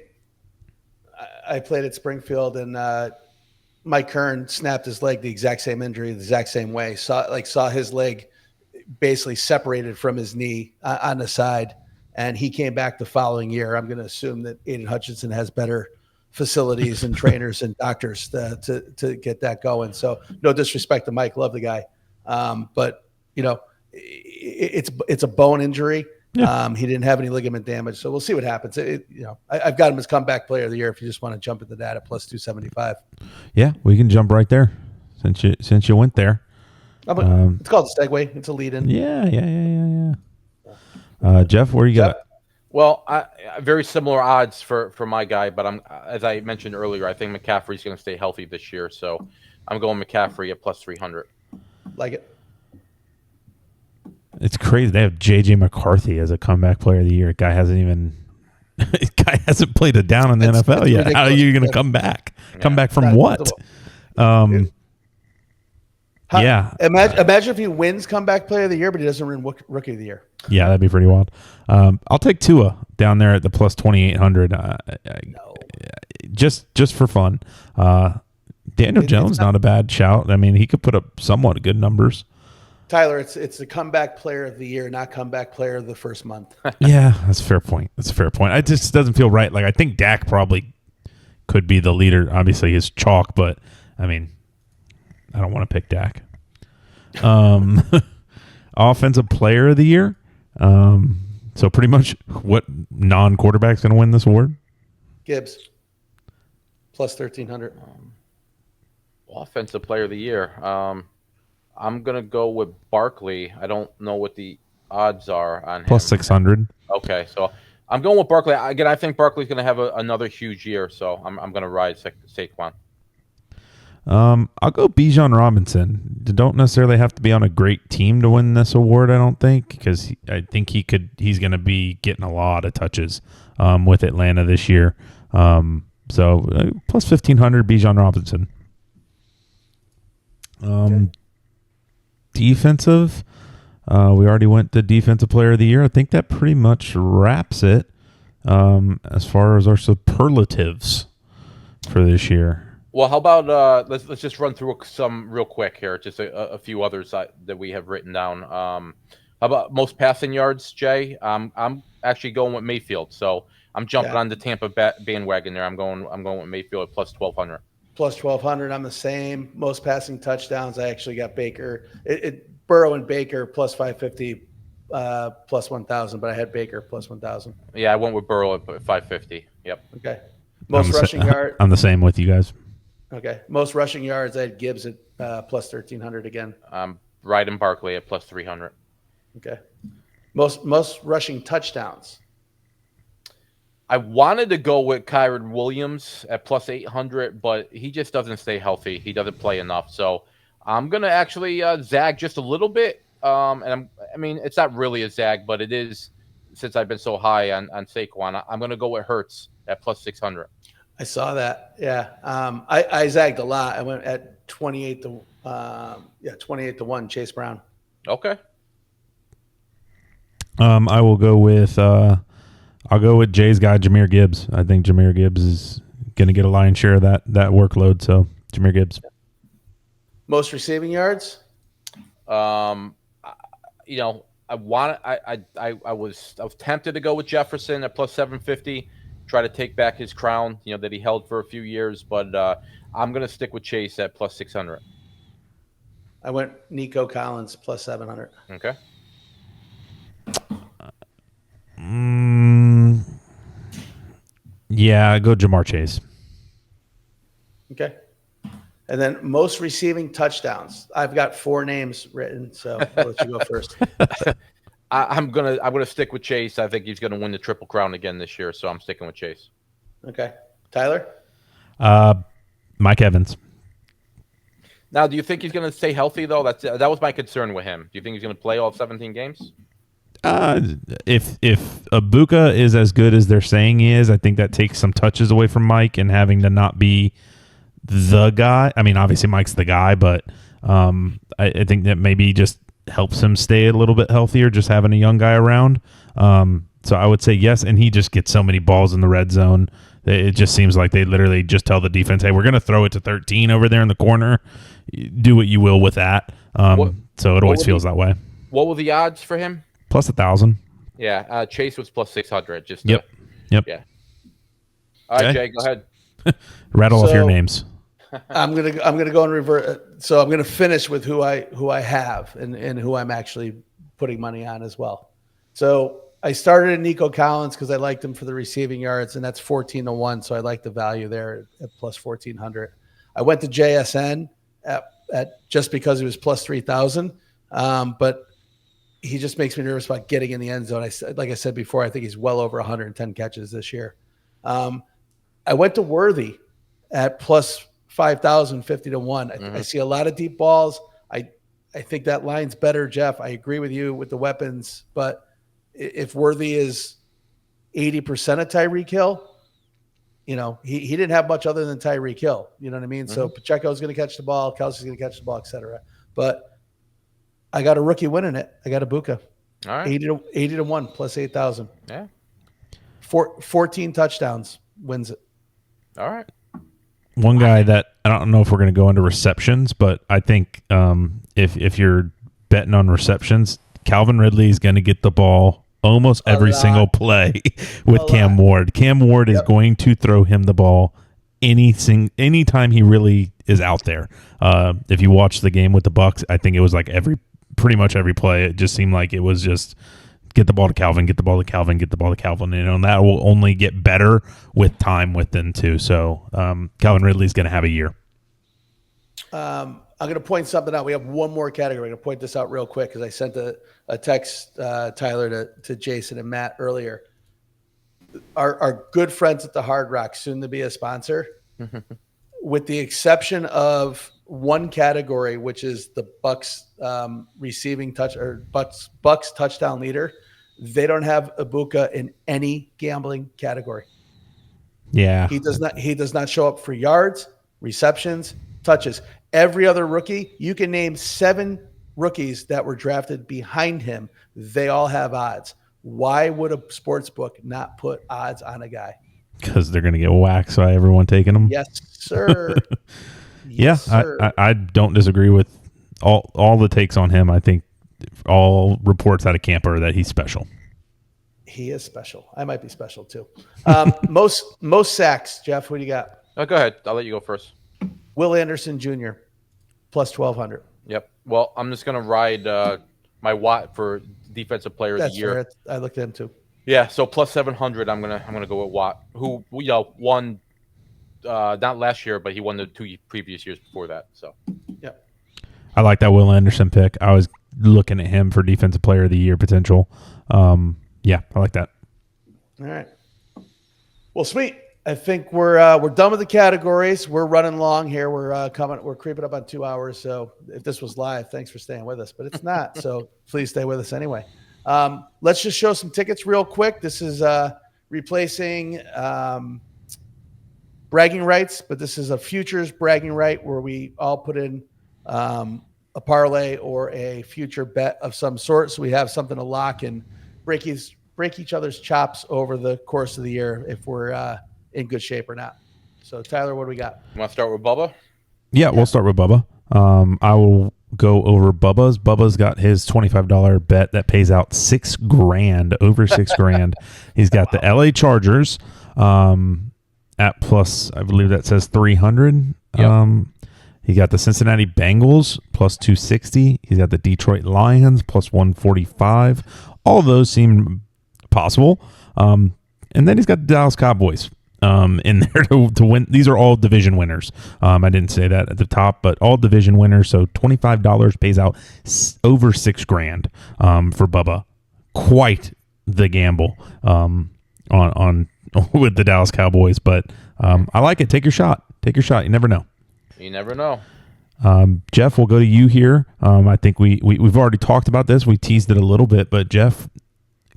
at Springfield, and Mike Kern snapped his leg, the exact same injury, the exact same way. Saw his leg basically separated from his knee on the side, and he came back the following year. I'm going to assume that Aiden Hutchinson has better facilities and trainers and doctors to get that going. So no disrespect to Mike, love the guy, but it's a bone injury. Yeah. He didn't have any ligament damage, so we'll see what happens. I've got him as comeback player of the year if you just want to jump into that at plus 275. Yeah, we can jump right there since you went there. It's called a segue. It's a lead-in. Yeah. Jeff, where you got? Well, very similar odds for my guy, but as I mentioned earlier, I think McCaffrey's going to stay healthy this year, so I'm going McCaffrey at plus 300. Like it. It's crazy. They have J.J. McCarthy as a comeback player of the year. Guy hasn't played a down in the NFL yet. Ridiculous. How are you going to come back? Come back from what? Imagine if he wins comeback player of the year, but he doesn't win rookie of the year. Yeah, that'd be pretty wild. I'll take Tua down there at the plus 2,800. Just for fun. Daniel Jones, not a bad shout. I mean, he could put up somewhat good numbers. Tyler, it's the comeback player of the year, not comeback player of the first month. Yeah, that's a fair point. It just doesn't feel right. Like, I think Dak probably could be the leader. Obviously, he's chalk, but I mean, I don't want to pick Dak. Offensive player of the year. So pretty much what non-quarterback's going to win this award? Gibbs. Plus 1,300. Offensive player of the year. I'm going to go with Barkley. I don't know what the odds are on him. Plus 600. Okay, so I'm going with Barkley. Again, I think Barkley's going to have another huge year, so I'm going to ride Saquon. I'll go Bijan Robinson. Don't necessarily have to be on a great team to win this award, I don't think, because I think he's going to be getting a lot of touches with Atlanta this year. So plus 1,500, Bijan Robinson. Okay. Defensive, we already went to defensive player of the year. I think that pretty much wraps it as far as our superlatives for this year. Well, how about let's just run through some real quick here, just a few others that we have written down. How about most passing yards, Jay? I'm actually going with Mayfield, so I'm jumping on the Tampa bandwagon there. I'm going with Mayfield at plus 1,200. plus 1,200. I'm the same. Most passing touchdowns, I actually got Baker. Burrow and Baker plus 550, plus 1,000, but I had Baker plus 1,000. Yeah, I went with Burrow at 550. Yep. Okay. Most rushing yards. I'm the same with you guys. Okay. Most rushing yards, I had Gibbs at plus 1,300 again. Right in Barkley at plus 300. Okay. Most rushing touchdowns. I wanted to go with Kyron Williams at plus 800, but he just doesn't stay healthy. He doesn't play enough. So I'm going to actually zag just a little bit. It's not really a zag, but it is since I've been so high on Saquon. I'm going to go with Hurts at plus 600. I saw that. Yeah. I zagged a lot. I went at 28 to 1, Chase Brown. Okay. I will go with I'll go with Jay's guy, Jahmyr Gibbs. I think Jahmyr Gibbs is going to get a lion's share of that workload. So Jahmyr Gibbs. Most receiving yards. I was tempted to go with Jefferson at plus 750, try to take back his crown, that he held for a few years, but I'm going to stick with Chase at plus 600. I went Nico Collins plus 700. Okay. Yeah, go Jamar Chase. Okay. And then most receiving touchdowns. I've got 4 names written, so I'll let you go first. I'm gonna stick with Chase. I think he's gonna win the Triple Crown again this year, so I'm sticking with Chase. Okay. Tyler? Mike Evans. Now, do you think he's gonna stay healthy though? That was my concern with him. Do you think he's gonna play all 17 games? If Ibuka is as good as they're saying he is, I think that takes some touches away from Mike and having to not be the guy. I mean, obviously Mike's the guy, but I think that maybe just helps him stay a little bit healthier, just having a young guy around. So I would say yes, and he just gets so many balls in the red zone. It just seems like they literally just tell the defense, hey, we're going to throw it to 13 over there in the corner. Do what you will with that. So it always feels that way. What were the odds for him? Plus 1,000. Yeah, Chase was plus 600. Yep. Yeah. All right, Jay, go ahead. Rattle off your names. I'm gonna go and revert. So I'm gonna finish with who I have and who I'm actually putting money on as well. So I started at Nico Collins because I liked him for the receiving yards, and that's 14 to 1. So I like the value there at plus 1,400. I went to JSN at just because he was plus 3,000, but he just makes me nervous about getting in the end zone. Like I said before, I think he's well over 110 catches this year. I went to Worthy at plus 5,000, 50 to 1. I see a lot of deep balls. I think that line's better, Jeff. I agree with you with the weapons, but if Worthy is 80% of Tyreek Hill, he didn't have much other than Tyreek Hill. You know what I mean? So Pacheco's going to catch the ball, Kelsey's going to catch the ball, etc. But I got a rookie winning it. I got Ibuka. All right. 80 to 1 plus 8,000. Yeah. 14 touchdowns wins it. All right. One guy that I don't know if we're going to go into receptions, but I think if you're betting on receptions, Calvin Ridley is going to get the ball almost every single play with Cam Ward. Cam Ward is going to throw him the ball anytime he really is out there. If you watch the game with the Bucs, I think it was like pretty much every play. It just seemed like it was just get the ball to Calvin, get the ball to Calvin, get the ball to Calvin. And that will only get better with time with them too. So Calvin Ridley's going to have a year. I'm going to point something out. We have one more category. I'm going to point this out real quick because I sent a text, Tyler, to Jason and Matt earlier. Our good friends at the Hard Rock, soon to be a sponsor, with the exception of one category, which is the Bucs receiving touch or Bucs touchdown leader. They don't have Ibuka in any gambling category. Yeah, he does not show up for yards, receptions, touches. Every other rookie, you can name 7 rookies that were drafted behind him. They all have odds. Why would a sports book not put odds on a guy? Because they're going to get waxed by everyone taking them. Yes, sir. Yes, sir. I don't disagree with all the takes on him. I think all reports out of camp are that he's special. He is special. I might be special too. Most sacks, Jeff. What do you got? Go ahead. I'll let you go first. Will Anderson Jr. plus 1,200. Yep. Well, I'm just gonna ride my Watt for defensive player of the That's year. fair. I looked at him too. Yeah. So plus 700. I'm gonna go with Watt, who won not last year, but he won the 2 previous years before that. So. Yep. I like that Will Anderson pick. I was looking at him for defensive player of the year potential. Yeah, I like that. All right. Well, sweet. I think we're done with the categories. We're running long here. We're creeping up on 2 hours. So if this was live, thanks for staying with us. But it's not. So please stay with us anyway. Let's just show some tickets real quick. This is replacing bragging rights, but this is a futures bragging right where we all put in a parlay or a future bet of some sort. So we have something to lock and break each other's chops over the course of the year if we're in good shape or not. So Tyler, what do we got? You want to start with Bubba? Yeah, we'll start with Bubba. I will go over Bubba's. Bubba's got his $25 bet that pays out $6,000, over $6,000. He's got the LA Chargers at plus, I believe that says 300. Yep. He got the Cincinnati Bengals plus 260. He's got the Detroit Lions plus 145. All of those seem possible. And then he's got the Dallas Cowboys in there to win. These are all division winners. I didn't say that at the top, but all division winners. So $25 pays out over $6,000 for Bubba. Quite the gamble on with the Dallas Cowboys, but I like it. Take your shot. Take your shot. You never know. You never know. Jeff, we'll go to you here. I think we've already talked about this. We teased it a little bit, but Jeff,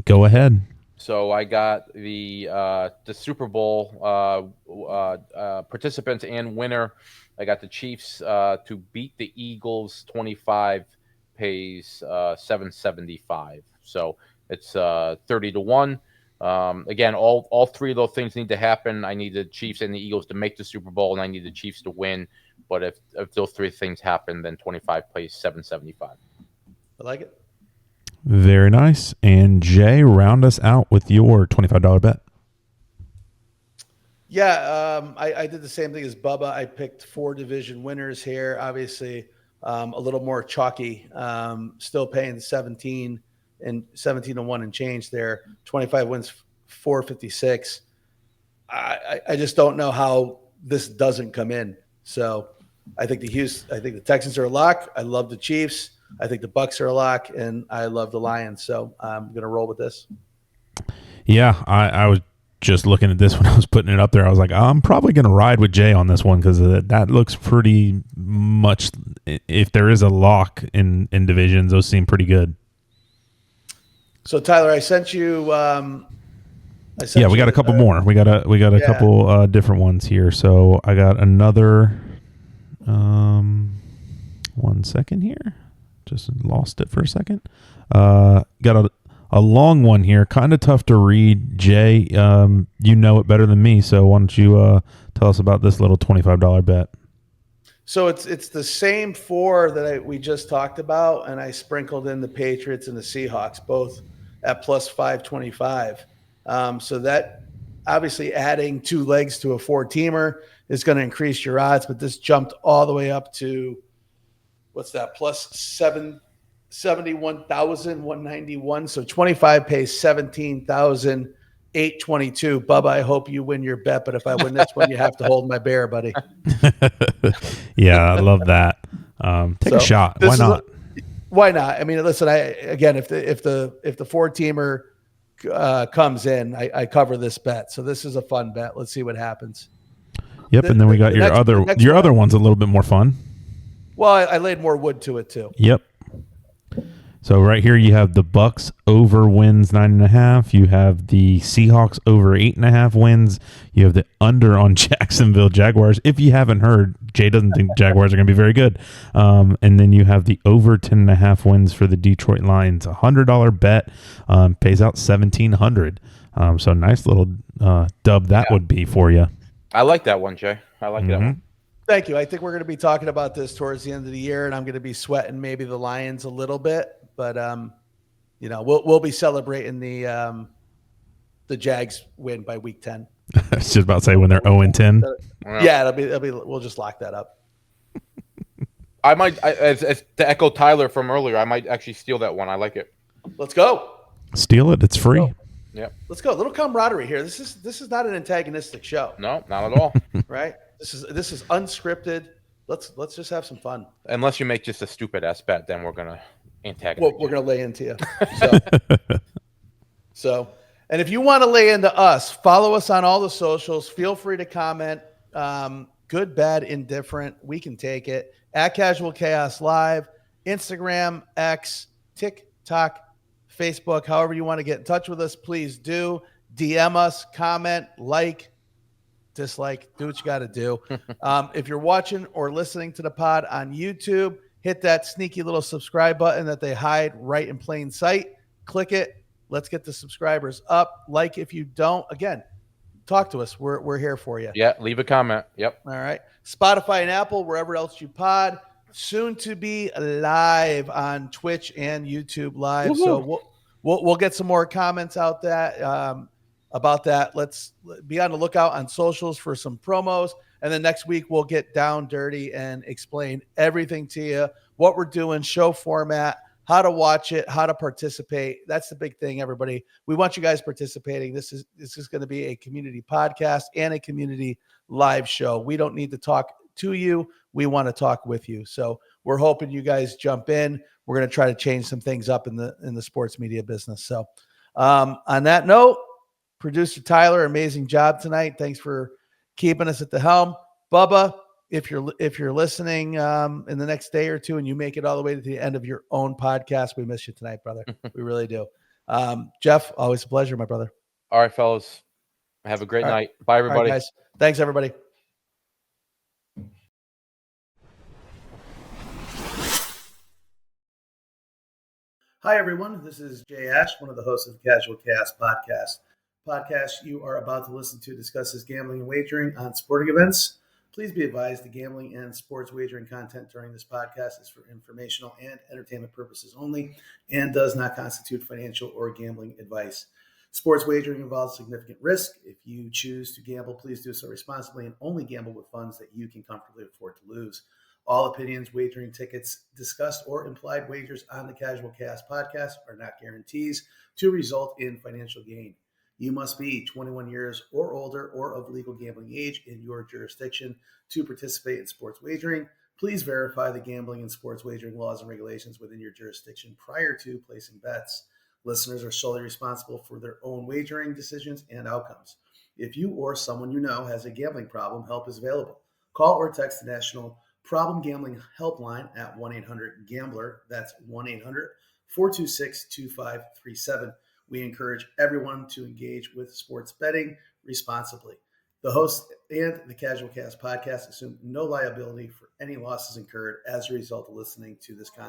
go ahead. So I got the Super Bowl participants and winner. I got the Chiefs to beat the Eagles. 25 pays 775. So it's 30-1. Again, all three of those things need to happen. I need the Chiefs and the Eagles to make the Super Bowl, and I need the Chiefs to win. But if those three things happen, then 25 plays 775. I like it. Very nice. And Jay, round us out with your $25 bet. Yeah, I did the same thing as Bubba. I picked 4 division winners here. Obviously, a little more chalky. Still paying 17 and 17-1 and change there. 25 wins, 456. I just don't know how this doesn't come in. So I think the Texans are a lock. I love the Chiefs. I think the Bucks are a lock, and I love the Lions. So I'm going to roll with this. Yeah, I was just looking at this when I was putting it up there. I was like, I'm probably going to ride with Jay on this one because that looks pretty much. If there is a lock in divisions, those seem pretty good. So Tyler, I sent you. We got a couple more. We got a couple different ones here. So I got another. 1 second here. Just lost it for a second. Got a long one here. Kind of tough to read. Jay, you know it better than me. So why don't you tell us about this little $25 bet? So it's the same 4 that we just talked about, and I sprinkled in the Patriots and the Seahawks, both at plus 525. So that obviously adding 2 legs to a 4-teamer is going to increase your odds, but this jumped all the way up to what's that? Plus 71,191. So 25 pays 17,822. Bubba, I hope you win your bet, but if I win this one, you have to hold my bear, buddy. Yeah, I love that. Take a shot. Why not? Why not? I mean, listen. If the 4-teamer comes in, I cover this bet. So this is a fun bet. Let's see what happens. Yep, and then we got your other one's a little bit more fun. Well, I laid more wood to it too. Yep. So right here you have the Bucks over wins 9.5. You have the Seahawks over 8.5 wins. You have the under on Jacksonville Jaguars. If you haven't heard, Jay doesn't think Jaguars are going to be very good. And then you have the over 10.5 wins for the Detroit Lions. $100 bet pays out $1,700. So nice little dub that would be for you. I like that one, Jay. I like that one. Thank you. I think we're going to be talking about this towards the end of the year, and I'm going to be sweating maybe the Lions a little bit, but we'll be celebrating the Jags win by week 10. I was just about to say when they're 0-10. Yeah, it'll be. We'll just lock that up. I might, as to echo Tyler from earlier, I might actually steal that one. I like it. Let's go. Steal it. It's free. Go. Yeah. Let's go. A little camaraderie here. This is not an antagonistic show, No, not at all. right? This is unscripted. Let's just have some fun. Unless you make just a stupid ass bet, then we're gonna antagonize. Well, we're gonna lay into you. So, and if you want to lay into us, follow us on all the socials. Feel free to comment. Good, bad, indifferent. We can take it. At Casual Chaos Live, Instagram, X, TikTok, Facebook, however you want to get in touch with us, please do. DM us, comment, like, dislike, do what you got to do. If you're watching or listening to the pod on YouTube, hit that sneaky little subscribe button that they hide right in plain sight. Click it. Let's get the subscribers up. Like if you don't, again, talk to us. We're here for you. Yeah, leave a comment. Yep. All right. Spotify and Apple, wherever else you pod. Soon to be live on Twitch and YouTube Live. Woo-hoo. So we'll get some more comments out about that. Let's be on the lookout on socials for some promos. And then next week we'll get down dirty and explain everything to you, what we're doing, show format, how to watch it, how to participate. That's the big thing, everybody. We want you guys participating. This is going to be a community podcast and a community live show. We don't need to talk to you. We want to talk with you. So we're hoping you guys jump in. We're going to try to change some things up in the sports media business. So on that note, producer Tyler, amazing job tonight. Thanks for keeping us at the helm. Bubba, if you're listening in the next day or two and you make it all the way to the end of your own podcast, we miss you tonight, brother. We really do. Jeff, always a pleasure, my brother. All right, fellas. Have a great night. Bye, everybody. All right, guys. Thanks, everybody. Hi, everyone. This is Jay Ash, one of the hosts of the Casual Chaos podcast you are about to listen to discusses gambling and wagering on sporting events. Please be advised the gambling and sports wagering content during this podcast is for informational and entertainment purposes only and does not constitute financial or gambling advice. Sports wagering involves significant risk. If you choose to gamble, please do so responsibly and only gamble with funds that you can comfortably afford to lose. All opinions, wagering tickets discussed, or implied wagers on the Casual Chaos podcast are not guarantees to result in financial gain. You must be 21 years or older or of legal gambling age in your jurisdiction to participate in sports wagering. Please verify the gambling and sports wagering laws and regulations within your jurisdiction prior to placing bets. Listeners are solely responsible for their own wagering decisions and outcomes. If you or someone you know has a gambling problem, help is available. Call or text the National Problem Gambling Helpline at 1-800-GAMBLER. That's 1-800-426-2537. We encourage everyone to engage with sports betting responsibly. The host and the Casual Cast podcast assume no liability for any losses incurred as a result of listening to this content.